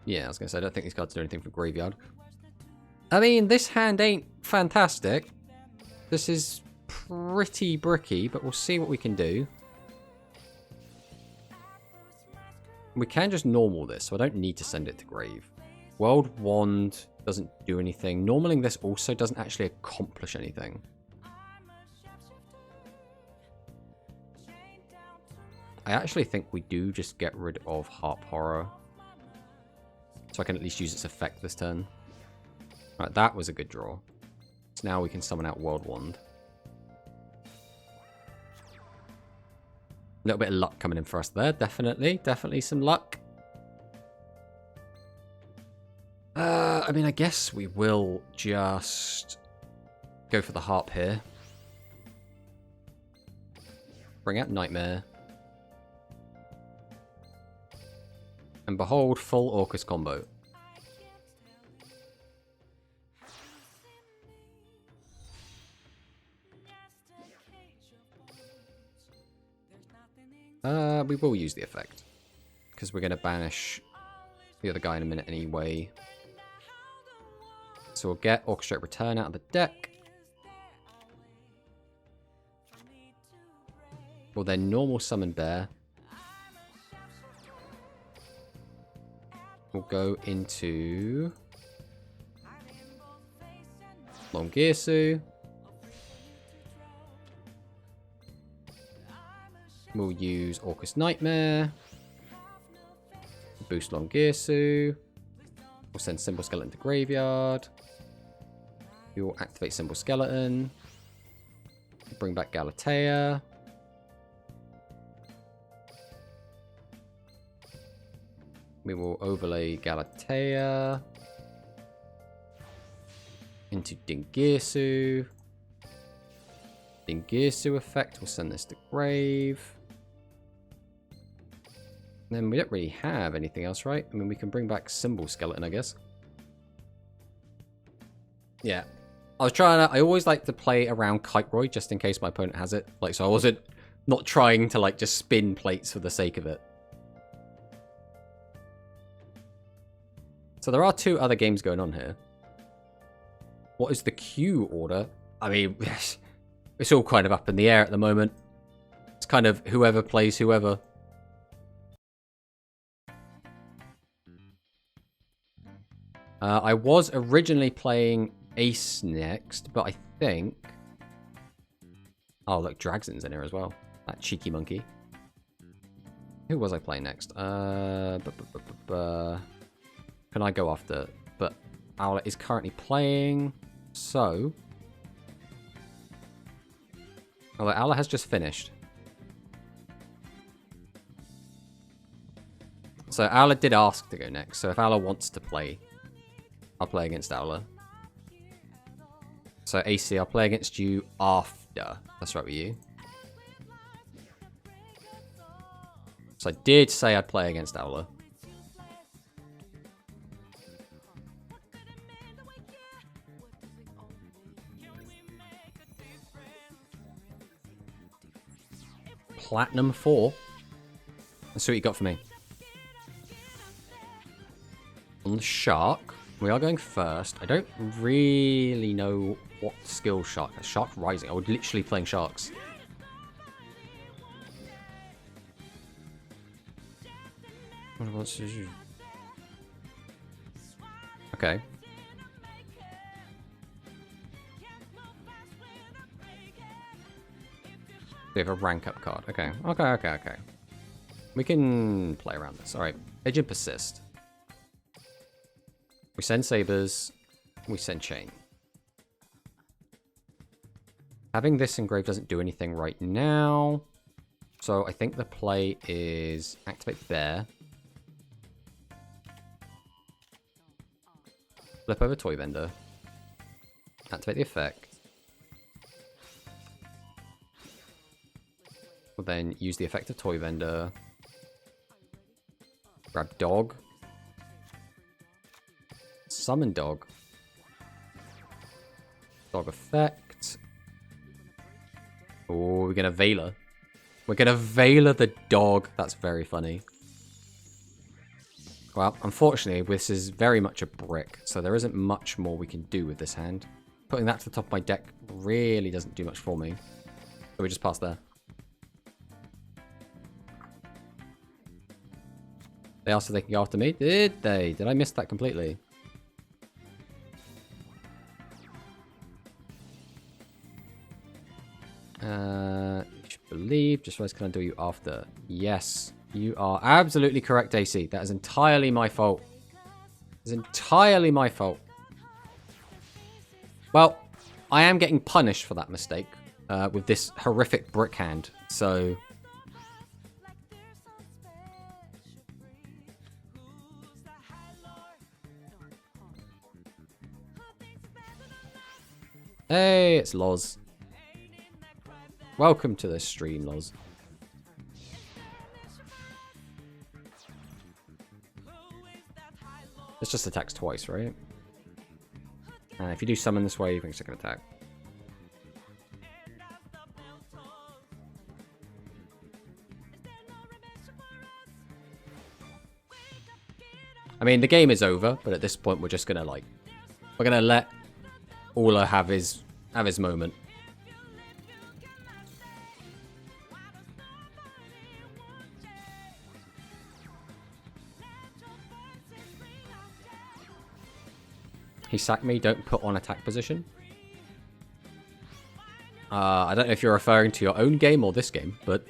Yeah, I was going to say, I don't think these cards do anything for graveyard. I mean, this hand ain't fantastic. This is pretty bricky, but we'll see what we can do. We can just normal this, so I don't need to send it to grave. World Wand doesn't do anything. Normaling this also doesn't actually accomplish anything. I actually think we do just get rid of Harp Horror. So I can at least use its effect this turn. Right, that was a good draw. So now we can summon out World Wand. A little bit of luck coming in for us there, definitely. Definitely some luck. I mean, I guess we will just go for the Harp here. Bring out Nightmare. And behold, full Orcus combo. We will use the effect. Because we're going to banish the other guy in a minute anyway. So we'll get Orchestrate Return out of the deck. We'll then normal summon Bear. We'll go into Longirsu. We'll use Orcus Nightmare. Boost Longirsu. We'll send Symbol Skeleton to graveyard. We will activate Symbol Skeleton. Bring back Galatea. We will overlay Galatea into Dingirsu. Dingirsu effect. We'll send this to grave. And then we don't really have anything else, right? I mean, we can bring back Symbol Skeleton, I guess. Yeah. I was trying to... I always like to play around Kite-Roy just in case my opponent has it. Like, so I wasn't not trying to, like, just spin plates for the sake of it. So there are 2 other games going on here. What is the queue order? I mean, it's all kind of up in the air at the moment. It's kind of whoever plays whoever. I was originally playing Ace next, but I think... Oh, look, Dragzen's in here as well. That cheeky monkey. Who was I playing next? Can I go after? But Owlet is currently playing, so... Although Owlet has just finished. So Aula did ask to go next. So if Aula wants to play, I'll play against Aula. So AC, I'll play against you after. That's right with you. So I did say I'd play against Aula. Platinum 4. Let's see what you got for me. On the Shark, we are going first. I don't really know what skill Shark has. Shark Rising. I was literally playing Sharks. Okay. We have a rank up card. Okay. Okay. We can play around this. Alright. Edge and Persist. We send Sabers. We send Chain. Having this engraved doesn't do anything right now. So I think the play is activate Bear. Flip over Toy Vendor. Activate the effect. We'll then use the effect of Toy Vendor. Grab Dog. Summon Dog. Dog effect. Oh, we're gonna Veiler. We're gonna Veiler the dog. That's very funny. Well, unfortunately, this is very much a brick, so there isn't much more we can do with this hand. Putting that to the top of my deck really doesn't do much for me. So we just pass there. They asked if they can go after me. Did they? Did I miss that completely? You should believe. Just what can I do you after? Yes. You are absolutely correct, AC. That is entirely my fault. It's entirely my fault. Well, I am getting punished for that mistake with this horrific brick hand. So... Hey, it's Loz. Welcome to the stream, Loz. It's just attacks twice, right? And if you do summon this way, you think it's going to attack. I mean, the game is over, but at this point, we're just going to, like... We're going to let Aula have his moment. He sacked me, don't put on attack position. I don't know if you're referring to your own game or this game, but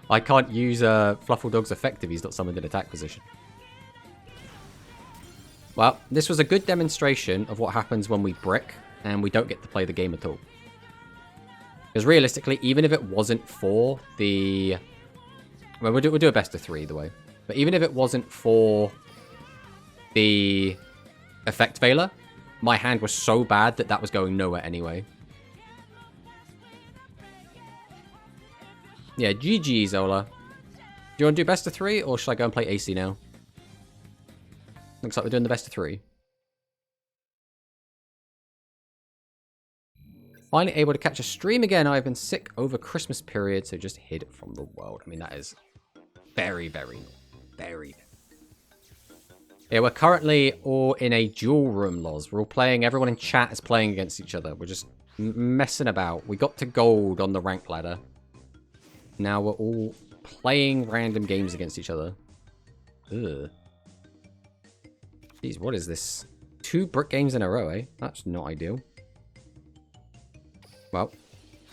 I can't use Fluffal Dog's effect if he's not summoned in attack position. Well, this was a good demonstration of what happens when we brick and we don't get to play the game at all. Because realistically, even if it wasn't for the... Well, we'll do a best of 3 either way. But even if it wasn't for the effect Veiler, my hand was so bad that that was going nowhere anyway. Yeah, GG, Zola. Do you want to do best of 3 or should I go and play AC now? Looks like we're doing the best of 3. Finally able to catch a stream again. I've been sick over Christmas period, so just hid from the world. I mean, that is very, very, very... Yeah, we're currently all in a duel room, Loz. We're all playing, everyone in chat is playing against each other. We're just messing about. We got to gold on the rank ladder. Now we're all playing random games against each other. Ugh. Jeez, what is this? 2 brick games in a row, eh? That's not ideal. Well,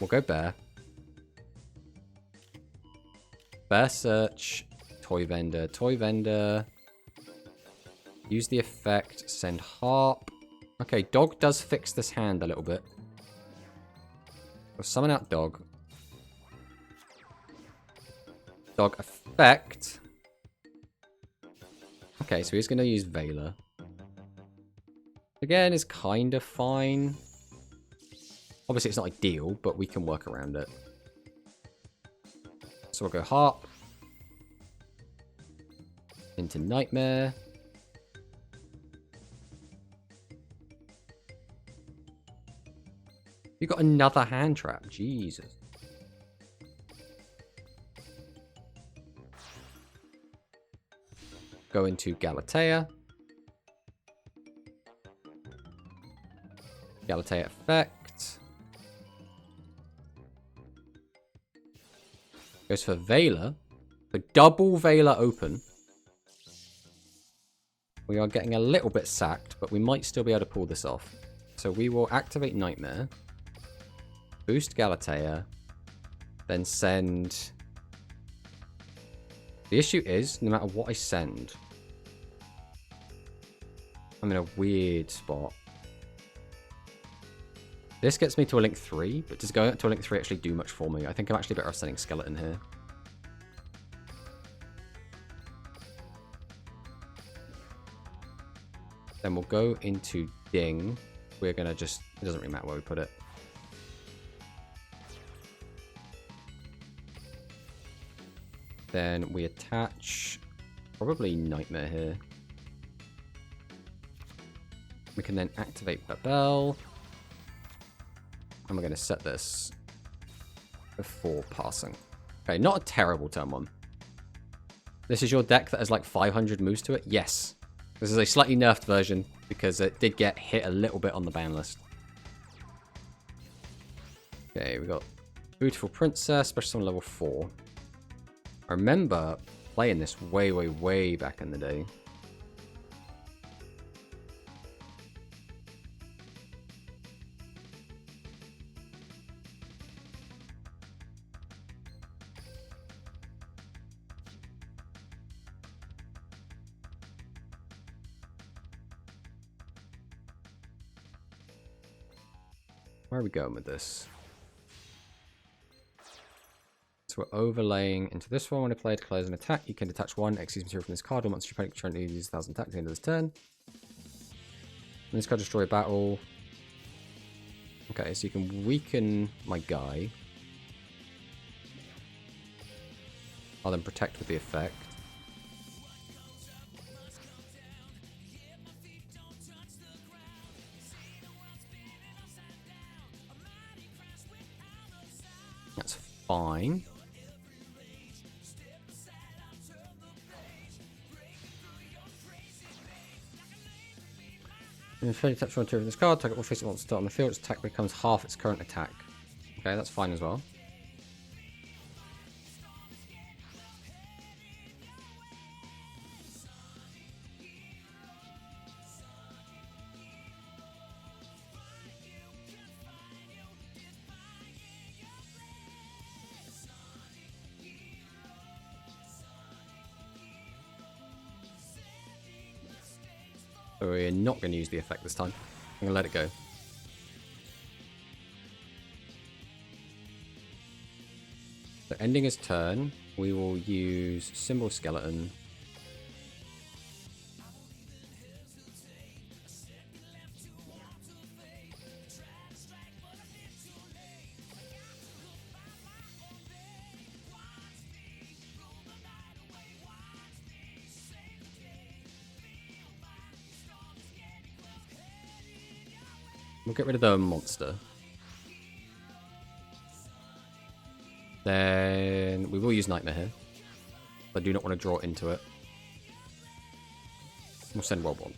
we'll go Bear. Bear search. Toy vendor. Toy vendor. Use the effect. Send harp. Okay, dog does fix this hand a little bit. We'll summon out dog. Dog effect. Okay, so he's going to use Veiler. Again, is kind of fine. Obviously, it's not ideal, but we can work around it. So we'll go Harp. Into Nightmare. You got another hand trap. Jesus. Go into Galatea. Galatea effect. Goes for Veiler. The double Veiler open. We are getting a little bit sacked, but we might still be able to pull this off. So we will activate Nightmare. Boost Galatea. Then send... The issue is, no matter what I send, I'm in a weird spot. This gets me to a link 3, but does going to a link 3 actually do much for me? I think I'm actually better off sending Skeleton here. Then we'll go into Ding. We're going to just... It doesn't really matter where we put it. Then we attach probably Nightmare here. We can then activate Babel. And we're going to set this before passing. Okay, not a terrible turn 1. This is your deck that has like 500 moves to it? Yes. This is a slightly nerfed version because it did get hit a little bit on the ban list. Okay, we got Beautiful Princess, special summon level 4. I remember playing this way back in the day. Where are we going with this? So we're overlaying into this one. When a player declares an attack, you can detach 1 XYZ material from this card. Once your opponent currently uses 1,000 attack at the end of this turn. And this card destroy a battle. Okay, so you can weaken my guy. I'll then protect with the effect. That's fine. If you touch one from this card, target will face it once on the field, its attack becomes half its current attack. Okay, that's fine as well. So we're not going to use the effect this time. I'm going to let it go. So ending his turn, we will use Symbol Skeleton. We'll get rid of the monster. Then we will use Nightmare here. I do not want to draw into it. We'll send World 1.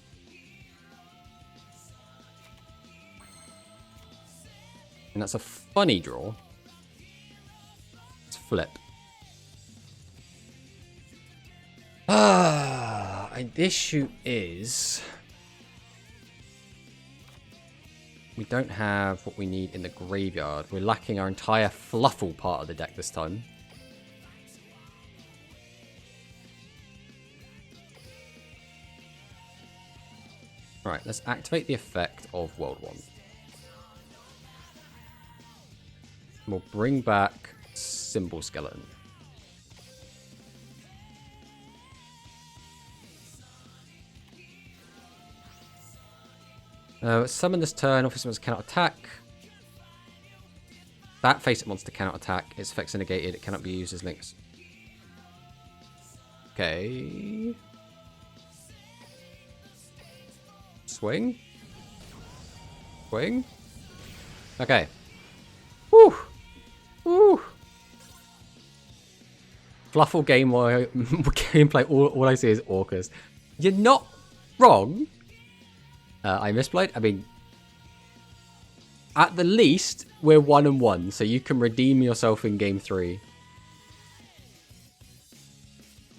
And that's a funny draw. Let's flip. And the issue is... we don't have what we need in the graveyard. We're lacking our entire FLUFFAL part of the deck this time. Right, let's activate the effect of World 1. We'll bring back Symbol Skeleton. Summon this turn. Officer monster cannot attack. That face-up monster cannot attack. Its effects are negated. It cannot be used as links. Okay. Swing. Swing. Okay. Woo. Woo. Fluffle gameplay. All I see is orcas. You're not wrong. I misplayed. I mean, at the least, we're 1-1, so you can redeem yourself in game 3.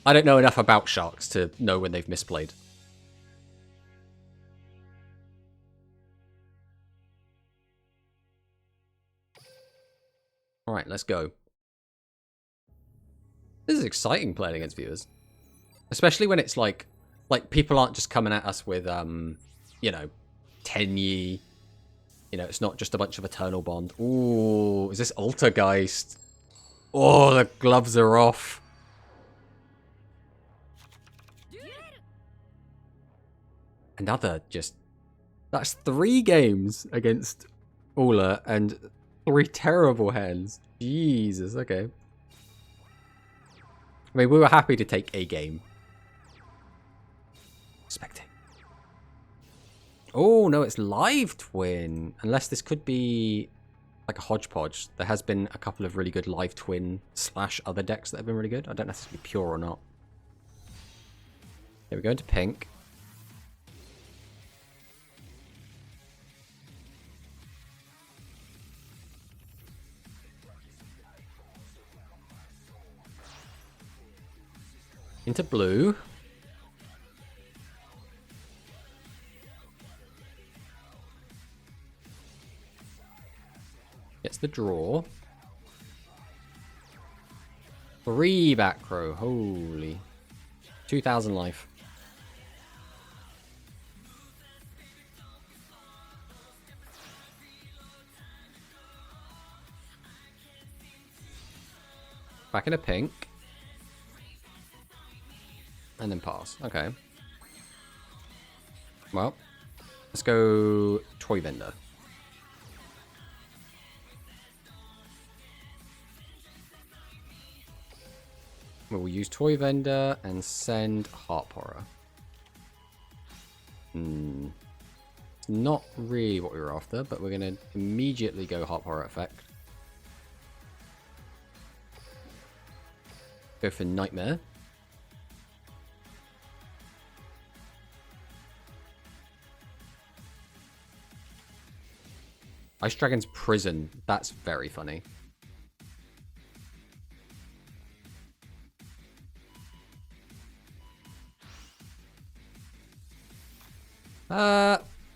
I don't know enough about sharks to know when they've misplayed. Alright, let's go. This is exciting playing against viewers. Especially when it's like people aren't just coming at us with, you know, Tenyi. You know, it's not just a bunch of Eternal Bond. Ooh, is this Altergeist? Oh, the gloves are off. Another just... That's 3 games against Ula and 3 terrible hands. Jesus, okay. I mean, we were happy to take a game. Spectate. Oh, no, it's Live Twin. Unless this could be like a hodgepodge. There has been a couple of really good Live Twin / other decks that have been really good. I don't know if this is pure or not. Here we go into pink. Into blue. Gets the draw. 3 back row. Holy. 2,000 life. Back in a pink. And then pass. Okay. Well, let's go Toy Vendor. We'll use Toy Vendor and send Harp Horror. It's not really what we were after, but we're going to immediately go Harp Horror effect. Go for Nightmare. Ice Dragon's Prison. That's very funny.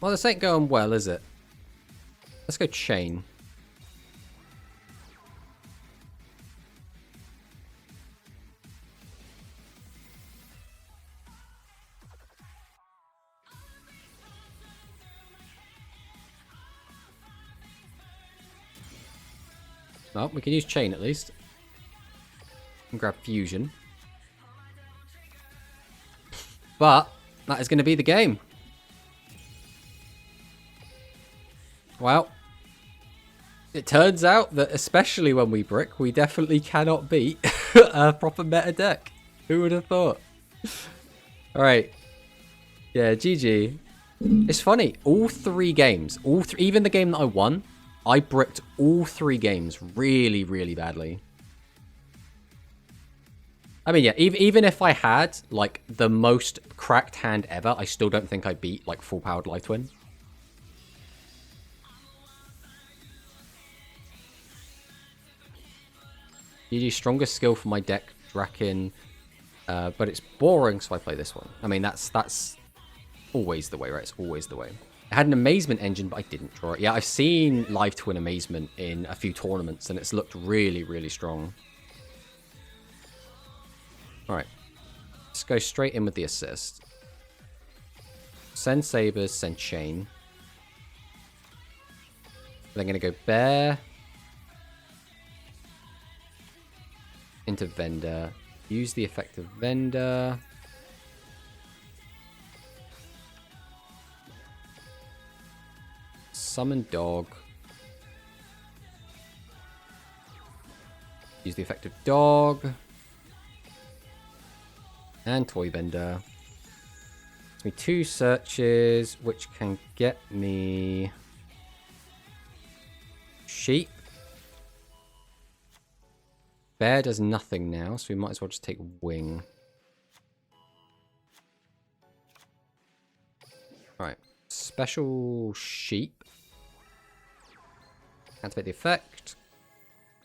Well, this ain't going well, is it? Let's go Chain. Well, we can use Chain at least. And grab Fusion. But that is going to be the game. Well, it turns out that especially when we brick, we definitely cannot beat a proper meta deck. Who would have thought? Alright. Yeah, GG. It's funny. All 3 games, even the game that I won, I bricked all 3 games really, really badly. I mean, yeah, even if I had, like, the most cracked hand ever, I still don't think I beat, like, full-powered Live Twin. GG, strongest skill for my deck, Draken, but it's boring, so I play this one. I mean, that's always the way, right? It's always the way. I had an Amazement engine, but I didn't draw it. Yeah, I've seen Live Twin Amazement in a few tournaments, and it's looked really, really strong. Alright. Let's go straight in with the assist. Send Sabers, send Chain. They're going to go Bear. Into Vendor. Use the effect of Vendor. summon dog. Use the effect of dog. And toy vendor. Gives me 2 searches, which can get me sheep. Bear does nothing now, so we might as well just take wing. Right. Special sheep. Activate the effect.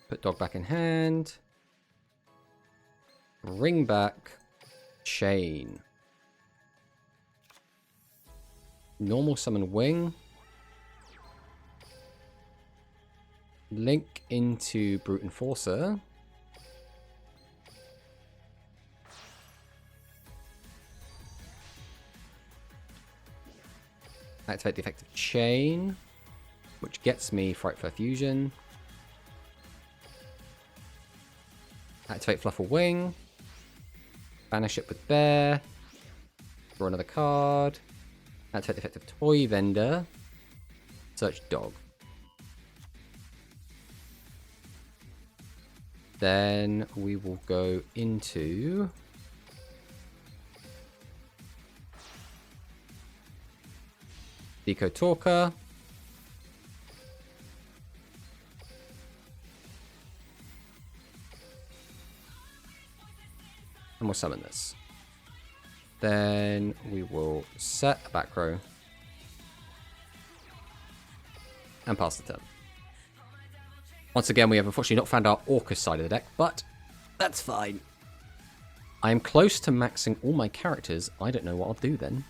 Put dog back in hand. Bring back chain. Normal summon wing. Link into Brute Enforcer. Activate the effect of chain, which gets me Frightful Fusion. Activate FLUFFAL Wing. Banish it with bear. Draw another card. Activate the effect of toy vendor. Search dog. Then we will go into Deco Talker. And we'll summon this. Then we will set a back row. And pass the turn. Once again, we have unfortunately not found our Orcus side of the deck, but that's fine. I am close to maxing all my characters. I don't know what I'll do then.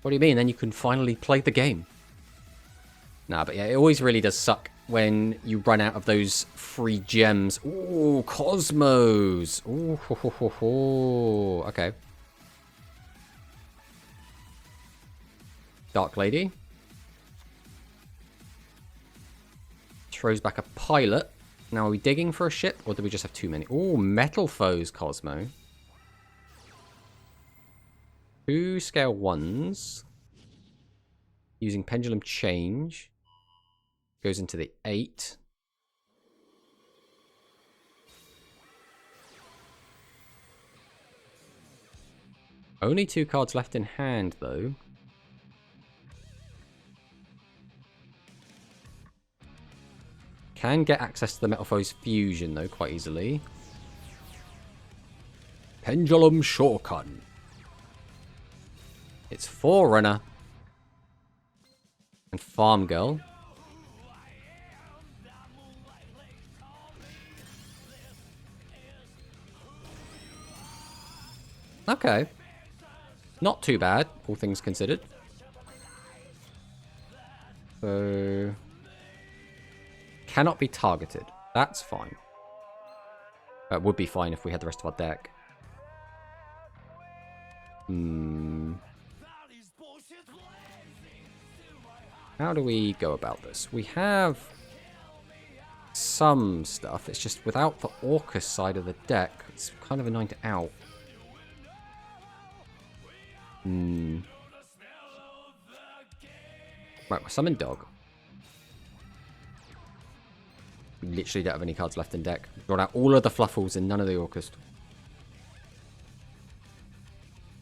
What do you mean? Then you can finally play the game. Nah, but yeah, it always really does suck when you run out of those free gems. Ooh, Cosmos. Ooh, ho, ho, ho, ho. Okay. Dark Lady. Throws back a pilot. Now, are we digging for a ship, or do we just have too many? Ooh, Metal Foes, Cosmo. 2 scale 1s. Using Pendulum Change. Goes into the 8. Only 2 cards left in hand, though. Can get access to the Metal Foes Fusion, though, quite easily. Pendulum Shokan. It's Forerunner. And Farm Girl. Okay. Not too bad, all things considered. So... cannot be targeted. That's fine. It would be fine if we had the rest of our deck. How do we go about this? We have some stuff. It's just without the Orcus side of the deck, it's kind of annoying to out. Right, we'll summon dog. We literally don't have any cards left in deck. Drawn out all of the Fluffals and none of the Orcus.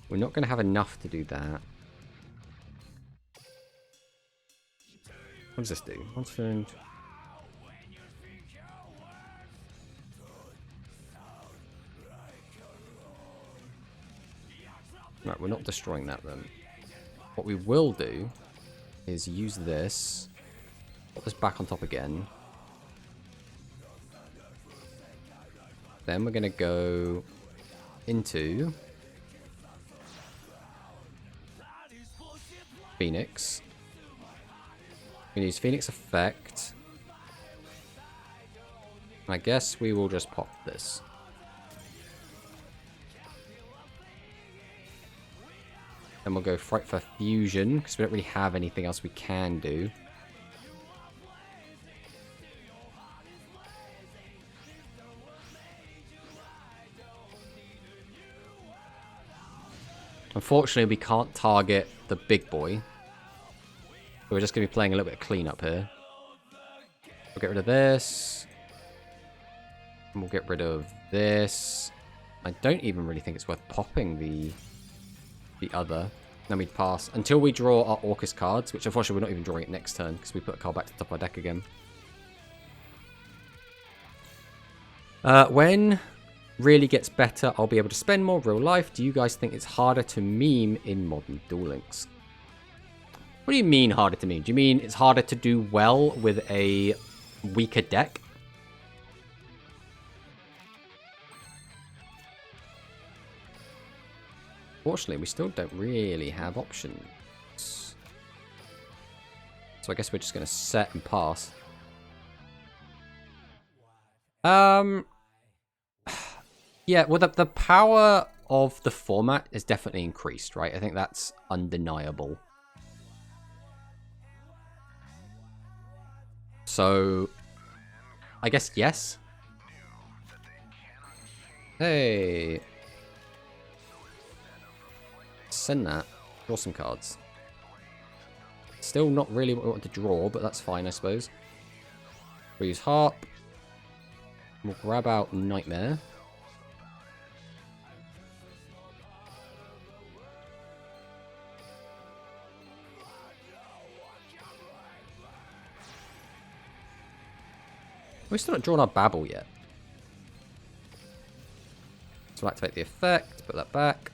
We're not going to have enough to do that. What does this do? Once turned. Right, we're not destroying that then. What we will do is use this. Put this back on top again. Then we're going to go into Phoenix. We're going to use Phoenix Effect. I guess we will just pop this. Then we'll go Fright for Fusion, because we don't really have anything else we can do. Unfortunately, we can't target the big boy. We're just going to be playing a little bit of cleanup here. We'll get rid of this. And we'll get rid of this. I don't even really think it's worth popping the other. Then we'd pass until we draw our Orcus cards, which unfortunately we're not even drawing it next turn because we put a card back to the top of our deck again. When really gets better, I'll be able to spend more real life. Do you guys think it's harder to meme in modern Duel Links? What do you mean harder to meme? Do you mean it's harder to do well with a weaker deck? Fortunately, we still don't really have options. So I guess we're just going to set and pass. Yeah, well, the power of the format is definitely increased, right? I think that's undeniable. So, I guess yes. Hey. Send that. Draw some cards. Still not really what we want to draw, but that's fine, I suppose. We'll use Harp. We'll grab out Nightmare. We've still not drawn our Babble yet. So we'll activate the effect, put that back.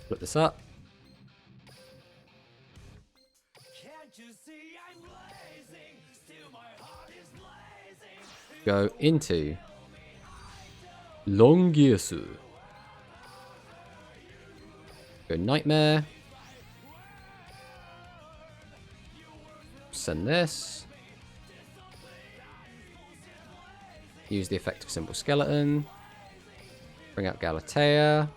Flip this up. Go into Longyesu. Go Nightmare. Send this. Use the effect of Simple Skeleton. Bring out Galatea.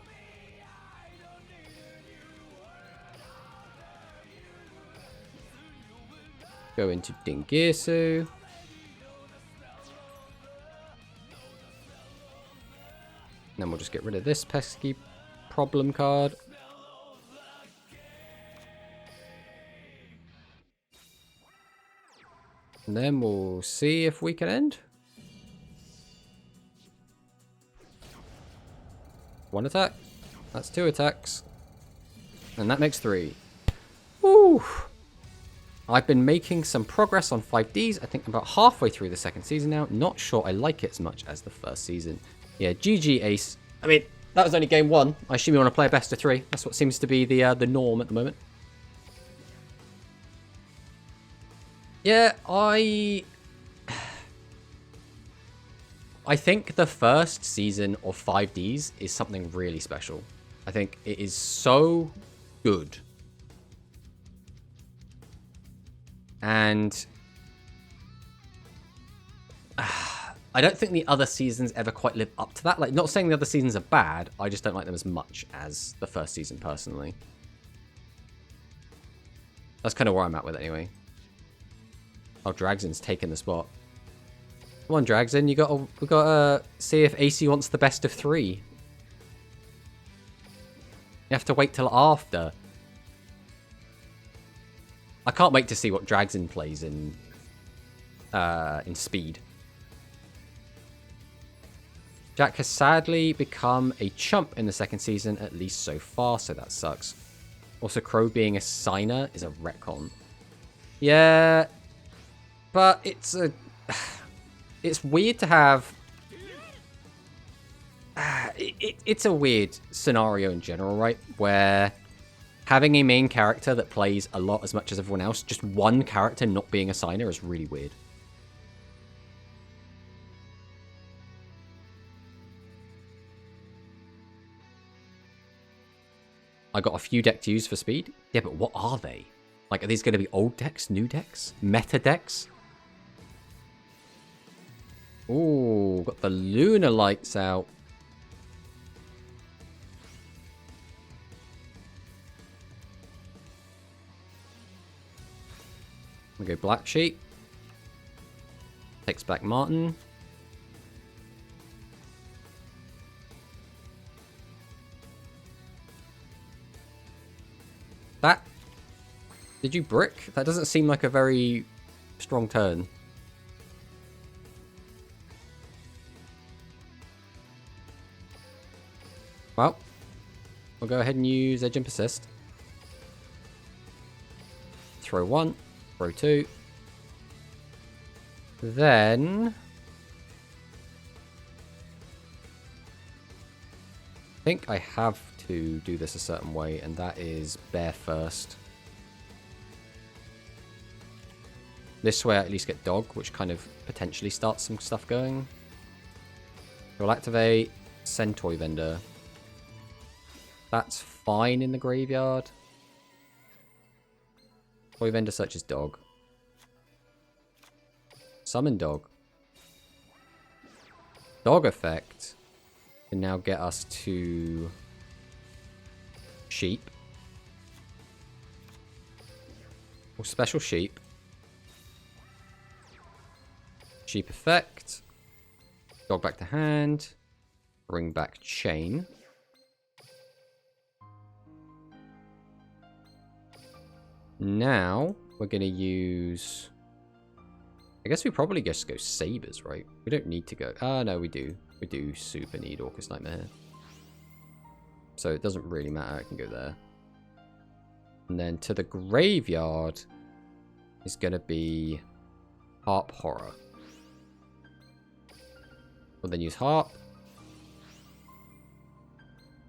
Go into Dingirsu. Then we'll just get rid of this pesky problem card. And then we'll see if we can end. One attack. That's 2 attacks. And that makes 3. Woo! I've been making some progress on 5Ds. I think I'm about halfway through the second season now. Not sure I like it as much as the first season. Yeah, GG Ace. I mean, that was only game 1. I assume you want to play a best of 3. That's what seems to be the norm at the moment. Yeah, I think the first season of 5Ds is something really special. I think it is so good. And I don't think the other seasons ever quite live up to that. Like, not saying the other seasons are bad, I just don't like them as much as the first season, personally. That's kind of where I'm at with it, anyway. Oh, Dragzin's taken the spot. Come on, Dragzin, we gotta see if AC wants the best of 3. You have to wait till after. I can't wait to see what Dragzin plays in Speed. Jack has sadly become a chump in the second season, at least so far, so that sucks. Also, Crow being a signer is a retcon. Yeah, but it's weird to have... It's a weird scenario in general, right? Where having a main character that plays a lot as much as everyone else, just one character not being a signer is really weird. I got a few decks to use for speed. Yeah, but what are they? Like, are these going to be old decks, new decks, meta decks? Ooh, got the Lunar Lights out. We go Black Sheep. Takes back Martin. That... Did you brick? That doesn't seem like a very strong turn. Well, we'll go ahead and use Edge and Persist. Throw 1, throw 2. Then... I think I have to do this a certain way, and that is bear first. This way I at least get dog, which kind of potentially starts some stuff going. We'll activate send toy vendor. That's fine in the graveyard. Toy vendor searches dog. Summon dog. Dog effect can now get us to sheep. Or special sheep. Sheep effect. Dog back to hand. Bring back chain. Now, we're going to use... I guess we probably just go Sabres, right? We don't need to go... Ah, no, we do. We do super need Orcus Nightmare. So it doesn't really matter. I can go there. And then to the graveyard is going to be Harp Horror. We'll then use Harp.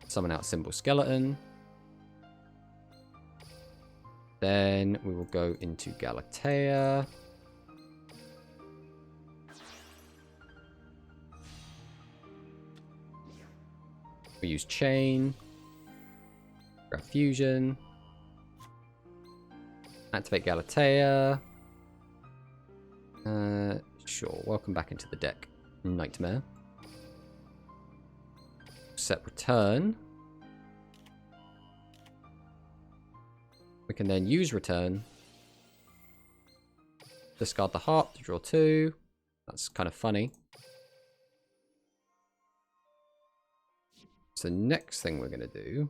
Summon out Symbol Skeleton. Then we will go into Galatea. We use Chain. Grab Fusion. Activate Galatea. Sure, welcome back into the deck. Nightmare. Set return. We can then use return. Discard the harp to draw 2. That's kind of funny. So next thing we're going to do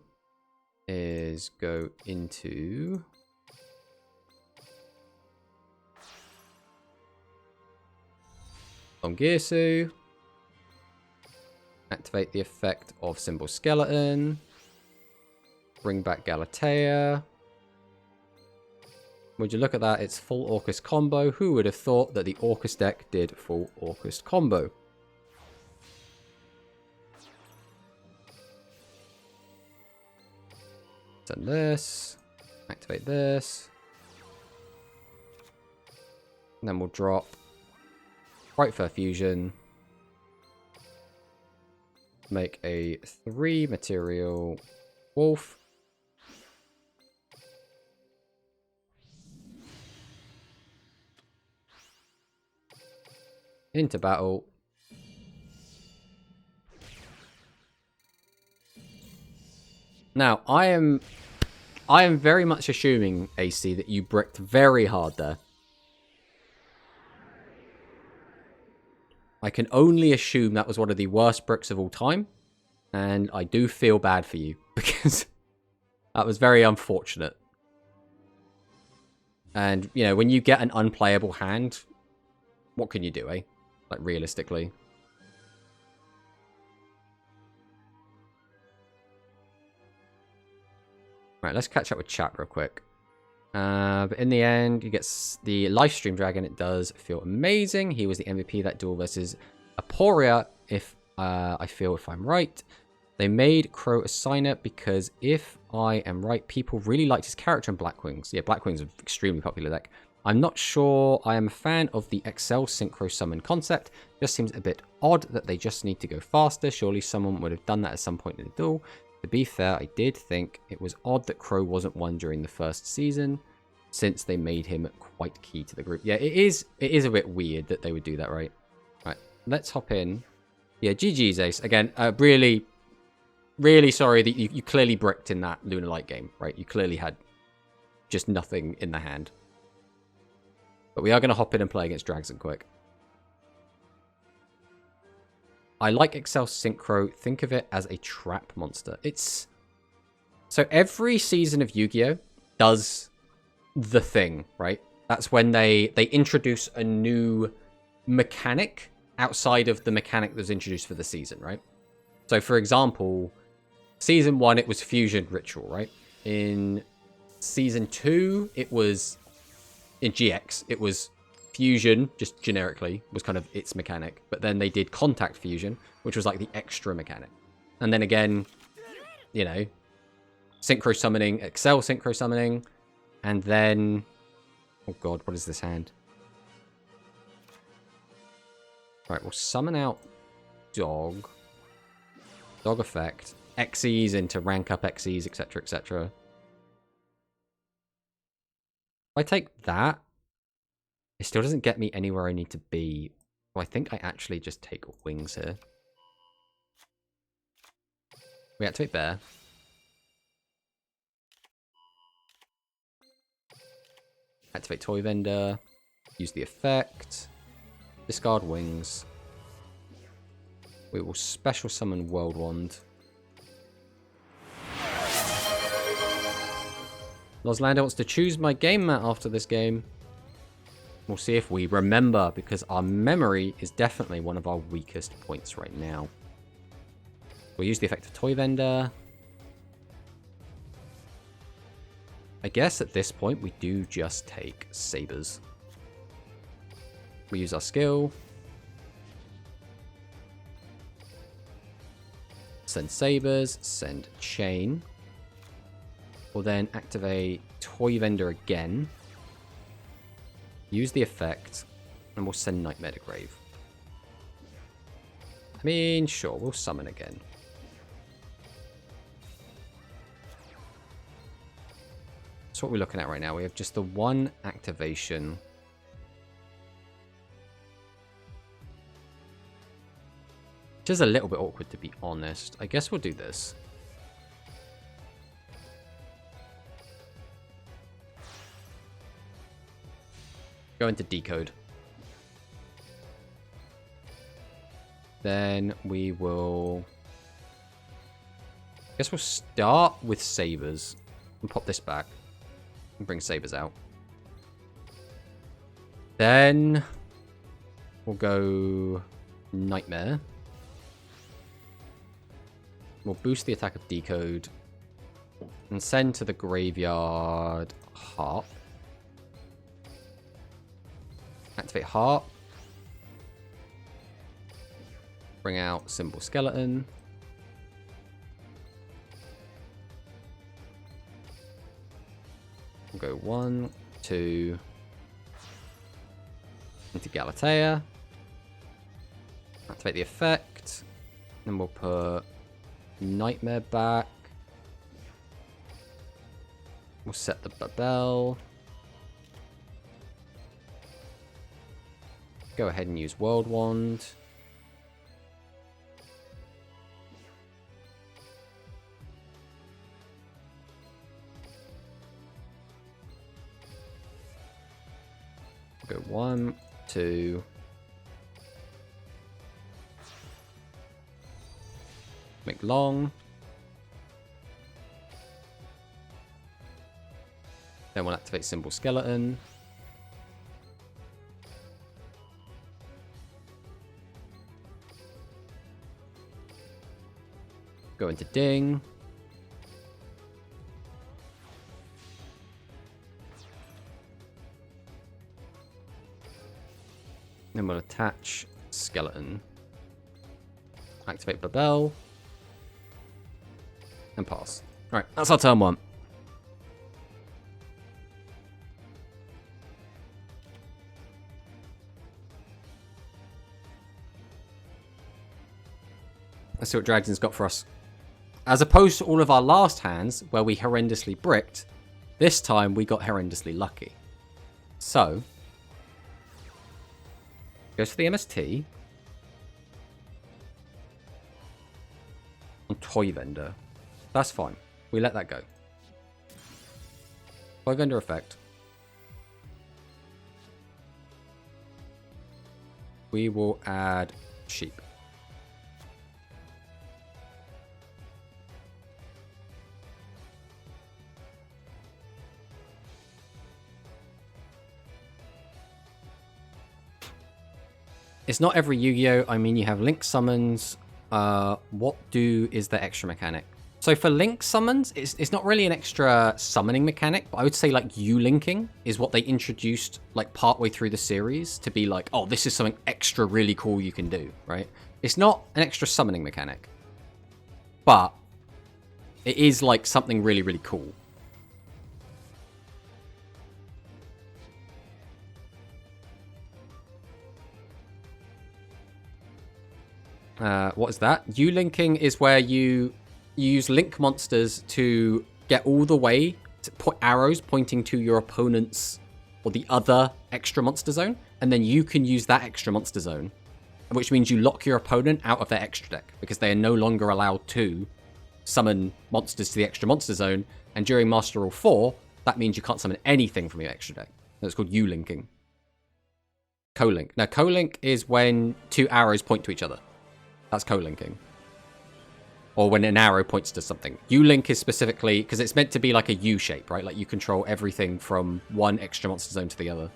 is go into Longirsu. Activate the effect of Symbol Skeleton. Bring back Galatea. Would you look at that? It's full Orcus combo. Who would have thought that the Orcus deck did full Orcus combo? Send this. Activate this. And then we'll drop Bright Fur Fusion. Make a 3 material wolf. Into battle. Now, I am very much assuming, AC, that you bricked very hard there. I can only assume that was one of the worst bricks of all time. And I do feel bad for you, because that was very unfortunate. And, you know, when you get an unplayable hand, what can you do, eh? Like, realistically. Right, let's catch up with chat real quick. But in the end, you get the Livestream Dragon. It does feel amazing. He was the MVP that duel versus Aporia, if if I'm right. They made Crow a signer because, if I am right, people really liked his character in Blackwings. Yeah, Blackwings is an extremely popular deck. I'm not sure I am a fan of the Excel Synchro Summon concept. Just seems a bit odd that they just need to go faster. Surely someone would have done that at some point in the duel. To be fair, I did think it was odd that Crow wasn't one during the first season, since they made him quite key to the group. Yeah, it is a bit weird that they would do that, right? Right, let's hop in. Yeah, GG's, Ace. Again, really, really sorry that you clearly bricked in that Lunar Light game, right? You clearly had just nothing in the hand. But we are going to hop in and play against Dragson quick. I like Excel Synchro. Think of it as a trap monster. It's... So every season of Yu-Gi-Oh! does the thing, right? That's when they introduce a new mechanic outside of the mechanic that was introduced for the season, right? So, for example, Season 1, it was Fusion Ritual, right? In Season 2, it was... In GX, it was Fusion, just generically, was kind of its mechanic. But then they did Contact Fusion, which was like the extra mechanic. And then again, you know, Synchro Summoning, Excel Synchro Summoning, and then... Oh god, what is this hand? Alright, we'll summon out Dog. Dog effect. Xyz into rank up Xyz, etc, etc. If I take that, it still doesn't get me anywhere I need to be. Well, I think I actually just take Wings here. We activate Bear. Activate Toy Vendor. Use the effect. Discard Wings. We will special summon World Wand. Loslander wants to choose my game mat after this game. We'll see if we remember, because our memory is definitely one of our weakest points right now. We'll use the effect of Toy Vendor. I guess at this point we do just take Sabers. We use our skill. Send Sabers, send Chain. We'll then activate Toy Vendor again. Use the effect, and we'll send Nightmare to Grave. I mean, sure, we'll summon again. That's what we're looking at right now. We have just the one activation. Which is a little bit awkward, to be honest. I guess we'll do this. Go into Decode. Then we will... I guess we'll start with Sabers. And pop this back. And bring Sabers out. Then... we'll go... Nightmare. We'll boost the attack of Decode. And send to the graveyard... Harp. Activate Harp. Bring out Symbol Skeleton. We'll go 1, 2. Into Galatea. Activate the effect. Then we'll put Nightmare back. We'll set the Babel. Go ahead and use World Wand. Go 1, 2. Make long. Then we'll activate Symbol Skeleton. Go into Ding. Then we'll attach Skeleton. Activate Babel. And pass. Alright, that's our turn 1. Let's see what Dragon's got for us. As opposed to all of our last hands, where we horrendously bricked, this time we got horrendously lucky. So, goes to the MST. On Toy Vendor. That's fine. We let that go. Toy Vendor effect. We will add Sheep. It's not every Yu-Gi-Oh! I mean, you have Link summons. What is the extra mechanic? So for Link summons, it's not really an extra summoning mechanic, but I would say like U-linking is what they introduced like partway through the series to be like, oh, this is something extra really cool you can do, right? It's not an extra summoning mechanic, but it is like something really, really cool. What is that? U-linking is where you use link monsters to get all the way to put arrows pointing to your opponent's or the other extra monster zone, and then you can use that extra monster zone, which means you lock your opponent out of their extra deck because they are no longer allowed to summon monsters to the extra monster zone, and during Master Rule 4, that means you can't summon anything from your extra deck. That's called U-linking. Co-link. Now, co-link is when two arrows point to each other. That's co-linking. Or when an arrow points to something. U-link is specifically, because it's meant to be like a U shape, right? Like you control everything from one extra monster zone to the other.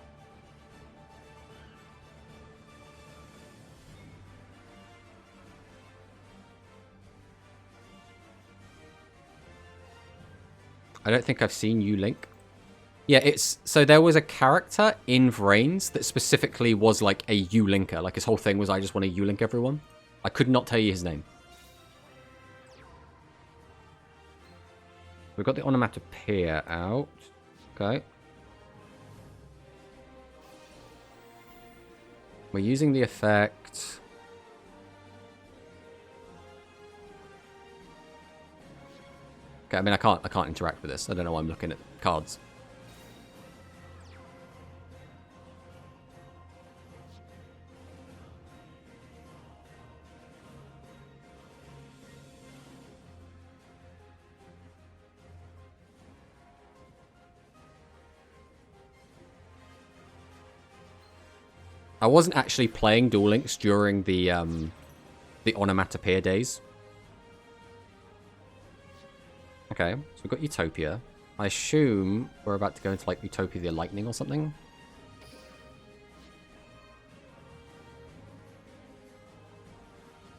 I don't think I've seen U-link. Yeah, so there was a character in Vrains that specifically was like a U-linker. Like his whole thing was, I just want to U-link everyone. I could not tell you his name. We've got the onomatopoeia out. Okay. We're using the effect. Okay, I mean I can't interact with this. I don't know why I'm looking at cards. I wasn't actually playing Duel Links during the onomatopoeia days. Okay, so we've got Utopia. I assume we're about to go into like Utopia the Lightning or something.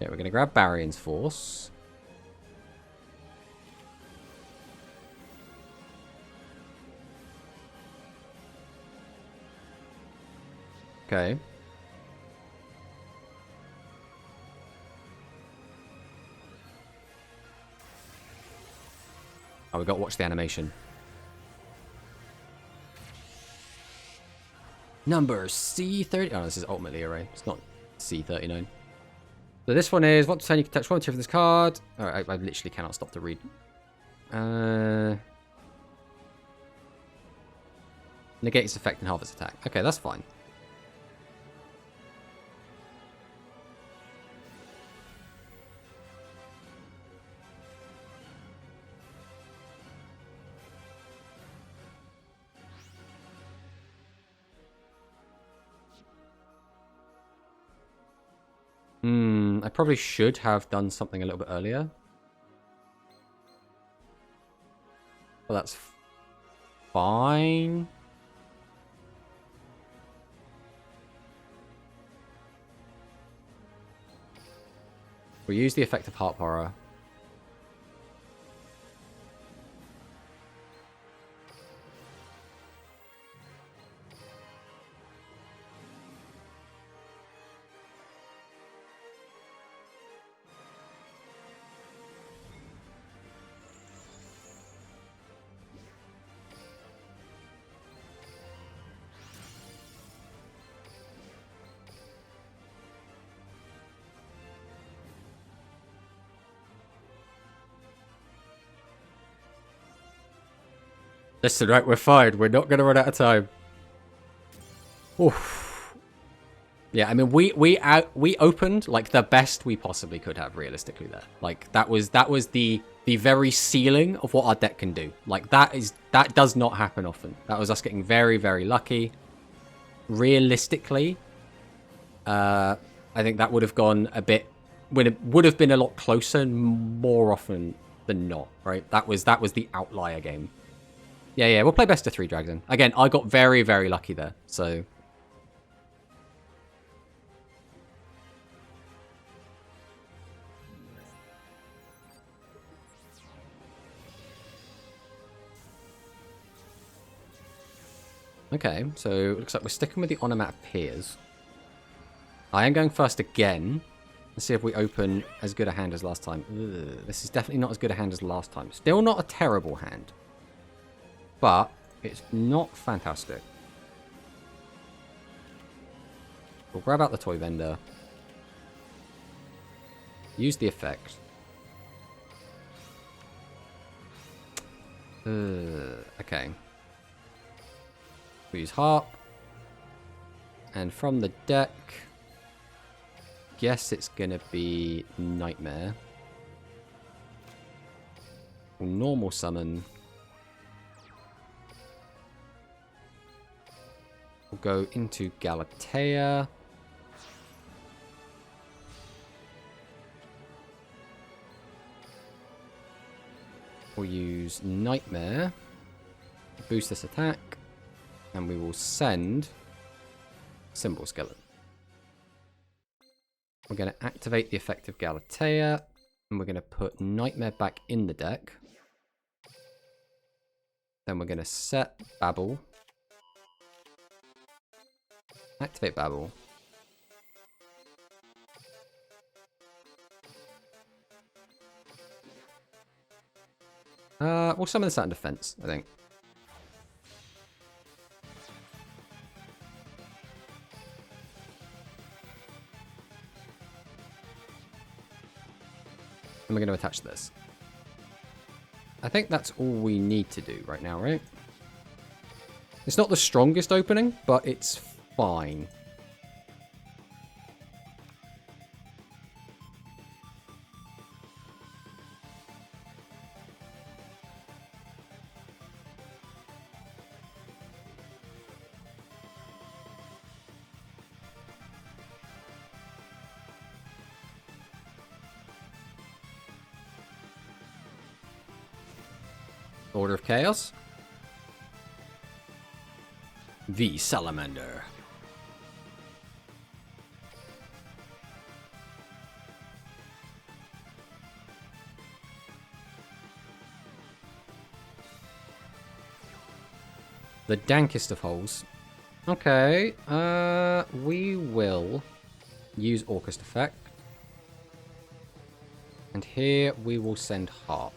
Yeah, we're going to grab Barion's Force. Okay. Oh, we got to watch the animation. Number C30. Oh, this is ultimately array. It's not C39. So this one is, what turn you can touch one, two from this card. Alright, I literally cannot stop to read. Negate its effect and halve its attack. Okay, that's fine. I probably should have done something a little bit earlier. Well, that's fine. We'll use the effect of Heart Horror. Listen, right, we're fine. We're not going to run out of time. Oof. Yeah, I mean, we opened like the best we possibly could have realistically there. Like that was the very ceiling of what our deck can do. Like that does not happen often. That was us getting very, very lucky. Realistically, I think that would have gone a bit. Would have been a lot closer more often than not. Right? That was the outlier game. Yeah, we'll play best of 3 Dragon. Again, I got very, very lucky there, so... Okay, so it looks like we're sticking with the onomatopoeias. I am going first again. Let's see if we open as good a hand as last time. Ugh, this is definitely not as good a hand as last time. Still not a terrible hand. But it's not fantastic. We'll grab out the toy vendor. Use the effect. Okay. We use harp. And from the deck, guess it's gonna be Nightmare. We'll normal summon. We'll go into Galatea. We'll use Nightmare to boost this attack. And we will send Symbol Skeleton. We're going to activate the effect of Galatea. And we're going to put Nightmare back in the deck. Then we're going to set Babel. Activate Babel. We'll summon this out in defense, I think. And we're going to attach this. I think that's all we need to do right now, right? It's not the strongest opening, but it's fine. Order of Chaos. The Salamander. The dankest of holes. Okay, we will use Orcust effect. And here we will send Harp.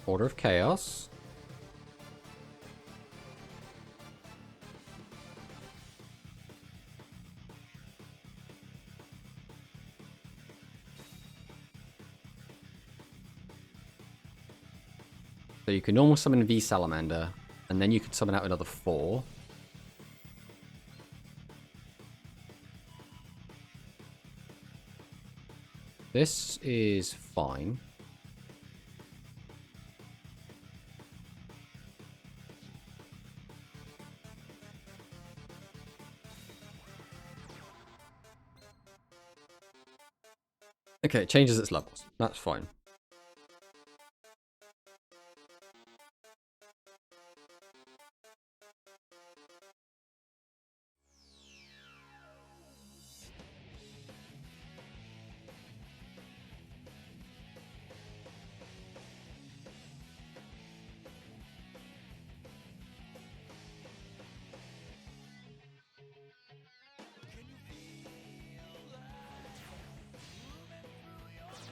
Order of Chaos. So you can normal summon V Salamander, and then you can summon out another 4. This is fine. Okay, it changes its levels. That's fine.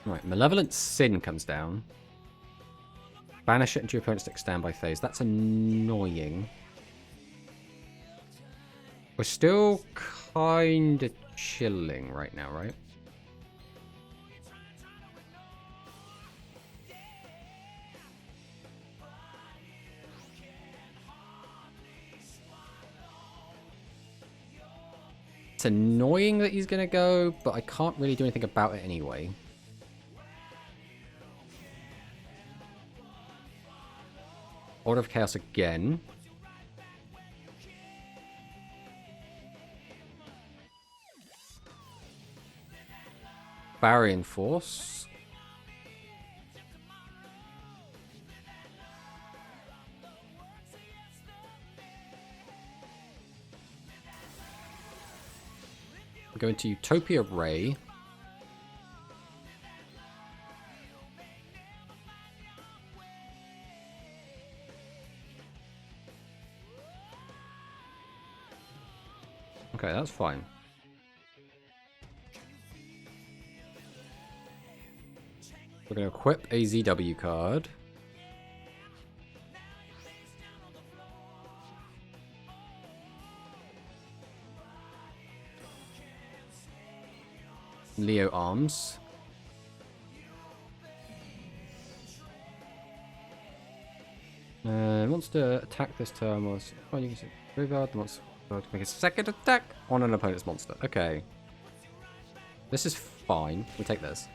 Right, Malevolent Sin comes down. Banish it into your opponent's deck standby phase. That's annoying. We're still kind of chilling right now, right? It's annoying that he's going to go, but I can't really do anything about it anyway. Order of Chaos again. Barrier Force. We're going to Utopia Ray. Okay, that's fine. We're going to equip a ZW card. Leo Arms. Monster attack this turn was... Oh, you can see graveyard. The monster to make a second attack on an opponent's monster. Okay. This is fine. We'll take this.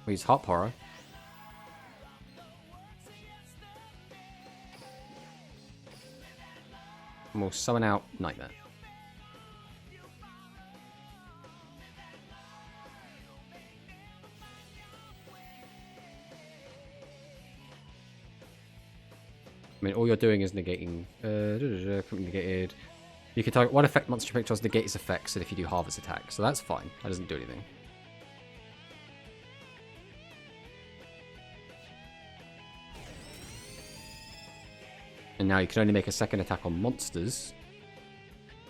We use Harp Horror. And we'll summon out Nightmare. I mean, all you're doing is negating... negated. You can target one effect monster you pick negate its effects, and if you do Harvest attack. So that's fine. That doesn't do anything. And now you can only make a second attack on monsters.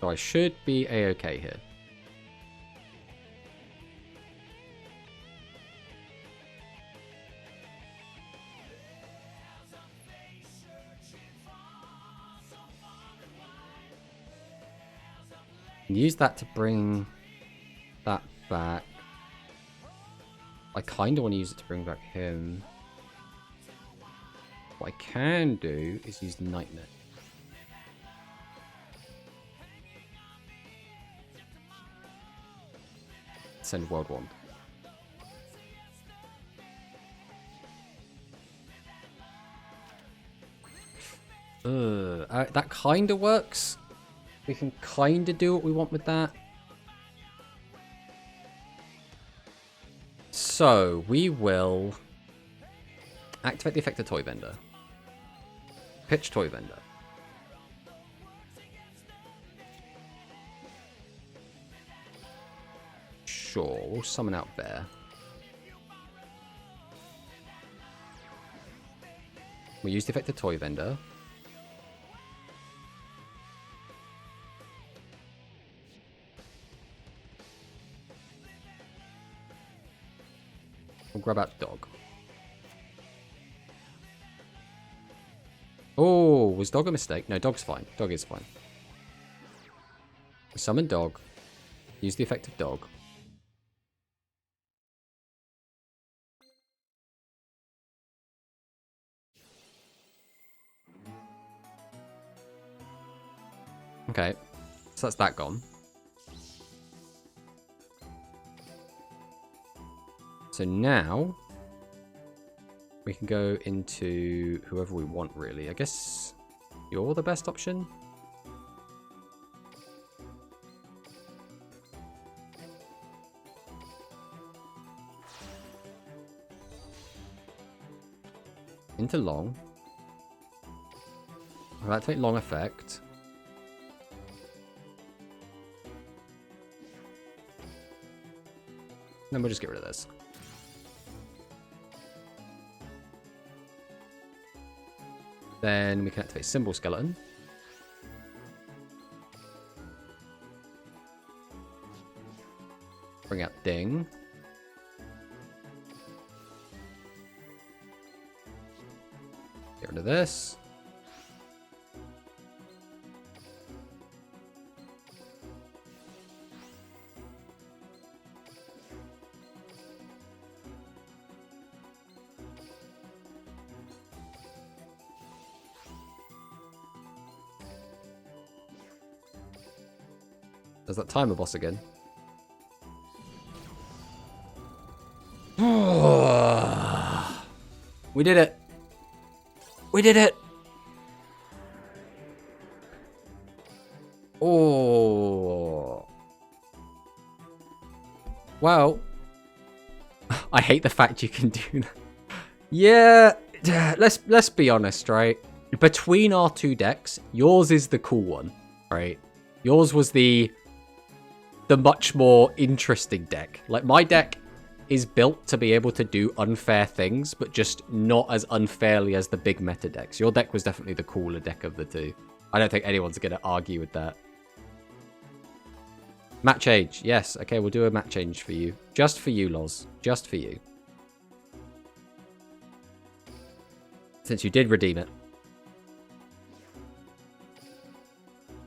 So I should be a-okay here. Use that to bring that back. I kind of want to use it to bring back him. What I can do is use Nightmare. Send World Wand. That kind of works. We can kind of do what we want with that. So, we will activate the effect of Toy Vendor. Pitch Toy Vendor. Sure, we'll summon out Bear. We use the effect of Toy Vendor. We'll grab out Dog. Oh, was Dog a mistake? No, Dog's fine. Dog is fine. Summon Dog. Use the effect of Dog. Okay, so that's that gone. So now we can go into whoever we want, really. I guess you're the best option. Into Long. I'll activate Long effect. Then we'll just get rid of this. Then we can activate Symbol Skeleton. Bring out Ding. Get rid of this. There's that timer boss again. We did it. We did it. Oh. Well, I hate the fact you can do that. Yeah, let's be honest, right? Between our two decks, yours is the cool one, right? Yours was the much more interesting deck. Like, my deck is built to be able to do unfair things, but just not as unfairly as the big meta decks. Your deck was definitely the cooler deck of the two. I don't think anyone's going to argue with that. Map change. Yes. Okay, we'll do a map change for you. Just for you, Loz. Just for you. Since you did redeem it.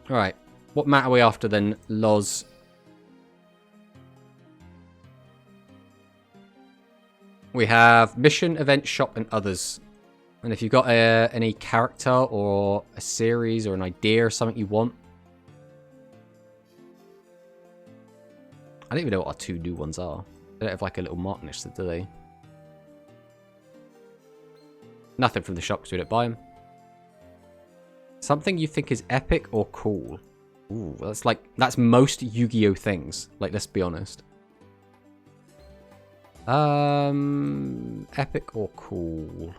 Alright. What map are we after then, Loz? We have mission, event, shop, and others. And if you've got any character or a series or an idea or something you want. I don't even know what our two new ones are. They don't have like a little mark next to it, do they? Nothing from the shop because we don't buy them. Something you think is epic or cool. Ooh, that's most Yu-Gi-Oh things. Like, let's be honest. Epic or cool?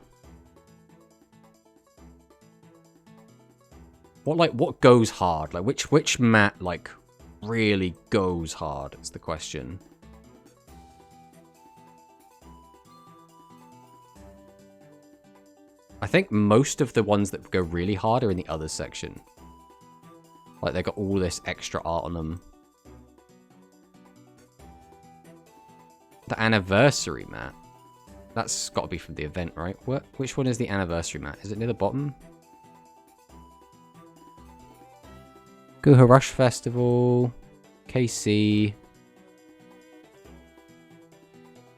What goes hard? Like, which mat, like, really goes hard? It's the question. I think most of the ones that go really hard are in the other section. Like, they got all this extra art on them. The anniversary mat. That's got to be from the event, right? Which one is the anniversary mat? Is it near the bottom? Guha Rush Festival. KC.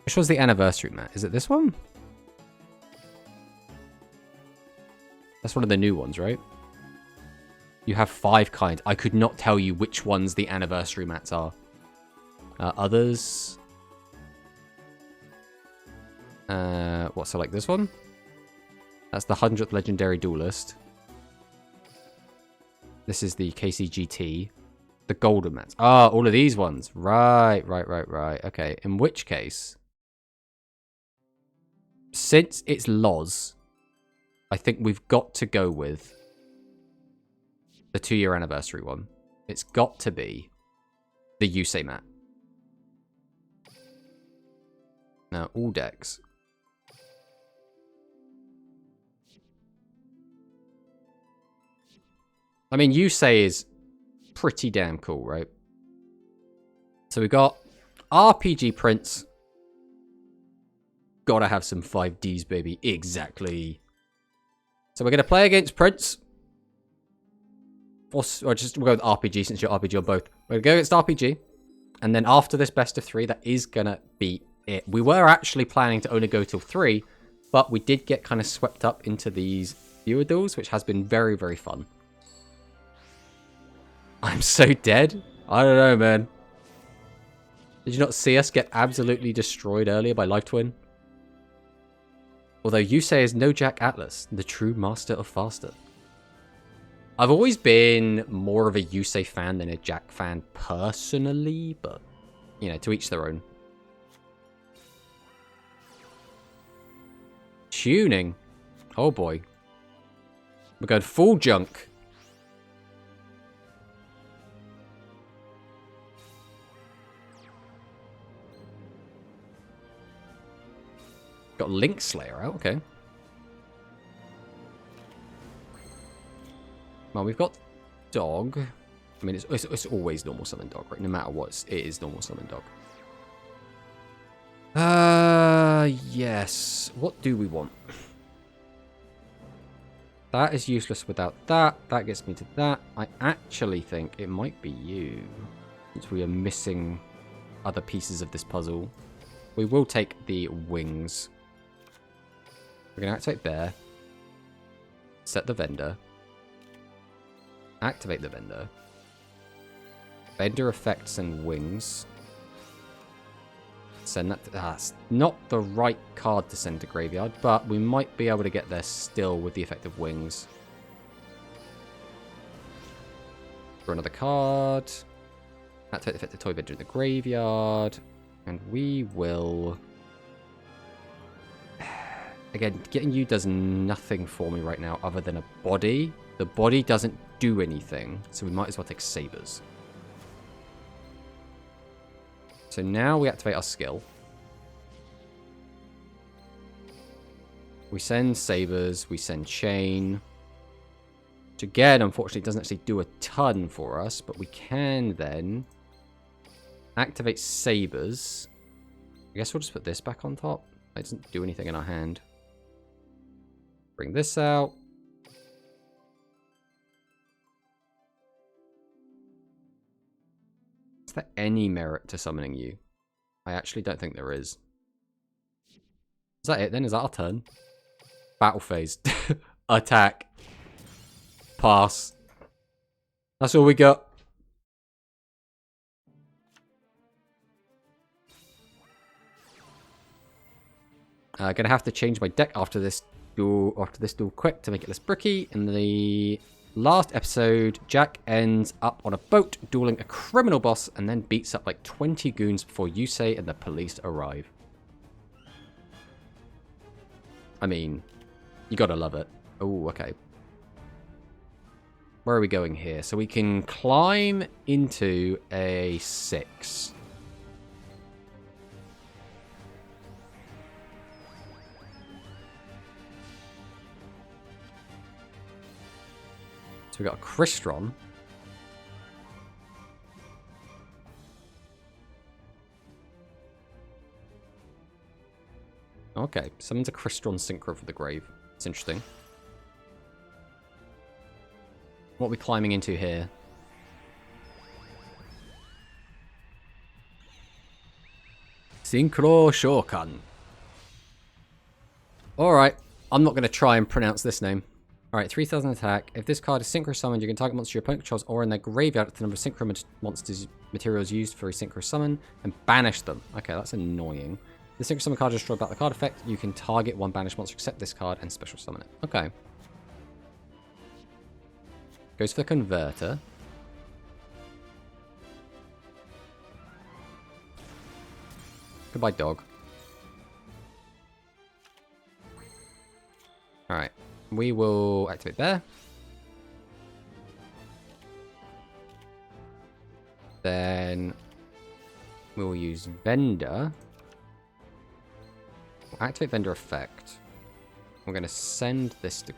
Which was the anniversary mat? Is it this one? That's one of the new ones, right? You have 5 kinds. I could not tell you which ones the anniversary mats are. Others. So like this one? That's the 100th Legendary Duelist. This is the KCGT. The golden mats. Ah, all of these ones. Right. Okay, in which case, since it's Loz, I think we've got to go with the 2-year anniversary one. It's got to be the Yusei mat. Now, all decks. I mean, Yusei is pretty damn cool, right? So we got RPG Prince. Gotta have some 5Ds, baby. Exactly. So we're going to play against Prince. Or just we'll go with RPG since you're RPG on both. We're going to go against RPG. And then after this best of 3, that is going to be it. We were actually planning to only go till 3. But we did get kind of swept up into these viewer duels, which has been very, very fun. I'm so dead. I don't know, man. Did you not see us get absolutely destroyed earlier by Life Twin? Although Yusei is no Jack Atlas, the true master of faster. I've always been more of a Yusei fan than a Jack fan personally, but, you know, to each their own. Tuning. Oh boy. We're going full junk. Got Link Slayer out, okay. Well, we've got Dog. I mean, it's always normal summon Dog, right? No matter what, it is normal summon Dog. Yes. What do we want? That is useless without that. That gets me to that. I actually think it might be you. Since we are missing other pieces of this puzzle. We will take the wings. We're going to activate Bear. Set the vendor. Activate the vendor. Vendor effects and wings. Send that. That's not the right card to send to graveyard, but we might be able to get there still with the effect of wings. Draw another card. Activate the effect of toy vendor in the graveyard. And we will Again, getting you does nothing for me right now other than a body. The body doesn't do anything, so we might as well take sabers. So now we activate our skill. We send sabers, we send chain. Which again, unfortunately, doesn't actually do a ton for us, but we can then activate sabers. I guess we'll just put this back on top. It doesn't do anything in our hand. Bring this out. Is there any merit to summoning you? I actually don't think there is. Is that it then? Is that our turn? Battle phase. Attack. Pass. That's all we got. Gonna have to change my deck after this duel quick to make it less bricky. In the last episode, Jack ends up on a boat dueling a criminal boss and then beats up like 20 goons before Yusei and the police arrive. I mean, you gotta love it. Oh, okay. Where are we going here? So we can climb into a 6. So we got a Crystron. Okay, summons a Crystron Synchro for the grave. It's interesting. What are we climbing into here? Synchro Shokan. Alright, I'm not going to try and pronounce this name. Alright, 3000 attack. If this card is synchro summoned, you can target monster your opponent controls or in their graveyard at the number of synchro monsters materials used for a synchro summon and banish them. Okay, that's annoying. The synchro summon card is destroyed by the card effect. You can target one banished monster except this card and special summon it. Okay. Goes for Converter. Goodbye, dog. Alright. We will activate there. Then we will use Vendor. We'll activate Vendor effect. We're going to send this to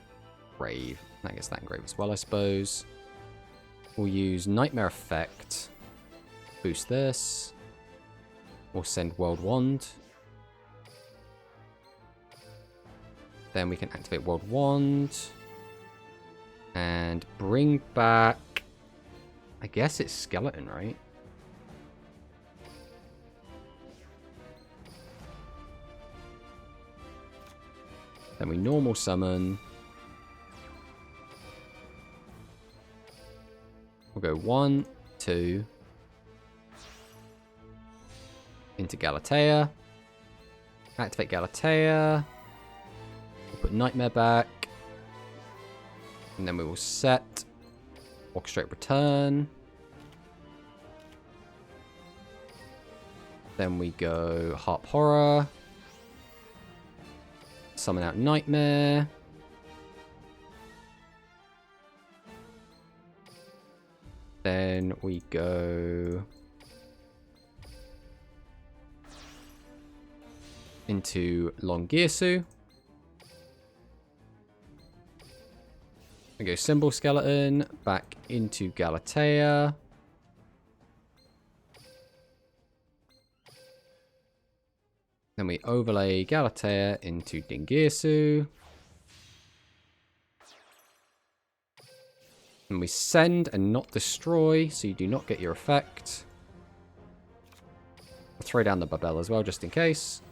grave. That gets that in grave as well, I suppose. We'll use Nightmare effect. Boost this. We'll send World Wand. Then we can activate World Wand. And bring back... I guess it's Skeleton, right? Then we normal summon. We'll go 1, 2. Into Galatea. Activate Galatea. We'll put Nightmare back. And then we will set Orchestrate Return. Then we go Harp Horror. Summon out Nightmare. Then we go into Longirsu. We go Symbol Skeleton, back into Galatea. Then we overlay Galatea into Dingirsu. And we send and not destroy, so you do not get your effect. I'll throw down the Babel as well, just in case.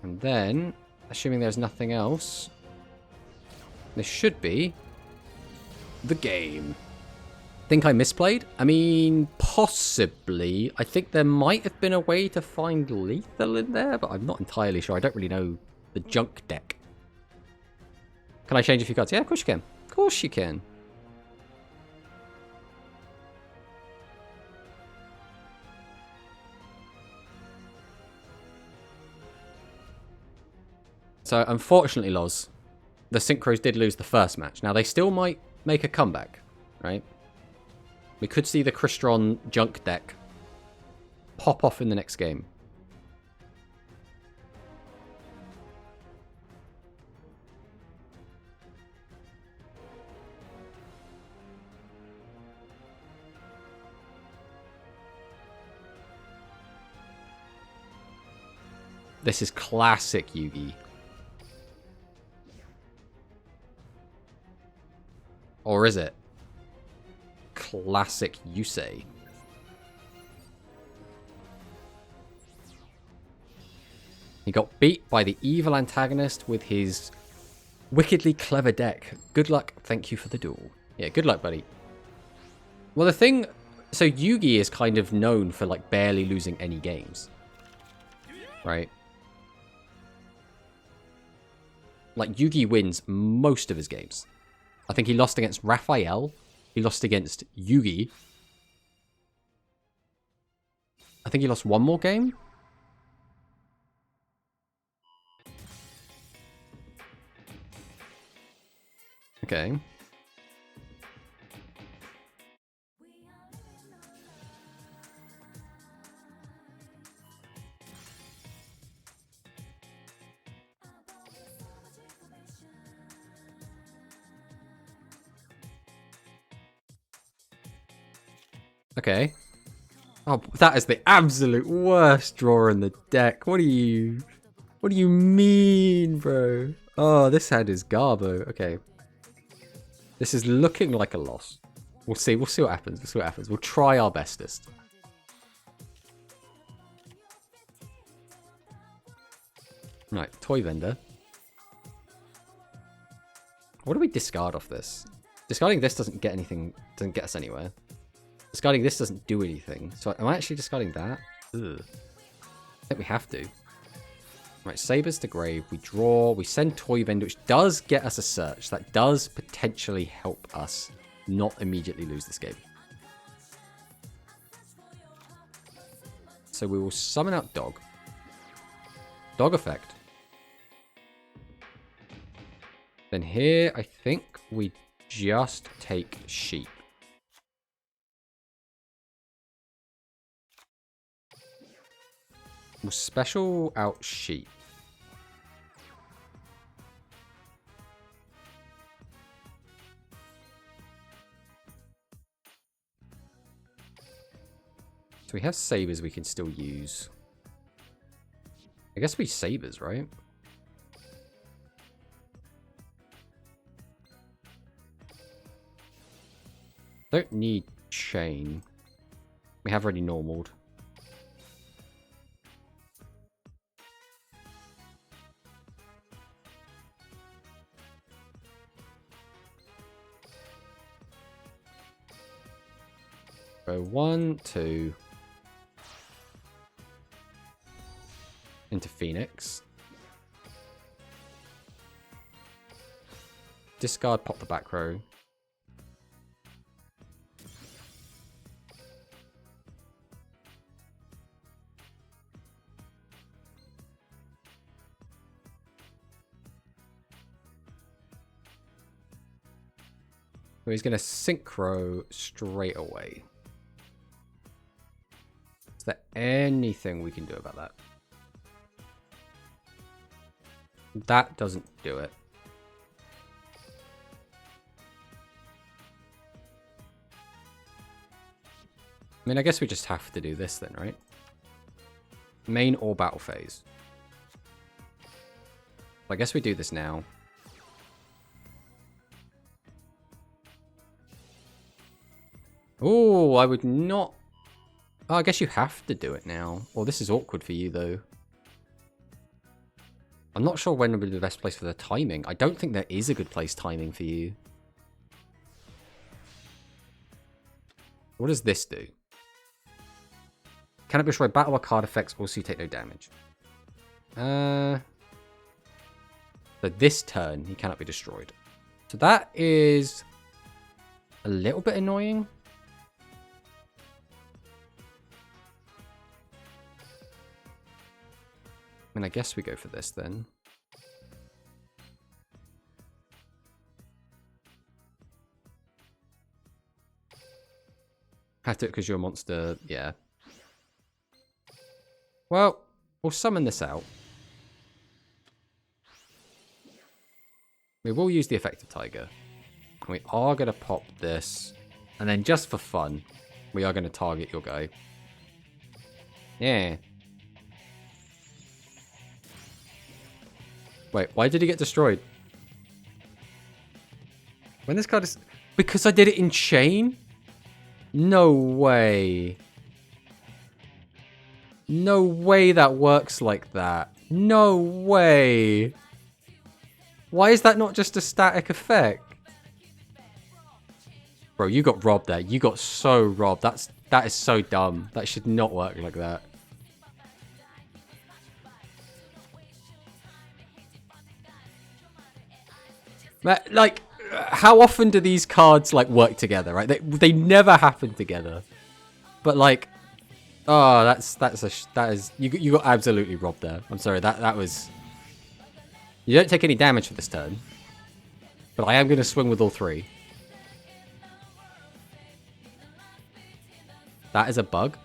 And then, assuming there's nothing else, this should be the game. Think I misplayed? I mean, possibly. I think there might have been a way to find lethal in there, but I'm not entirely sure. I don't really know the junk deck. Can I change a few cards? Yeah, of course you can. Of course you can. So, unfortunately, Loz, the Synchros did lose the first match. Now, they still might make a comeback, right? We could see the Crystron junk deck pop off in the next game. This is classic Yugi. Or is it? Classic Yusei. He got beat by the evil antagonist with his wickedly clever deck. Good luck, thank you for the duel. Yeah, good luck, buddy. Well, the thing... So Yugi is kind of known for, like, barely losing any games. Right? Like, Yugi wins most of his games. I think he lost against Raphael. He lost against Yugi. I think he lost one more game. Okay. Okay. Oh, that is the absolute worst draw in the deck. What do you mean, bro? Oh, this hand is garbo. Okay. This is looking like a loss. We'll see what happens. We'll see what happens. We'll try our bestest. Right, toy vendor. What do we discard off this? Discarding this doesn't get anything, doesn't get us anywhere. Discarding this doesn't do anything. So am I actually discarding that? Ugh. I think we have to. Right, Sabers to grave. We draw. We send Toy Vendor, which does get us a search. That does potentially help us not immediately lose this game. So we will summon out Dog. Dog effect. Then here, I think we just take Sheep. We'll special out Sheep. So we have Sabers we can still use. I guess we Sabers, right? Don't need Chain. We have already normaled. Go 1, 2. Into Phoenix. Discard, pop the back row. So he's going to synchro straight away. Is there anything we can do about that? That doesn't do it. I mean, I guess we just have to do this then, right? Main or battle phase. I guess we do this now. Oh, I would not... Oh, I guess you have to do it now. Well, this is awkward for you, though. I'm not sure when would be the best place for the timing. I don't think there is a good place timing for you. What does this do? Cannot destroy battle or card effects, also you take no damage. So this turn, he cannot be destroyed. So that is a little bit annoying. I mean, I guess we go for this then. Have to because you're a monster. Yeah. Well, we'll summon this out. We will use the effective tiger. We are going to pop this. And then just for fun, we are going to target your guy. Yeah. Wait, why did he get destroyed? When this card is... Because I did it in chain? No way. No way that works like that. No way. Why is that not just a static effect? Bro, you got robbed there. You got so robbed. That is so dumb. That should not work like that. Like, how often do these cards like work together, right? They never happen together. But like, oh, that is you got absolutely robbed there. I'm sorry. That was. You don't take any damage for this turn, but I am going to swing with all three. That is a bug.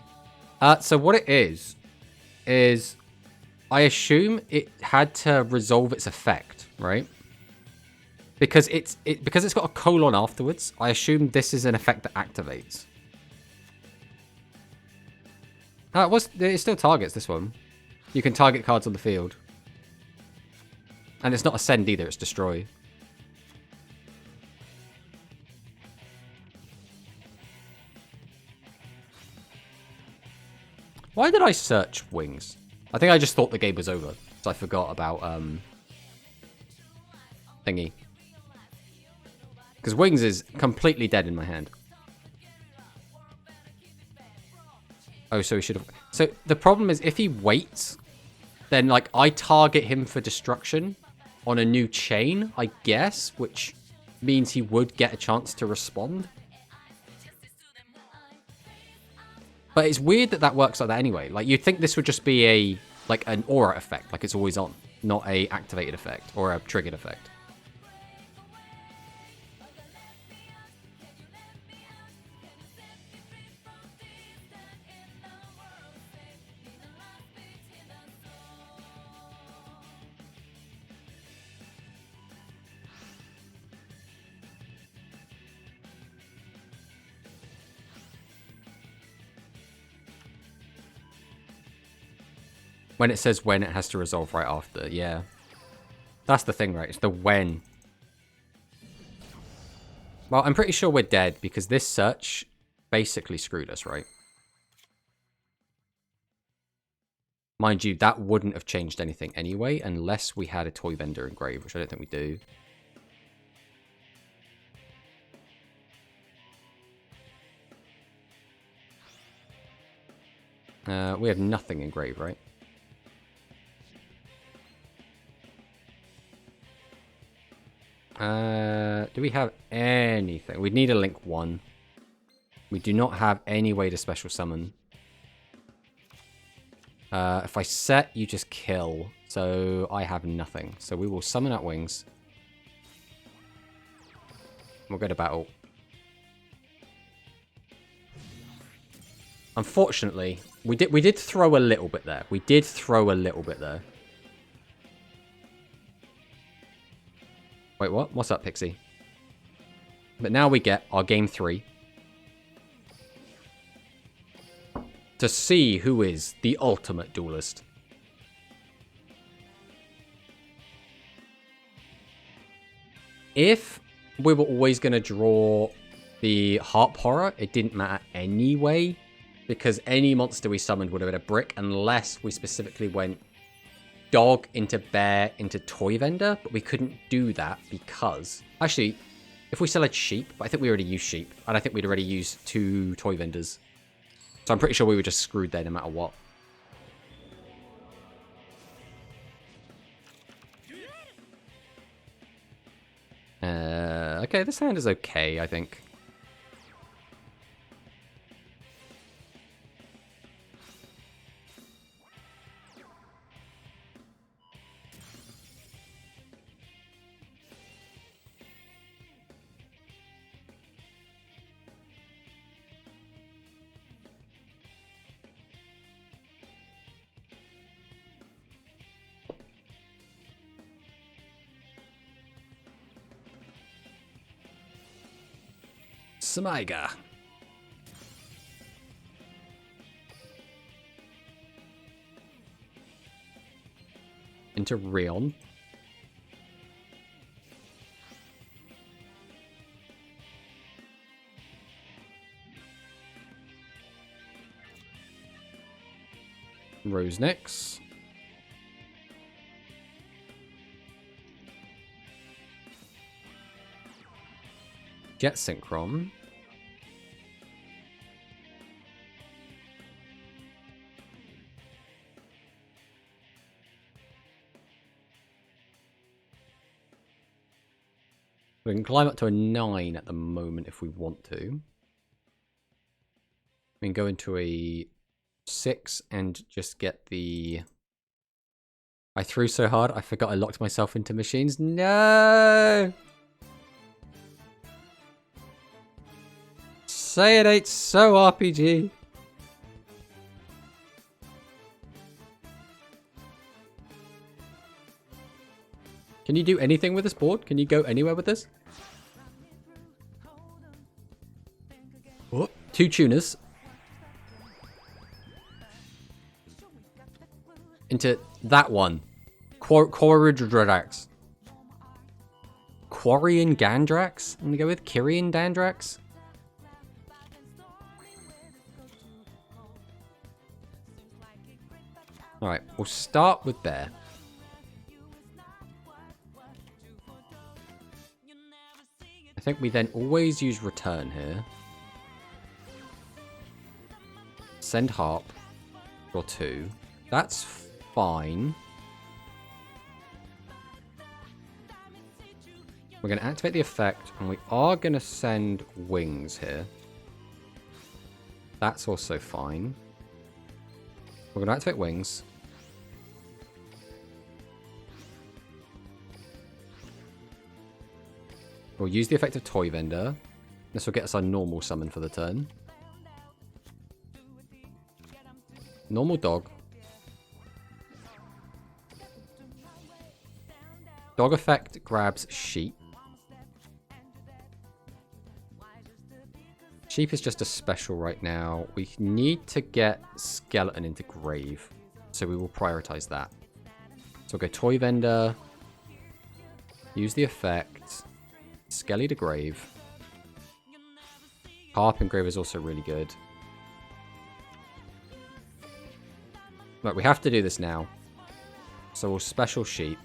So what it is I assume it had to resolve its effect, right? Because it's got a colon afterwards. I assume this is an effect that activates. It still targets this one. You can target cards on the field. And it's not ascend either, it's destroy. Why did I search wings? I think I just thought the game was over. So I forgot about thingy. Because wings is completely dead in my hand. Oh, so he should have... So the problem is if he waits, then like I target him for destruction on a new chain, I guess, which means he would get a chance to respond. But it's weird that works like that anyway. Like you'd think this would just be an aura effect, like it's always on, not a activated effect or a triggered effect. When it says when, it has to resolve right after. Yeah. That's the thing, right? It's the when. Well, I'm pretty sure we're dead because this search basically screwed us, right? Mind you, that wouldn't have changed anything anyway unless we had a toy vendor engraved, which I don't think we do. We have nothing engraved, right? Do we have anything? We'd need a link 1. We do not have any way to special summon. If I set, you just kill. So I have nothing. So we will summon out wings. We'll go to battle. Unfortunately, we did throw a little bit there. We did throw a little bit there. Wait, what? What's up, Pixie? But now we get our game 3. To see who is the ultimate duelist. If we were always going to draw the Harp Horror, it didn't matter anyway. Because any monster we summoned would have been a brick unless we specifically went dog into bear into toy vendor. But we couldn't do that because... Actually, if we select sheep, but I think we already used sheep. And I think we'd already used 2 toy vendors. So I'm pretty sure we were just screwed there no matter what. Okay, this hand is okay, I think. Samaiga. Into Rion. Rosenix. Jet Synchron. We can climb up to a 9 at the moment if we want to. We can go into a 6 and just get the... I threw so hard, I forgot I locked myself into machines. No! Say it ain't so, RPG. Can you do anything with this board? Can you go anywhere with this? Oh, 2 tuners. Into that one. Quaridrax. Quarian Gandrax? I'm gonna go with Kyrian Dandrax. Alright, we'll start with Bear. I think we then always use Return here. Send Harp. Or 2. That's fine. We're going to activate the effect, and we are going to send Wings here. That's also fine. We're going to activate Wings. We'll use the effect of Toy Vendor. This will get us our normal summon for the turn. Normal dog. Dog effect grabs sheep. Sheep is just a special right now. We need to get skeleton into grave. So we will prioritize that. So we'll go Toy Vendor. Use the effect. Skelly to grave. Harp and grave is also really good. Right, we have to do this now. So we'll special sheep.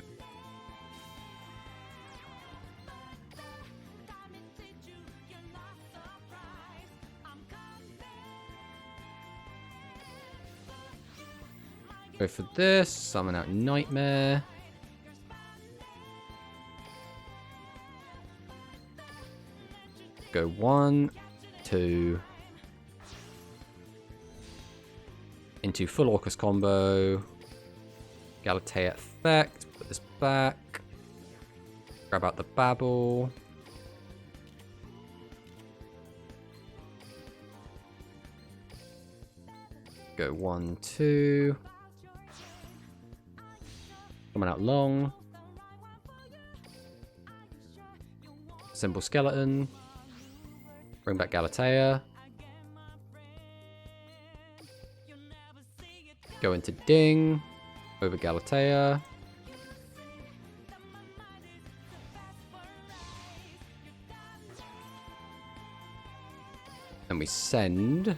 Go for this. Summon out Nightmare. Go 1, 2. Into full Orcus combo. Galatea effect. Put this back. Grab out the Babble. Go 1, 2. Coming out long. Symbol Skeleton. Bring back Galatea. Go into Ding. Over Galatea. Then we send.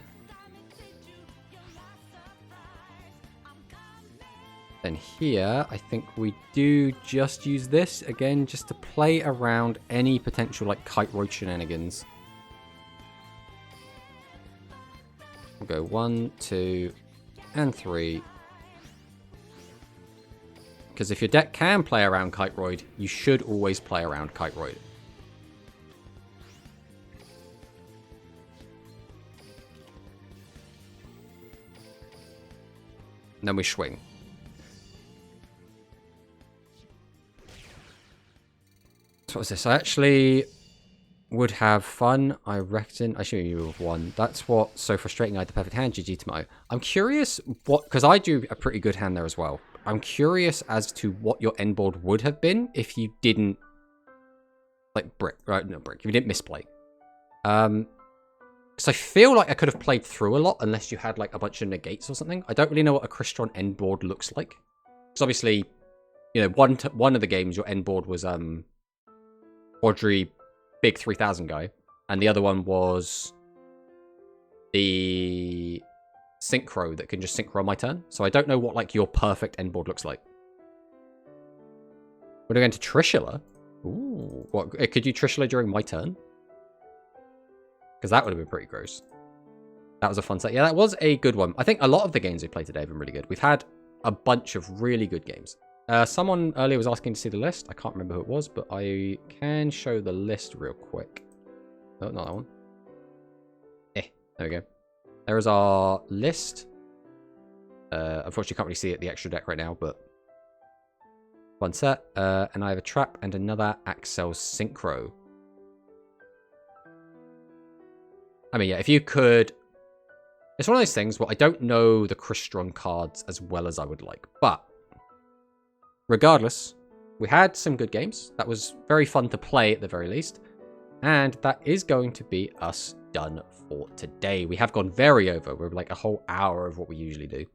Then here, I think we do just use this again, just to play around any potential like Kite-Roid shenanigans. We'll go 1, 2, and 3. Because if your deck can play around Kite-Roid, you should always play around Kite-Roid. And then we swing. So what was this? I actually would have fun, I reckon. I show you with 1. That's what's so frustrating. I had the perfect hand, GG Tomato. I'm curious what, because I do a pretty good hand there as well. I'm curious as to what your end board would have been if you didn't, like, brick, right? No, brick. If you didn't misplay. Because I feel like I could have played through a lot unless you had like a bunch of negates or something. I don't really know what a Crystron end board looks like. Because obviously, you know, one of the games, your end board was Audrey Big 3000 guy. And the other one was the Synchro that can just synchro on my turn. So I don't know what like your perfect end board looks like. We're going to Trishula. Ooh. What, could you Trishula during my turn? Because that would have been pretty gross. That was a fun set. Yeah, that was a good one. I think a lot of the games we played today have been really good. We've had a bunch of really good games. Someone earlier was asking to see the list. I can't remember who it was, but I can show the list real quick. No, not that one. There we go. There is our list. Unfortunately, you can't really see it, the extra deck right now, but one set. And I have a trap and another Axel Synchro. I mean, yeah, if you could... It's one of those things where I don't know the Crystron cards as well as I would like. But regardless, we had some good games. That was very fun to play at the very least. And that is going to be us done for today. We have gone very over. We're like a whole hour of what we usually do.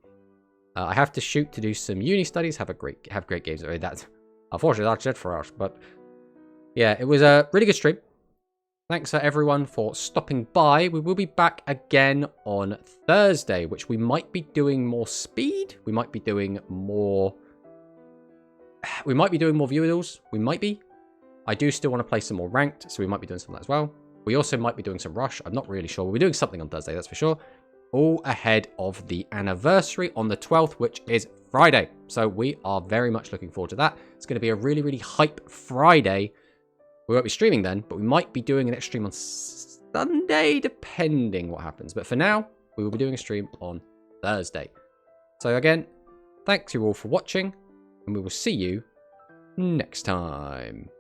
I have to shoot to do some uni studies. Have great games. I mean, unfortunately, that's it for us. But yeah, it was a really good stream. Thanks everyone for stopping by. We will be back again on Thursday, which we might be doing more speed. We might be doing more... We might be doing more viewer duels. We might be. I do still want to play some more ranked, so we might be doing some of that as well. We also might be doing some rush. I'm not really sure. We'll be doing something on Thursday, that's for sure. All ahead of the anniversary on the 12th, which is Friday. So we are very much looking forward to that. It's going to be a really, really hype Friday. We won't be streaming then, but we might be doing an extra stream on Sunday, depending what happens. But for now, we will be doing a stream on Thursday. So again, thanks you all for watching, and we will see you next time.